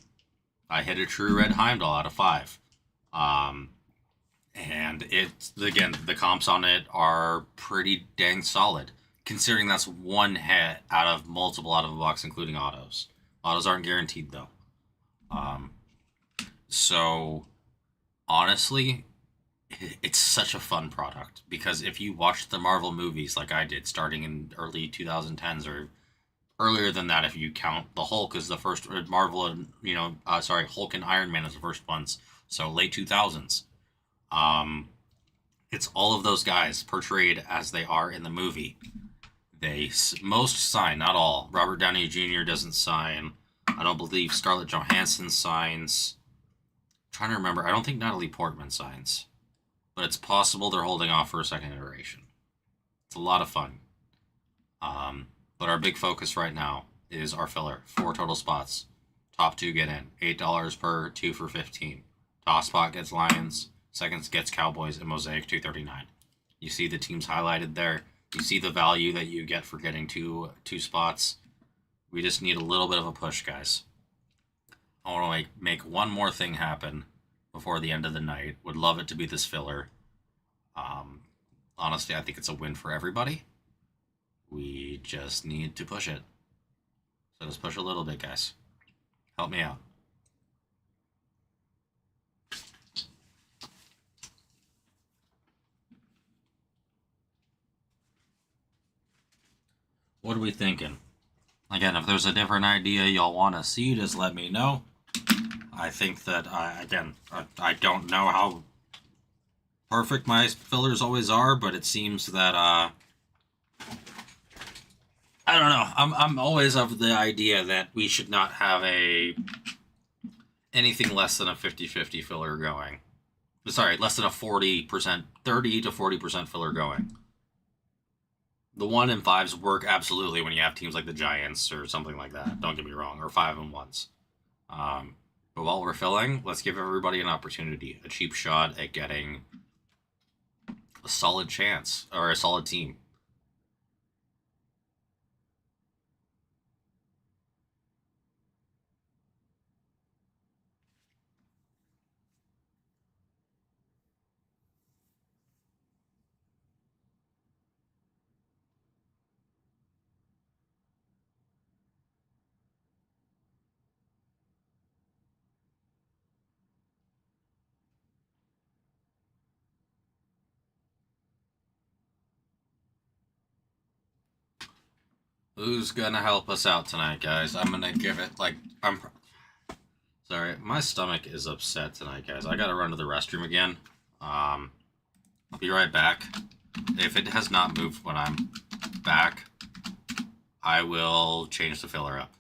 hit a true red Heimdall out of 5. And it's, again, the comps on it are pretty dang solid, considering that's one hit out of multiple out of the box, including autos. Autos aren't guaranteed, though. So, honestly, it's such a fun product, because if you watch the Marvel movies like I did, starting in early 2010s, or earlier than that if you count the Hulk as the first, Marvel, and Hulk and Iron Man as the first ones, so late 2000s. It's all of those guys portrayed as they are in the movie. They most sign, not all. Robert Downey Jr. doesn't sign. I don't believe Scarlett Johansson signs. I'm trying to remember. I don't think Natalie Portman signs. But it's possible they're holding off for a second iteration. It's a lot of fun. But our big focus right now is our filler. 4 total spots. Top 2 get in. $8 per, 2 for $15. Top spot gets Lions. Seconds gets Cowboys, and Mosaic $239. You see the teams highlighted there. You see the value that you get for getting two spots. We just need a little bit of a push, guys. I want to make one more thing happen before the end of the night. Would love it to be this filler. Honestly, I think it's a win for everybody. We just need to push it. So let's push a little bit, guys. Help me out. What are we thinking? Again, if there's a different idea y'all want to see, just let me know. I think that, I don't know how perfect my fillers always are, but it seems that, I don't know. I'm always of the idea that we should not have anything less than a 50-50 filler going. Sorry, less than a 40%, 30 to 40% filler going. The 1 and 5s work absolutely when you have teams like the Giants or something like that. Don't get me wrong, or 5 and 1s. But while we're filling, let's give everybody an opportunity, a cheap shot at getting a solid chance or a solid team. Who's gonna help us out tonight, guys? I'm gonna give it sorry, my stomach is upset tonight, guys. I gotta run to the restroom again. I'll be right back. If it has not moved when I'm back, I will change the filler up.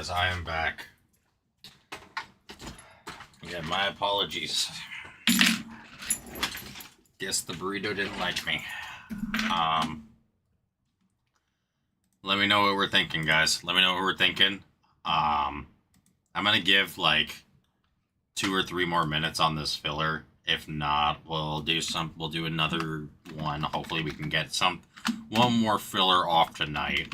guys, I am back. Yeah, my apologies. Guess the burrito didn't like me. Let me know what we're thinking, guys. Let me know what we're thinking. I'm gonna give like 2 or 3 more minutes on this filler. If not, we'll do another one. Hopefully we can get one more filler off tonight.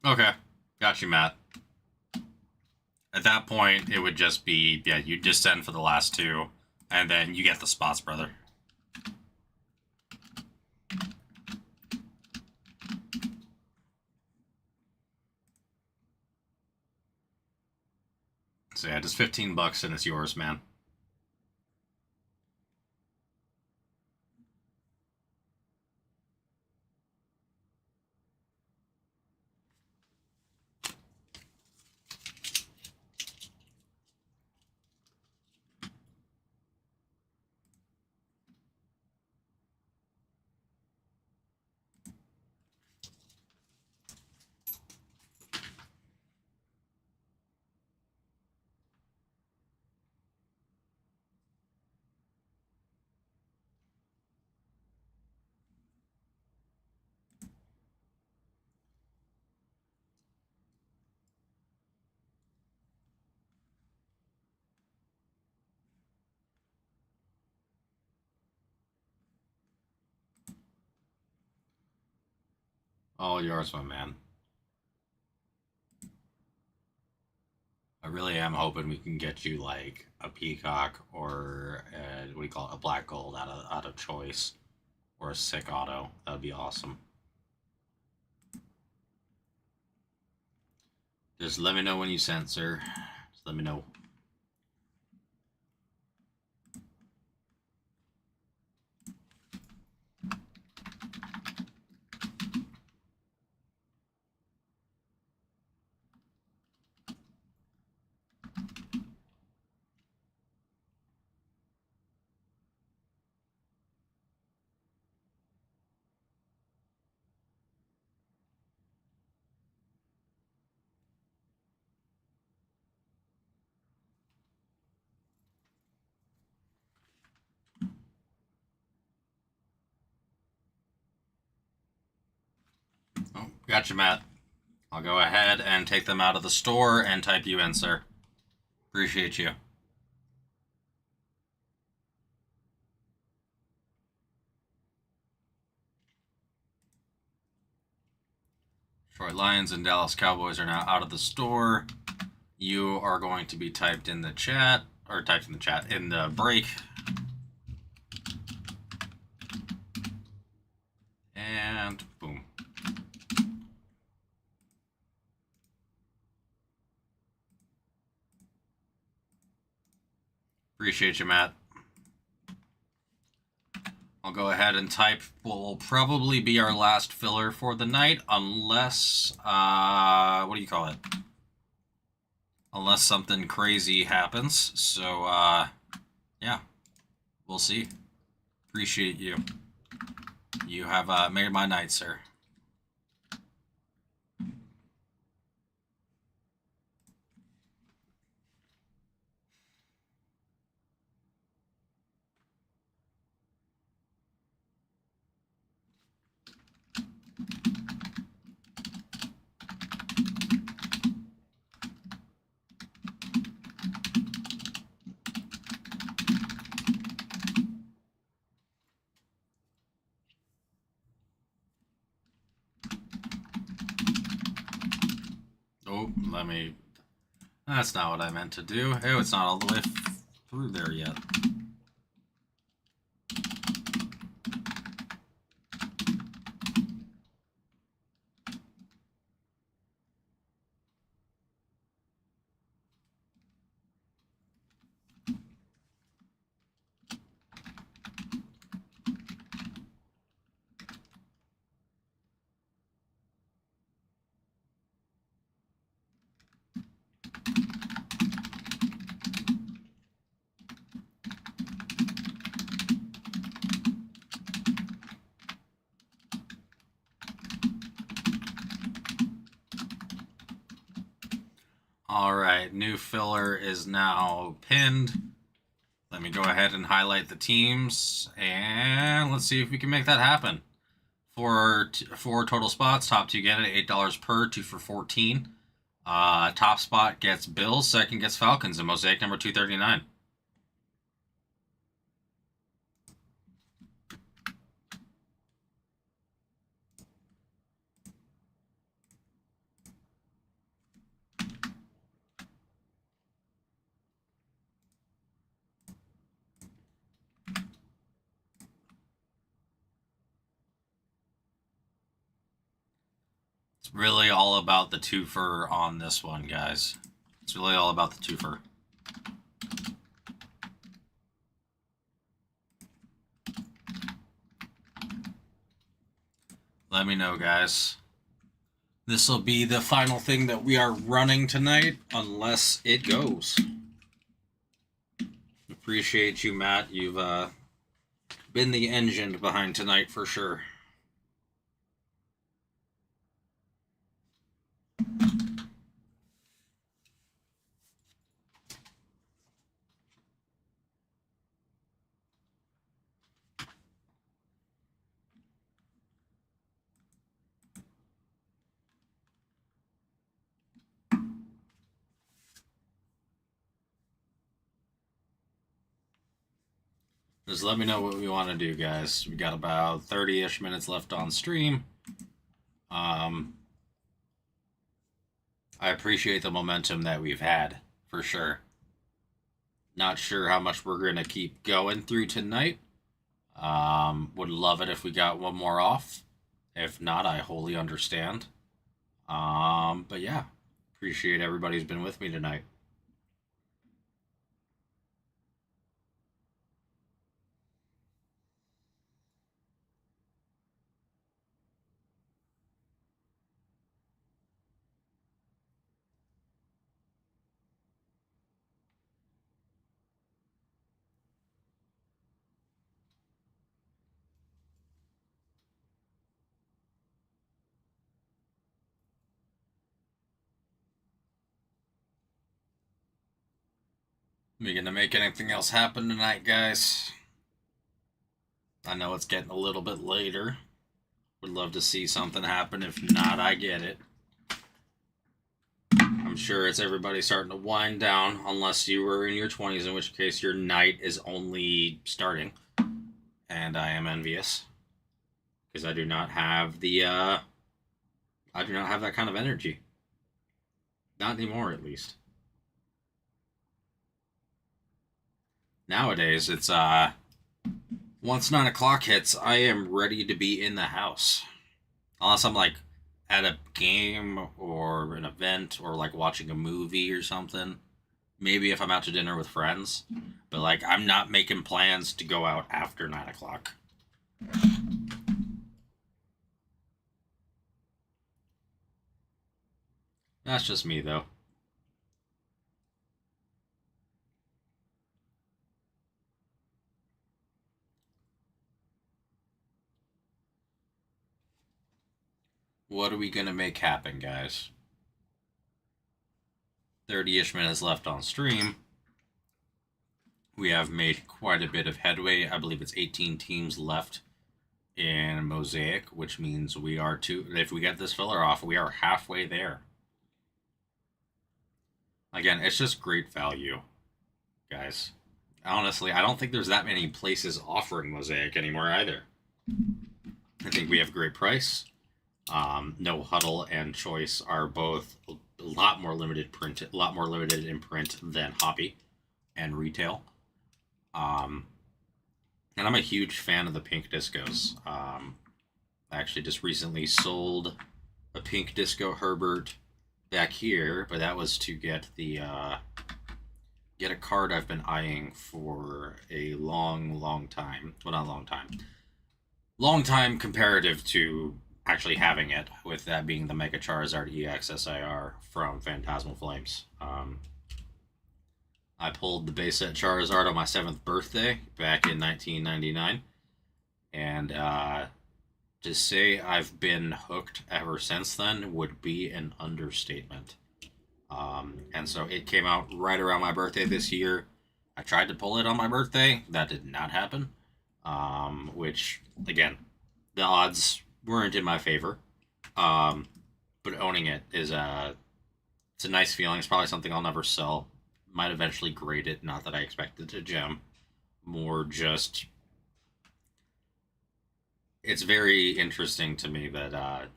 Okay, got you, Matt. At that point, it would just be, yeah, you just send for the last 2, and then you get the spots, brother. So yeah, just $15 and it's yours, man. All yours, my man. I really am hoping we can get you like a peacock or what do you call it, a black gold out of choice, or a sick auto. That would be awesome. Just let me know when you send, sir. Just let me know. Oh, gotcha, Matt. I'll go ahead and take them out of the store and type you in, sir. Appreciate you. Detroit Lions and Dallas Cowboys are now out of the store. You are going to be typed in the chat, or typed in the chat, in the break. And boom. Appreciate you, Matt. I'll go ahead and type what will probably be our last filler for the night, unless, what do you call it? Unless something crazy happens. So, yeah, we'll see. Appreciate you. You have made my night, sir. Oh, let me... That's not what I meant to do. Oh, it's not all the way through there yet. All right, new filler is now pinned. Let me go ahead and highlight the teams, and let's see if we can make that happen. Four total spots. Top two get it, $8 per, 2 for 14. Top spot gets Bills, second gets Falcons, and Mosaic number 239. It's really all about the twofer on this one, guys. It's really all about the twofer. Let me know, guys. This will be the final thing that we are running tonight, unless it goes. Appreciate you, Matt. You've been the engine behind tonight for sure. Just let me know what we want to do, guys. We got about 30-ish minutes left on stream. I appreciate the momentum that we've had, for sure. Not sure how much we're going to keep going through tonight. Would love it if we got one more off. If not, I wholly understand. But yeah, appreciate everybody who's been with me tonight. We gonna make anything else happen tonight, guys? I know it's getting a little bit later. Would love to see something happen. If not, I get it. I'm sure it's everybody starting to wind down, unless you were in your 20s, in which case your night is only starting. And I am envious. Because I do not have the, I do not have that kind of energy. Not anymore, at least. Nowadays, it's, once 9 o'clock hits, I am ready to be in the house. Unless I'm, like, at a game or an event or, like, watching a movie or something. Maybe if I'm out to dinner with friends. But, like, I'm not making plans to go out after 9 o'clock. That's just me, though. What are we going to make happen, guys? 30-ish minutes left on stream. We have made quite a bit of headway. I believe it's 18 teams left in Mosaic, which means we are if we get this filler off, we are halfway there. Again, it's just great value, guys. Honestly, I don't think there's that many places offering Mosaic anymore either. I think we have great price. No Huddle and Choice are both a lot more limited in print than Hobby and retail. And I'm a huge fan of the pink discos. I actually just recently sold a pink disco Herbert back here, but that was to get the get a card I've been eyeing for a long time. Well, not a long time comparative to actually having it, with that being the Mega Charizard EX SIR from Phantasmal Flames. I pulled the base set Charizard on my 7th birthday back in 1999, and to say I've been hooked ever since then would be an understatement. And so it came out right around my birthday this year. I tried to pull it on my birthday. That did not happen. Which, again, the odds weren't in my favor. Um, but owning it is it's a nice feeling. It's probably something I'll never sell. Might eventually grade it. Not that I expect it to gem. More just, it's very interesting to me that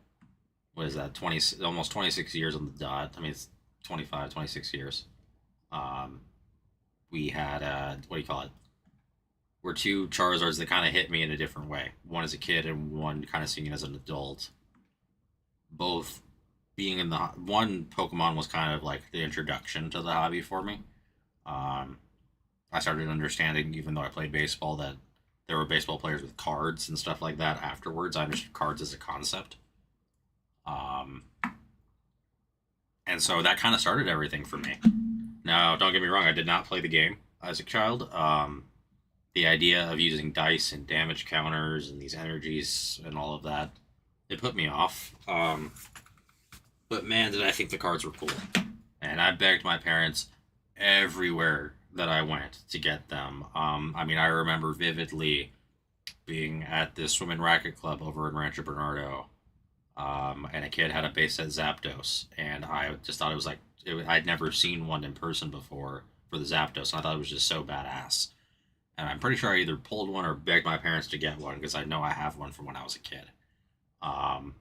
what is that, 20, almost 26 years on the dot. I mean, it's 25, 26 years. Um, we had what do you call it? Were two Charizards that kind of hit me in a different way. One as a kid and one kind of seeing it as an adult. Both being in the one Pokemon was kind of like the introduction to the hobby for me. Um, I started understanding, even though I played baseball, that there were baseball players with cards and stuff like that. Afterwards, I understood cards as a concept. Um, and so that kind of started everything for me. Now, don't get me wrong, I did not play the game as a child. The idea of using dice and damage counters and these energies and all of that, it put me off. But man, did I think the cards were cool. And I begged my parents everywhere that I went to get them. I mean, I remember vividly being at this swim and racket club over in Rancho Bernardo, and a kid had a base set Zapdos, and I just thought it was like I'd never seen one in person before for the Zapdos, and I thought it was just so badass. And I'm pretty sure I either pulled one or begged my parents to get one because I know I have one from when I was a kid. Um,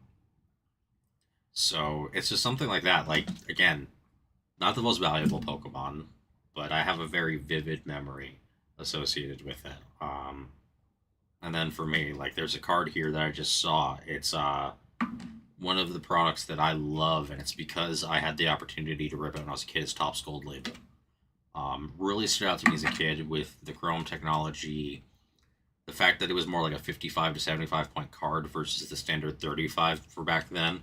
so it's just something like that. Like, again, not the most valuable Pokemon, but I have a very vivid memory associated with it. And then for me, like, there's a card here that I just saw. It's one of the products that I love, and it's because I had the opportunity to rip it when I was a kid. It's Topps Gold Label. Really stood out to me as a kid with the Chrome technology, the fact that it was more like a 55 to 75 point card versus the standard 35 for back then.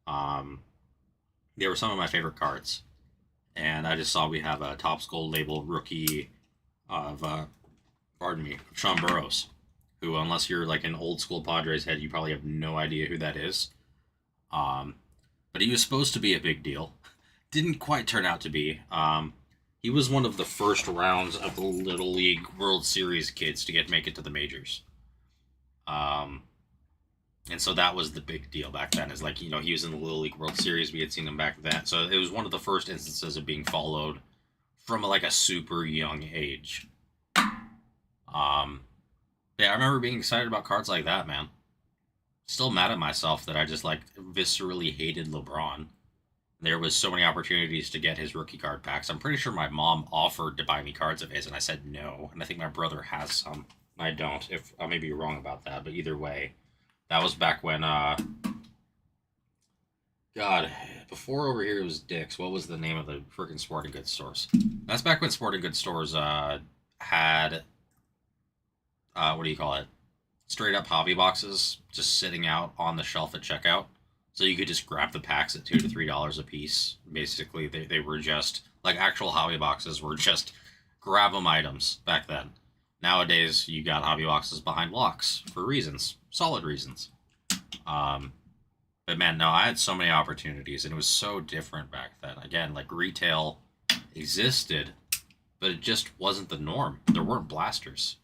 Um, they were some of my favorite cards, and I just saw we have a Topps Gold Label rookie of pardon me, Sean Burrows, who, unless you're like an old school Padres head, you probably have no idea who that is. Um, but he was supposed to be a big deal. Didn't quite turn out to be. He was one of the first rounds of the Little League World Series kids to make it to the majors. Um, and so that was the big deal back then. Is like, he was in the Little League World Series. We had seen him back then, so it was one of the first instances of being followed from like a super young age. Um, yeah, I remember being excited about cards like that, man. Still mad at myself that I just like viscerally hated LeBron. There was so many opportunities to get his rookie card packs. I'm pretty sure my mom offered to buy me cards of his, and I said no. And I think my brother has some. I don't. If I may be wrong about that, but either way, that was back when. God, before over here it was Dick's. What was the name of the freaking sporting goods stores? That's back when sporting goods stores had what do you call it? Straight up hobby boxes just sitting out on the shelf at checkout. So you could just grab the packs at $2 to $3 a piece. Basically, they were just like actual hobby boxes were just grab 'em items back then. Nowadays, you got hobby boxes behind locks for reasons, solid reasons. Um, but man, no, I had so many opportunities, and it was so different back then. Again, like retail existed, but it just wasn't the norm. There weren't blasters.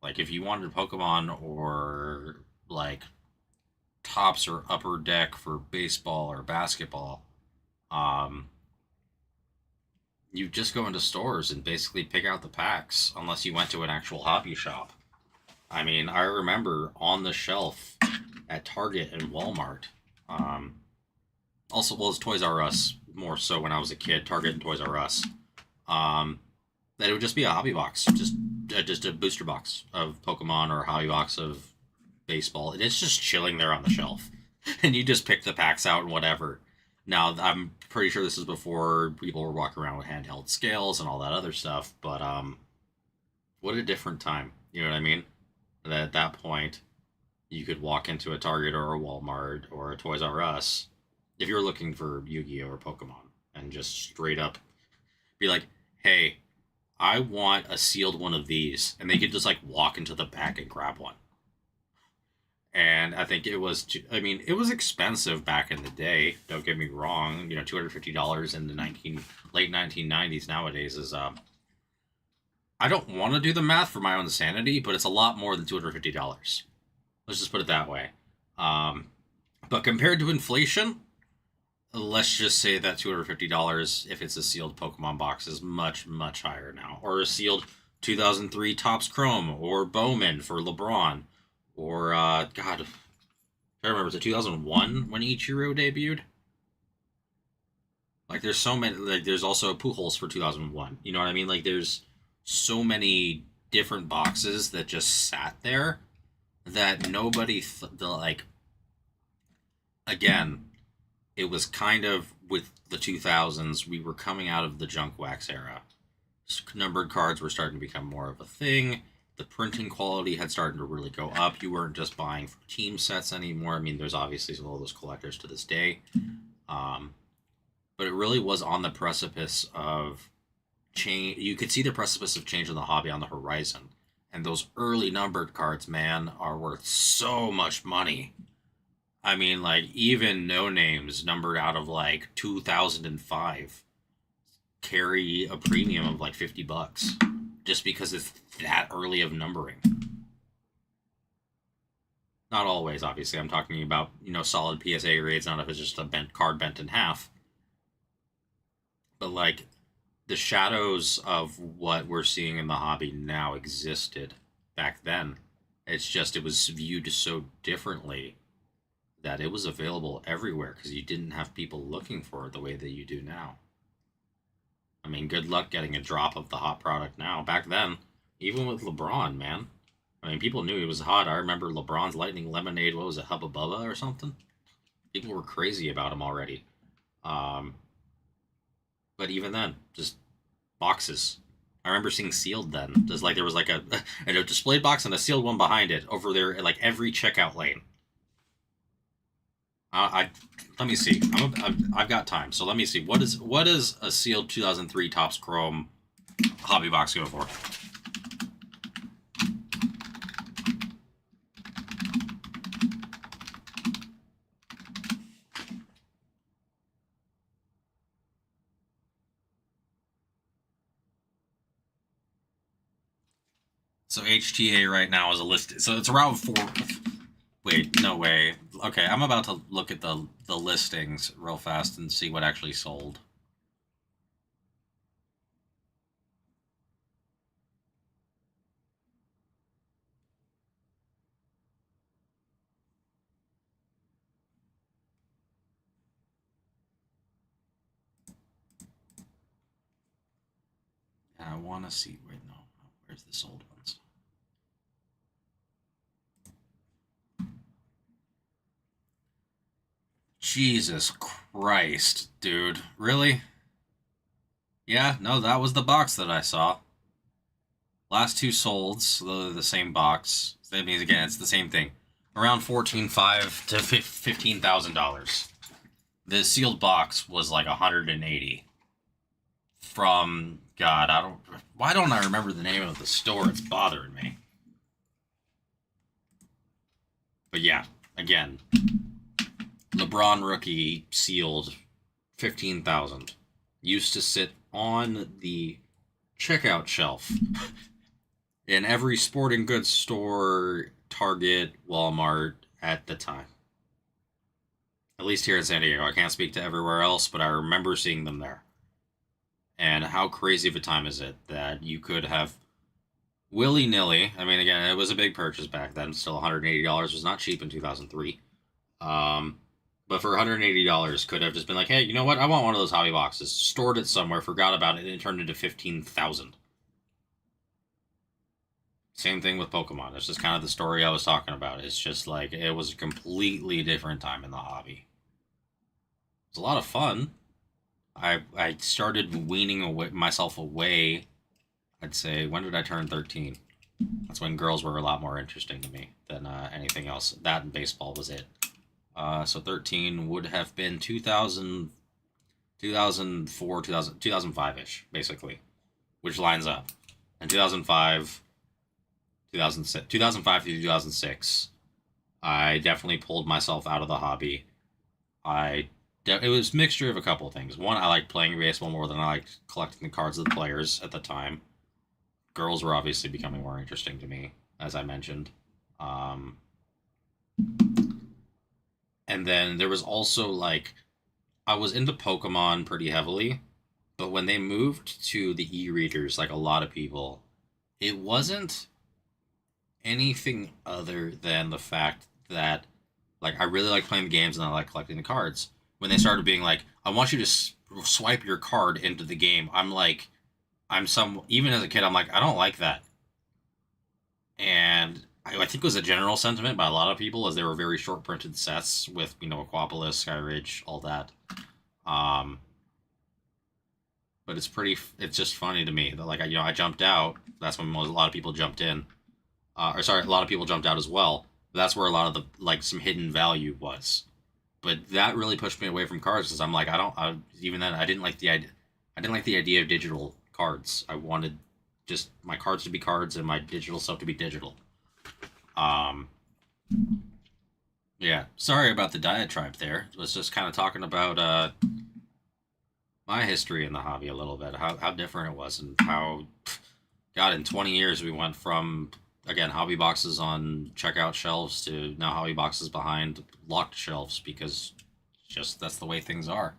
Like if you wanted Pokemon or like tops or upper deck for baseball or basketball, um, you just go into stores and basically pick out the packs unless you went to an actual hobby shop. I mean, I remember on the shelf at Target and Walmart. Um, Also, well, it's Toys R Us more so when I was a kid. Target and Toys R Us. Um, that it would just be a hobby box, just a booster box of Pokemon or a hobby box of baseball, and it's just chilling there on the shelf, and you just pick the packs out and whatever. Now, I'm pretty sure this is before people were walking around with handheld scales and all that other stuff, but what a different time. You know what I mean? That at that point, you could walk into a Target or a Walmart or a Toys R Us if you're looking for Yu-Gi-Oh or Pokemon, and just straight up be like, "Hey, I want a sealed one of these," and they could just like walk into the back and grab one. And I think it was, I mean, it was expensive back in the day. Don't get me wrong. You know, $250 in the late 1990s nowadays is, I don't want to do the math for my own sanity, but it's a lot more than $250. Let's just put it that way. But compared to inflation, let's just say that $250, if it's a sealed Pokemon box, is much, much higher now. Or a sealed 2003 Topps Chrome, or Bowman for LeBron, or, God, I remember, was it 2001 when Ichiro debuted? Like, there's so many, like, there's also Pujols for 2001. You know what I mean? Like, there's so many different boxes that just sat there that nobody, like, again, it was kind of with the 2000s, we were coming out of the junk wax era. Numbered cards were starting to become more of a thing. The printing quality had started to really go up. You weren't just buying for team sets anymore. I mean, there's obviously all those collectors to this day. But it really was on the precipice of change. You could see the precipice of change in the hobby on the horizon. And those early numbered cards, man, are worth so much money. I mean, like, even no names numbered out of like 2005 carry a premium of like $50 just because it's that early of numbering. Not always, obviously. I'm talking about, you know, solid PSA rates, not if it's just a card bent in half. But like, the shadows of what we're seeing in the hobby now existed back then. It's just, it was viewed so differently that it was available everywhere because you didn't have people looking for it the way that you do now. I mean, good luck getting a drop of the hot product now. Back then, even with LeBron, man. I mean, people knew he was hot. I remember LeBron's Lightning Lemonade, what was it, Hubba Bubba or something? People were crazy about him already. But even then, just boxes. I remember seeing sealed then. Just like there was like a displayed box and a sealed one behind it over there at like every checkout lane. Let me see. I've got time, so let me see. What is a sealed 2003 Topps Chrome hobby box go for? So HTA right now is a list. So it's around 4. Wait, no way. Okay, I'm about to look at the listings real fast and see what actually sold. And I want to see. Wait, no. Where's the sold ones? Jesus Christ, dude. Really? Yeah, no, that was the box that I saw. Last two solds, the same box. That means, again, it's the same thing. Around $14,500 to $15,000. The sealed box was like $180. From, God, why don't I remember the name of the store? It's bothering me. But yeah, again, LeBron rookie sealed, $15,000. Used to sit on the checkout shelf in every sporting goods store, Target, Walmart at the time. At least here in San Diego. I can't speak to everywhere else, but I remember seeing them there. And how crazy of a time is it that you could have willy-nilly, I mean, again, it was a big purchase back then. Still, $180 was not cheap in 2003. But for $180, could have just been like, hey, you know what? I want one of those hobby boxes. Stored it somewhere, forgot about it, and it turned into $15,000. Same thing with Pokemon. It's just kind of the story I was talking about. It's just like, it was a completely different time in the hobby. It's a lot of fun. I started weaning myself away. I'd say, when did I turn 13? That's when girls were a lot more interesting to me than anything else. That and baseball was it. So 13 would have been 2000, 2004, 2005-ish, basically, which lines up. And 2005 to 2006, I definitely pulled myself out of the hobby. It was a mixture of a couple of things. One, I liked playing baseball more than I liked collecting the cards of the players at the time. Girls were obviously becoming more interesting to me, as I mentioned. Um, and then there was also like I was into Pokemon pretty heavily, but when they moved to the e-readers, like a lot of people, it wasn't anything other than the fact that like I really like playing the games and I like collecting the cards. When they started being like, I want you to swipe your card into the game, I'm like, even as a kid, I'm like, I don't like that. And I think it was a general sentiment by a lot of people as they were very short printed sets with, Aquapolis, Skyridge, all that. Um, but it's just funny to me that like, I jumped out. That's when a lot of people jumped in. Or sorry, a lot of people jumped out as well. That's where a lot of the, like, some hidden value was. But that really pushed me away from cards because I'm like, even then, I didn't like the idea. I didn't like the idea of digital cards. I wanted just my cards to be cards and my digital stuff to be digital. Um, yeah. Sorry about the diatribe there. It was just kind of talking about my history in the hobby a little bit, how different it was, and how, God, in 20 years we went from, again, hobby boxes on checkout shelves to now hobby boxes behind locked shelves because just that's the way things are.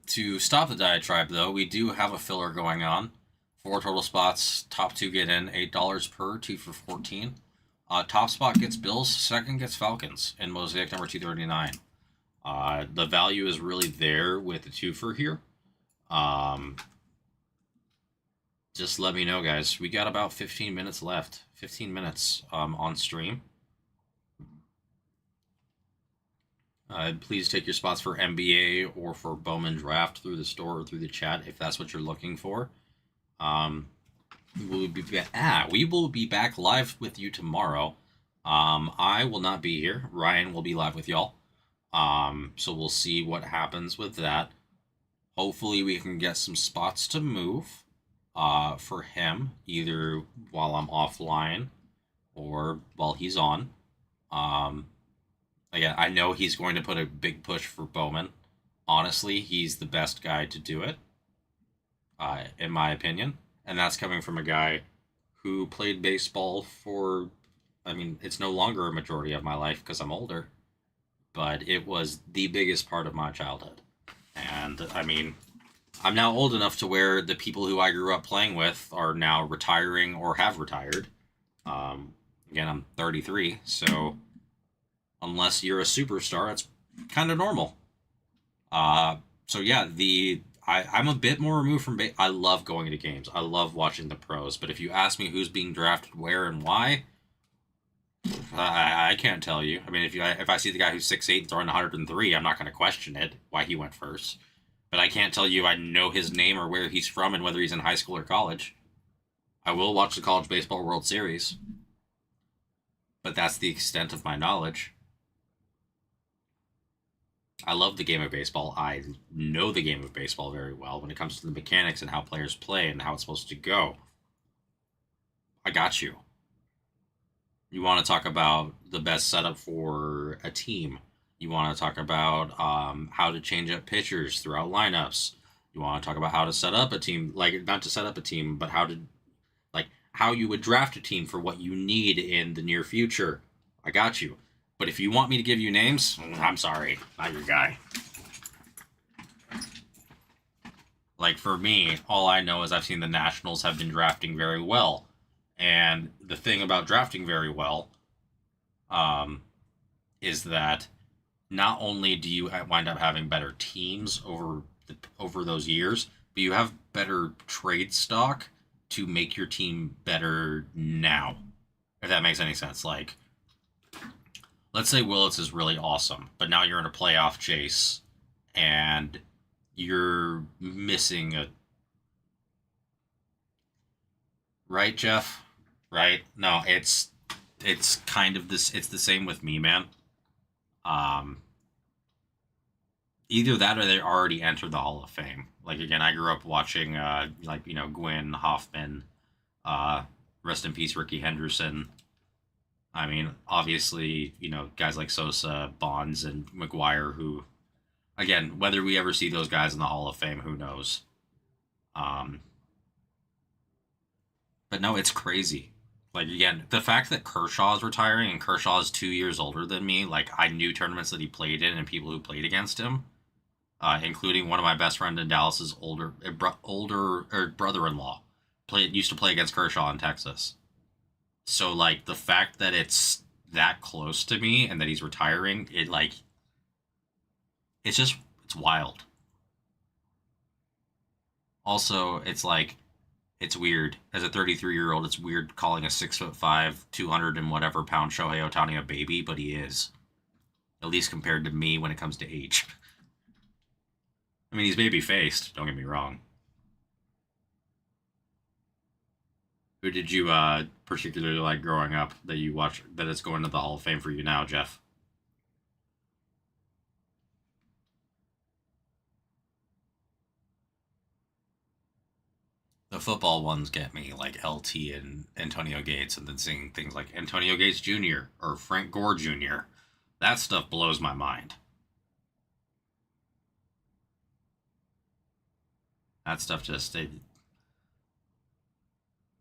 To stop the diatribe, though, we do have a filler going on. 4 total spots. Top 2 get in. $8 per. 2 for 14. Top spot gets Bills. Second gets Falcons in Mosaic number 239. The value is really there with the 2 for here. Just let me know, guys. We got about 15 minutes left. 15 minutes on stream. Please take your spots for NBA or for Bowman Draft through the store or through the chat if that's what you're looking for. We will be back live with you tomorrow. I will not be here. Ryan will be live with y'all. So we'll see what happens with that. Hopefully we can get some spots to move for him, either while I'm offline or while he's on. Again, I know he's going to put a big push for Bowman. Honestly, he's the best guy to do it, in my opinion. And that's coming from a guy who played baseball for, it's no longer a majority of my life because I'm older, but it was the biggest part of my childhood. And, I'm now old enough to where the people who I grew up playing with are now retiring or have retired. Again, I'm 33, so unless you're a superstar, it's kind of normal. So yeah, I'm a bit more removed from I love going to games. I love watching the pros. But if you ask me who's being drafted where and why, I can't tell you. If I see the guy who's 6'8" throwing 103, I'm not going to question it why he went first. But I can't tell you I know his name or where he's from and whether he's in high school or college. I will watch the College Baseball World Series, but that's the extent of my knowledge. I love the game of baseball. I know the game of baseball very well when it comes to the mechanics and how players play and how it's supposed to go. I got you. You want to talk about the best setup for a team. You want to talk about how to change up pitchers throughout lineups. You want to talk about how to set up a team, like not to set up a team, but how you would draft a team for what you need in the near future. I got you. But if you want me to give you names, I'm sorry, not your guy. Like for me, all I know is I've seen the Nationals have been drafting very well. And the thing about drafting very well is that not only do you wind up having better teams over those years, but you have better trade stock to make your team better now. If that makes any sense. Like, let's say Willits is really awesome, but now you're in a playoff chase and you're missing a... Right, Jeff? Right? No, it's kind of this. It's the same with me, man. Either that or they already entered the Hall of Fame. Like, again, I grew up watching, Gwynn, Hoffman, rest in peace, Ricky Henderson. I mean, obviously, guys like Sosa, Bonds, and McGuire, who, again, whether we ever see those guys in the Hall of Fame, who knows? Um, but no, it's crazy. Like, again, the fact that Kershaw is retiring and Kershaw is 2 years older than me, like, I knew tournaments that he played in and people who played against him, including one of my best friends in Dallas's older or brother-in-law, used to play against Kershaw in Texas. So like the fact that it's that close to me and that he's retiring, it's wild. Also, it's like it's weird as a 33-year-old. It's weird calling a 6'5", 200 and whatever pound Shohei Ohtani a baby, but he is, at least compared to me when it comes to age. I mean, he's baby faced. Don't get me wrong. Who did you particularly like growing up that you watch that is going to the Hall of Fame for you now, Jeff? The football ones get me, like LT and Antonio Gates, and then seeing things like Antonio Gates Jr. or Frank Gore Jr. That stuff blows my mind. That stuff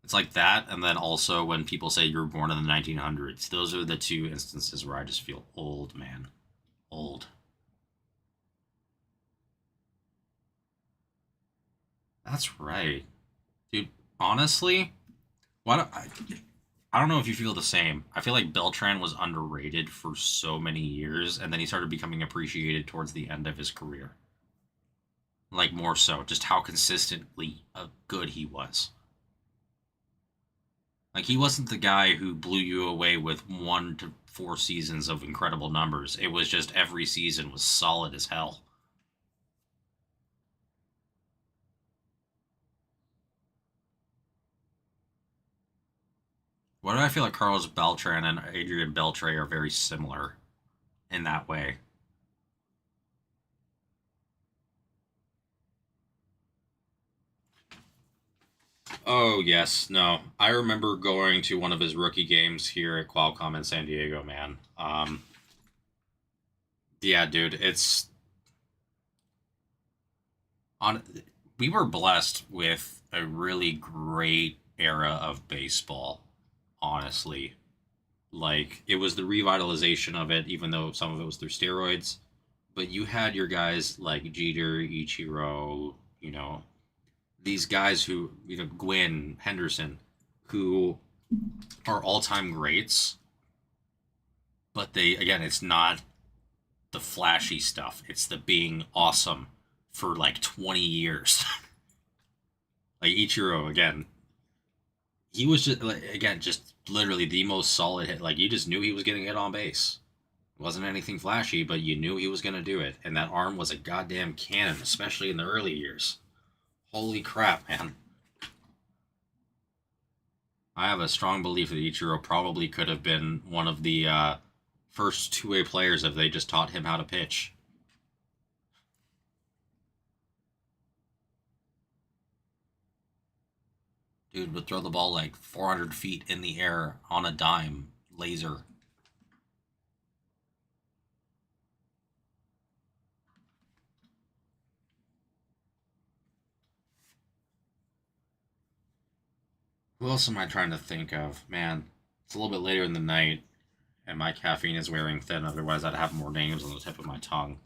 it's like that, and then also when people say you were born in the 1900s, those are the two instances where I just feel old, man, old. That's right, dude. Honestly, why don't I don't know if you feel the same. I feel like Beltran was underrated for so many years, and then he started becoming appreciated towards the end of his career. Like more so, just how consistently good he was. Like he wasn't the guy who blew you away with 1 to 4 seasons of incredible numbers. It was just every season was solid as hell. What do I feel like Carlos Beltran and Adrian Beltre are very similar in that way? Oh yes, no. I remember going to one of his rookie games here at Qualcomm in San Diego, man. Yeah, dude, it's on. We were blessed with a really great era of baseball. Honestly, like it was the revitalization of it, even though some of it was through steroids. But you had your guys like Jeter, Ichiro, these guys who, Gwynn, Henderson, who are all time greats, but again, it's not the flashy stuff. It's the being awesome for like 20 years. Like Ichiro, again, he was just, like, again, just literally the most solid hit. Like you just knew he was getting hit on base. It wasn't anything flashy, but you knew he was going to do it. And that arm was a goddamn cannon, especially in the early years. Holy crap, man. I have a strong belief that Ichiro probably could have been one of the first two-way players if they just taught him how to pitch. Dude would throw the ball like 400 feet in the air on a dime, laser. Who else am I trying to think of? Man, it's a little bit later in the night, and my caffeine is wearing thin. Otherwise, I'd have more names on the tip of my tongue.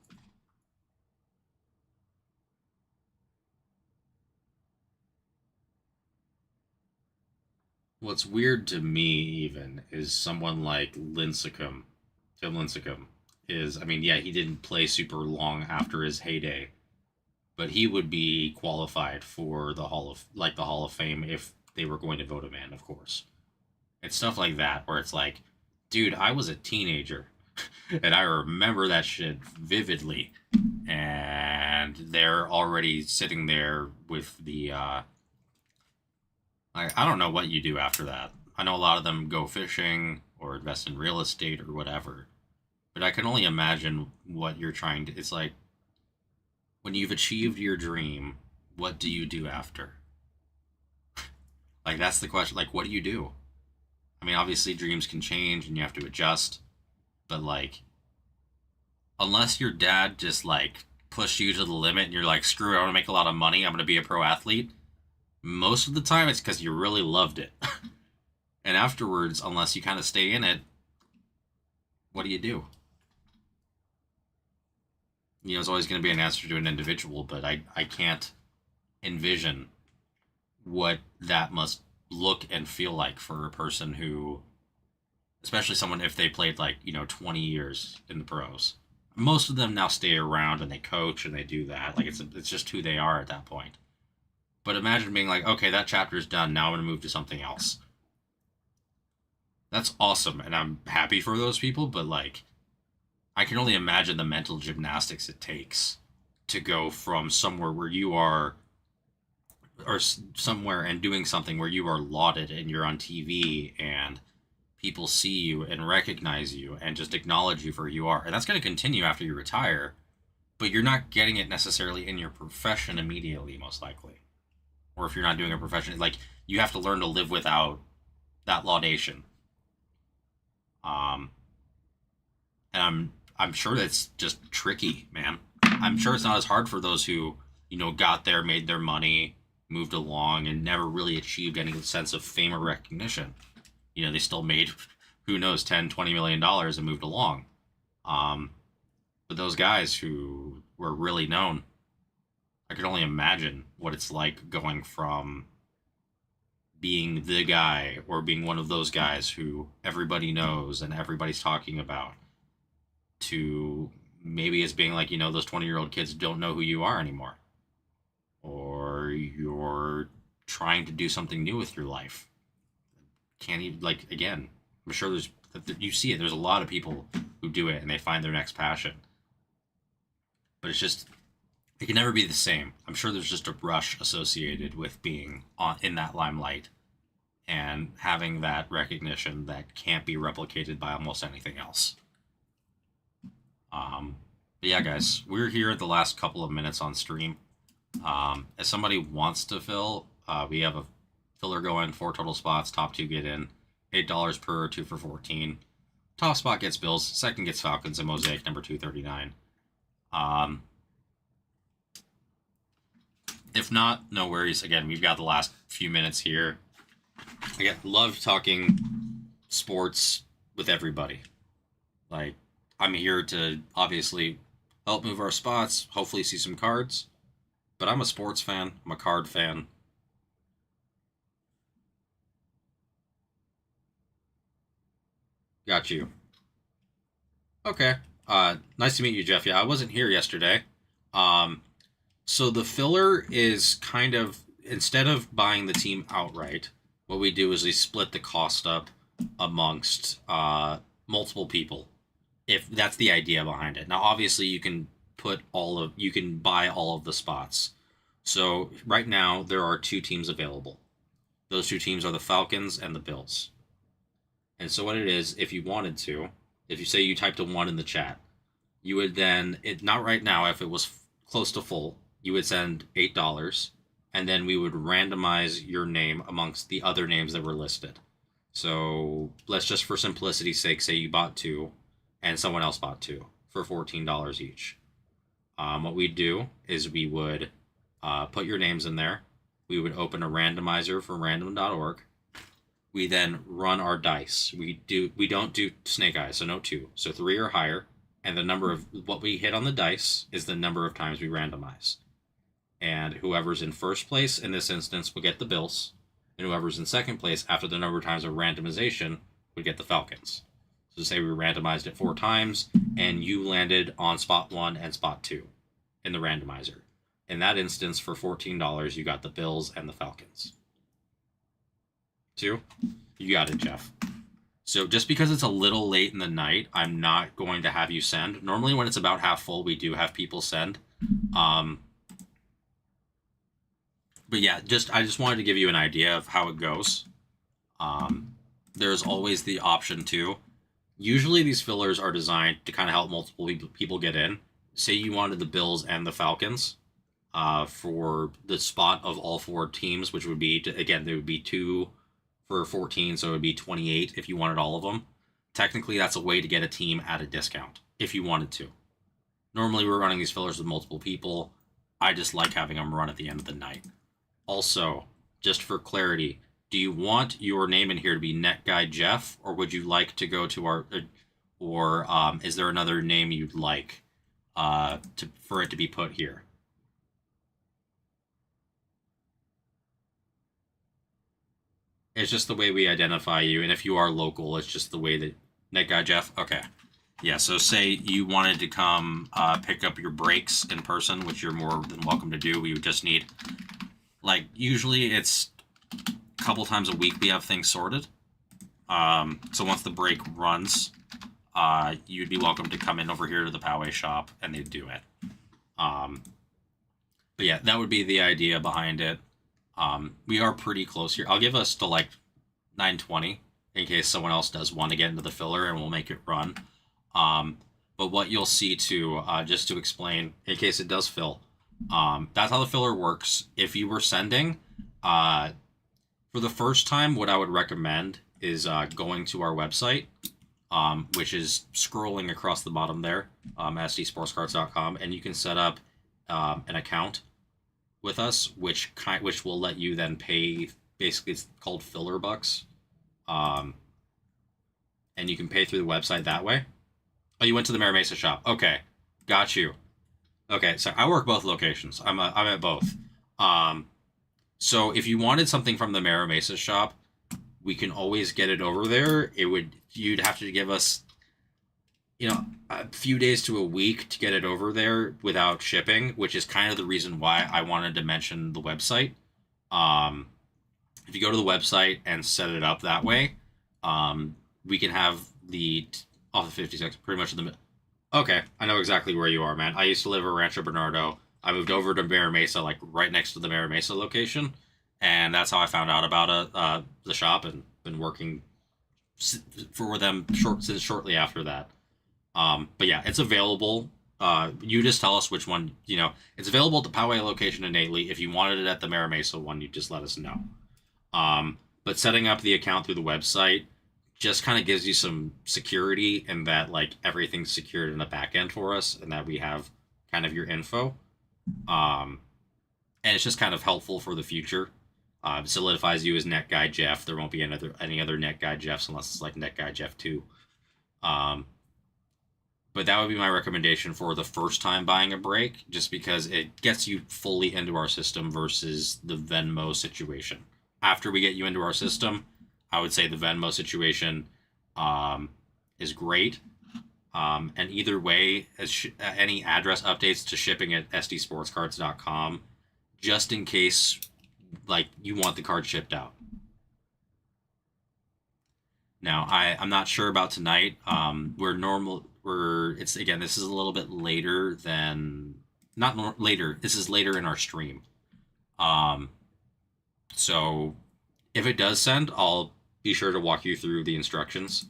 What's weird to me, even, is someone like Lincecum. Tim Lincecum is, I mean, yeah, he didn't play super long after his heyday, but he would be qualified for the Hall of Fame if they were going to vote him in, of course. It's stuff like that where it's like, dude, I was a teenager and I remember that shit vividly. And they're already sitting there with the I don't know what you do after that. I know a lot of them go fishing or invest in real estate or whatever. But I can only imagine what you're trying to. It's like when you've achieved your dream, what do you do after? Like that's the question. Like, what do you do? I mean, obviously dreams can change and you have to adjust, but like, unless your dad just like pushed you to the limit and you're like, screw it, I want to make a lot of money, I'm going to be a pro athlete, most of the time it's because you really loved it. And afterwards, unless you kind of stay in it, what do you do? You know, it's always going to be an answer to an individual, but I can't envision what that must look and feel like for a person who, especially someone if they played like, 20 years in the pros. Most of them now stay around and they coach and they do that. Like it's just who they are at that point. But imagine being like, okay, that chapter is done. Now I'm going to move to something else. That's awesome. And I'm happy for those people. But like, I can only imagine the mental gymnastics it takes to go from somewhere where you are, or somewhere and doing something where you are lauded and you're on TV and people see you and recognize you and just acknowledge you for who you are. And that's going to continue after you retire, but you're not getting it necessarily in your profession immediately, most likely. Or if you're not doing a profession, like you have to learn to live without that laudation. And I'm sure that's just tricky, man. I'm sure it's not as hard for those who, got there, made their money, moved along, and never really achieved any sense of fame or recognition. They still made, who knows, 10, $20 million and moved along. But those guys who were really known, I could only imagine what it's like going from being the guy or being one of those guys who everybody knows and everybody's talking about to maybe it's being like, those 20-year-old kids don't know who you are anymore. Or you're trying to do something new with your life. Can't even, like, again, I'm sure you see it, there's a lot of people who do it and they find their next passion. But it's just, it can never be the same. I'm sure there's just a rush associated with being in that limelight and having that recognition that can't be replicated by almost anything else. But yeah, guys, we're here at the last couple of minutes on stream. If somebody wants to fill, we have a filler going, 4 total spots, top 2 get in, $8 per, 2 for 14. Top spot gets Bills, second gets Falcons, and Mosaic number 239. If not, no worries. Again, we've got the last few minutes here. Love talking sports with everybody. Like, I'm here to obviously help move our spots, hopefully see some cards. But I'm a sports fan. I'm a card fan. Got you. Okay. Nice to meet you, Jeff. Yeah, I wasn't here yesterday. So the filler is kind of, instead of buying the team outright, what we do is we split the cost up amongst multiple people. If that's the idea behind it. Now, obviously, you can buy all of the spots. So right now there are 2 teams available. Those 2 teams are the Falcons and the Bills. And so what it is, if you wanted to, if you say you typed a 1 in the chat, you would then, not right now, if it was close to full, you would send $8, and then we would randomize your name amongst the other names that were listed. So let's just, for simplicity's sake, say you bought 2, and someone else bought 2 for $14 each. What we'd do is we would put your names in there. We would open a randomizer from random.org. We then run our dice. We don't do snake eyes, so no 2. So 3 or higher, and the number of what we hit on the dice is the number of times we randomize. And whoever's in first place in this instance will get the Bills, and whoever's in second place after the number of times of randomization would get the Falcons. So say we randomized it 4 times, and you landed on spot 1 and spot 2 in the randomizer. In that instance, for $14, you got the Bills and the Falcons. 2? You got it, Jeff. So just because it's a little late in the night, I'm not going to have you send. Normally when it's about half full, we do have people send. But yeah, I just wanted to give you an idea of how it goes. There's always the option too. Usually these fillers are designed to kind of help multiple people get in. Say you wanted the Bills and the Falcons for the spot of all 4 teams, which would be, again, there would be 2 for 14, so it would be 28 if you wanted all of them. Technically, that's a way to get a team at a discount if you wanted to. Normally, we're running these fillers with multiple people. I just like having them run at the end of the night. Also, just for clarity, do you want your name in here to be Net Guy Jeff, or would you like to go to our, or is there another name you'd like for it to be put here? It's just the way we identify you, and if you are local, it's just the way that Net Guy Jeff. Okay. Yeah, so say you wanted to come pick up your brakes in person, which you're more than welcome to do. We would just need, like, usually it's a couple times a week we have things sorted. So once the brake runs, you'd be welcome to come in over here to the Poway shop and they'd do it. But yeah, that would be the idea behind it. We are pretty close here. I'll give us to like 9:20 in case someone else does want to get into the filler, and we'll make it run. But what you'll see too, just to explain, in case it does fill, that's how the filler works. If you were sending, for the first time, what I would recommend is going to our website, which is scrolling across the bottom there, sdsportscards.com, and you can set up an account with us, which will let you then pay. Basically, it's called filler bucks, and you can pay through the website that way. Oh, you went to the Mira Mesa shop. Okay, got you. Okay, so I work both locations. I'm at both. So if you wanted something from the Mira Mesa shop, we can always get it over there. You'd have to give us, a few days to a week to get it over there without shipping, which is kind of the reason why I wanted to mention the website. If you go to the website and set it up that way, we can have off of 56, pretty much in the. Okay, I know exactly where you are, man. I used to live in Rancho Bernardo. I moved over to Mira Mesa, like right next to the Mira Mesa location, and that's how I found out about the shop and been working for them since shortly after that. But yeah, it's available. You just tell us which one. It's available at the Poway location innately. If you wanted it at the Mira Mesa one, you just let us know. But setting up the account through the website just kind of gives you some security, and that like everything's secured in the back end for us, and that we have kind of your info. And it's just kind of helpful for the future. It solidifies you as Net Guy Jeff. There won't be any other Net Guy Jeffs unless it's like Net Guy Jeff 2. But that would be my recommendation for the first time buying a brake, just because it gets you fully into our system versus the Venmo situation. After we get you into our system, I would say the Venmo situation is great. And either way, any address updates to shipping at sdsportscards.com, just in case like you want the card shipped out. Now, I'm not sure about tonight. This is a little bit later than, not later, this is later in our stream. So if it does send, I'll be sure to walk you through the instructions.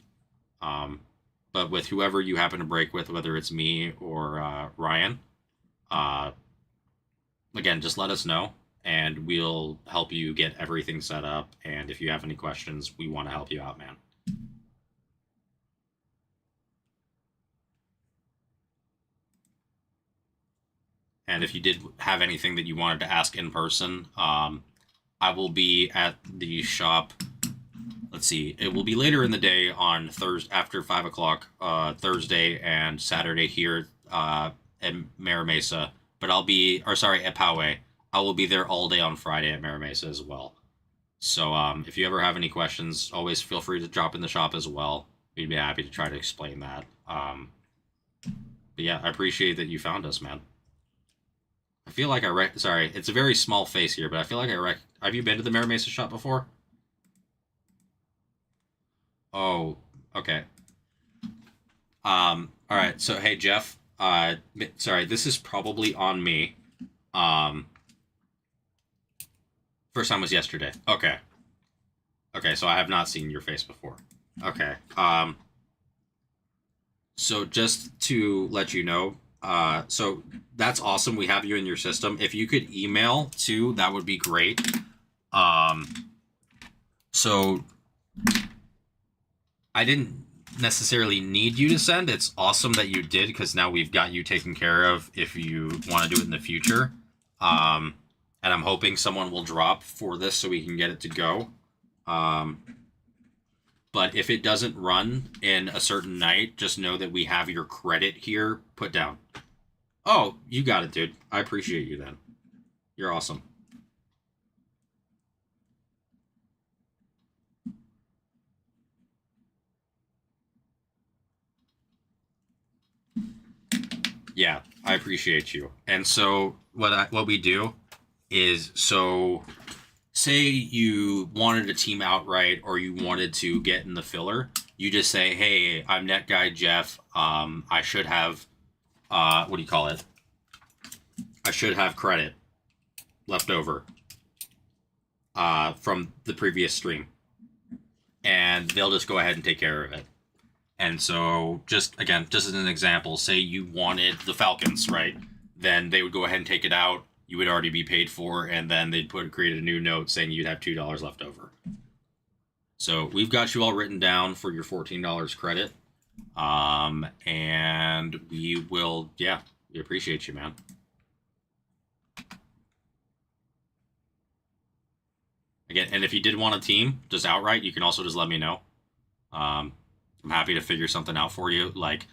But with whoever you happen to break with, whether it's me or Ryan, again, just let us know, and we'll help you get everything set up. And if you have any questions, we want to help you out, man. And if you did have anything that you wanted to ask in person, I will be at the shop. Let's see. It will be later in the day on Thursday after 5 o'clock, Thursday and Saturday here at Mira Mesa. But at Poway. I will be there all day on Friday at Mira Mesa as well. So if you ever have any questions, always feel free to drop in the shop as well. We'd be happy to try to explain that. But yeah, I appreciate that you found us, man. I feel like sorry, it's a very small face here, but I feel like have you been to the Mira Mesa shop before? Oh, okay. All right. So, hey, Jeff, sorry, this is probably on me. First time was yesterday. Okay. Okay. So I have not seen your face before. Okay. So just to let you know, so that's awesome. We have you in your system. If you could email too, that would be great. So I didn't necessarily need you to send. It's awesome that you did, because now we've got you taken care of if you want to do it in the future. And I'm hoping someone will drop for this so we can get it to go. But if it doesn't run in a certain night, just know that we have your credit here put down. Oh, you got it, dude. I appreciate you then. You're awesome. Yeah, I appreciate you. And so what we do is, so say you wanted a team outright or you wanted to get in the filler, you just say, hey, I'm net guy Jeff. I should have what do you call it? I should have credit left over from the previous stream. And they'll just go ahead and take care of it. And so, just as an example, say you wanted the Falcons, right? Then they would go ahead and take it out. You would already be paid for, and then they'd create a new note saying you'd have $2 left over. So we've got you all written down for your $14 credit. And we will, yeah, we appreciate you, man. Again, and if you did want a team just outright, you can also just let me know. I'm happy to figure something out for you. Like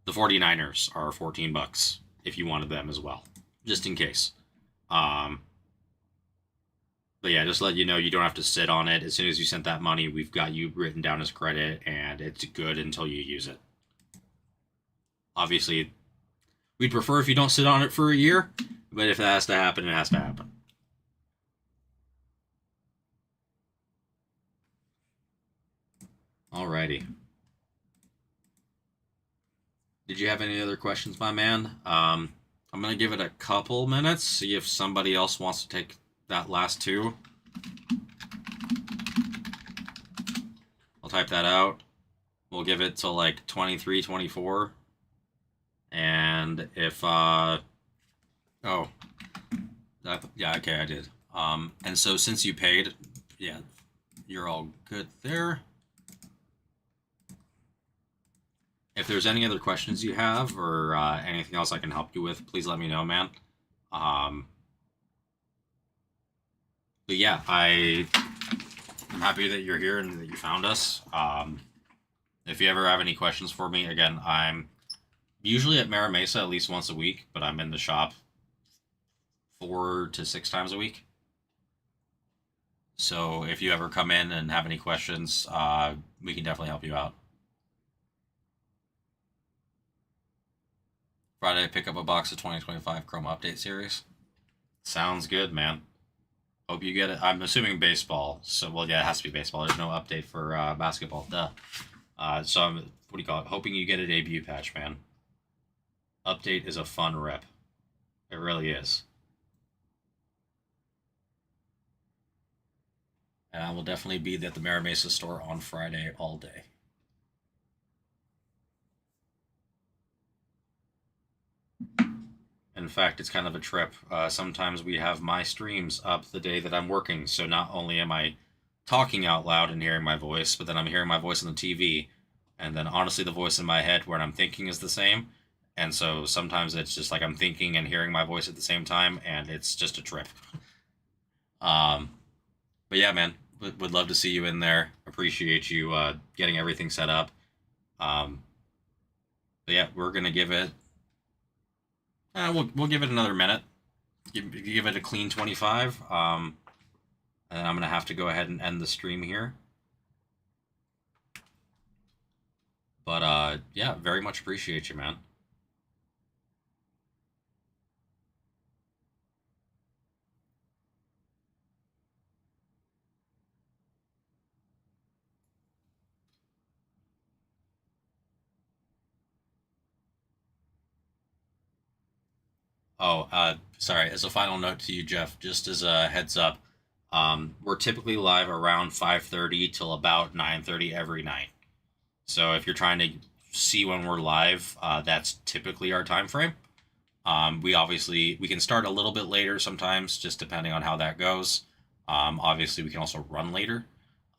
the 49ers are $14 if you wanted them as well, just in case. But yeah, just let you know you don't have to sit on it. As soon as you sent that money, we've got you written down as credit, and it's good until you use it. Obviously, we'd prefer if you don't sit on it for a year, but if that has to happen, it has to happen. Alrighty. Did you have any other questions, my man? I'm going to give it a couple minutes, see if somebody else wants to take that last two. I'll type that out. We'll give it till like 23, 24. And if, yeah, okay, I did. And so since you paid, yeah, you're all good there. If there's any other questions you have or anything else I can help you with, please let me know, man. But yeah, I'm happy that you're here and that you found us. If you ever have any questions for me, again, I'm usually at Mara Mesa at least once a week, but I'm in the shop 4 to 6 times a week. So if you ever come in and have any questions, we can definitely help you out. Friday, pick up a box of 2025 Chrome Update Series. Sounds good, man. Hope you get it. I'm assuming baseball. So, well, yeah, it has to be baseball. There's no update for basketball. Duh. So I'm, what do you call it? Hoping you get a debut patch, man. Update is a fun rep. It really is. And I will definitely be at the Mara Mesa store on Friday all day. In fact, it's kind of a trip. Sometimes we have my streams up the day that I'm working, so not only am I talking out loud and hearing my voice, but then I'm hearing my voice on the TV, and then honestly the voice in my head where I'm thinking is the same, and so sometimes it's just like I'm thinking and hearing my voice at the same time, and it's just a trip. But yeah, man, would love to see you in there. Appreciate you getting everything set up. But yeah, we're gonna give it. We'll give it another minute. Give it a clean 25. And then I'm gonna have to go ahead and end the stream here. But yeah, very much appreciate you, man. Oh, sorry. As a final note to you, Jeff, just as a heads up, we're typically live around 5:30 till about 9:30 every night. So if you're trying to see when we're live, that's typically our time frame. We can start a little bit later sometimes, just depending on how that goes. Obviously, we can also run later.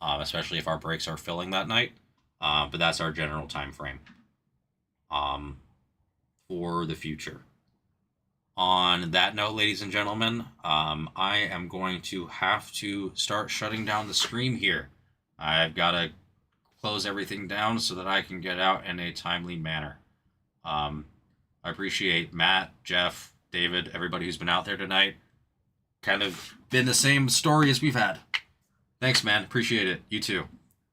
especially if our breaks are filling that night. But that's our general time frame um, for the future. On that note, ladies and gentlemen, I am going to have to start shutting down the stream here. I've got to close everything down so that I can get out in a timely manner. I appreciate Matt, Jeff, David, everybody who's been out there tonight. Kind of been the same story as we've had. Thanks, man. Appreciate it. You too.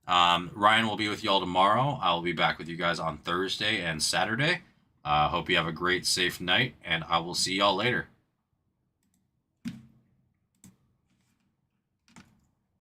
Ryan will be with y'all tomorrow. I'll be back with you guys on Thursday and Saturday. Hope you have a great, safe night, and I will see y'all later.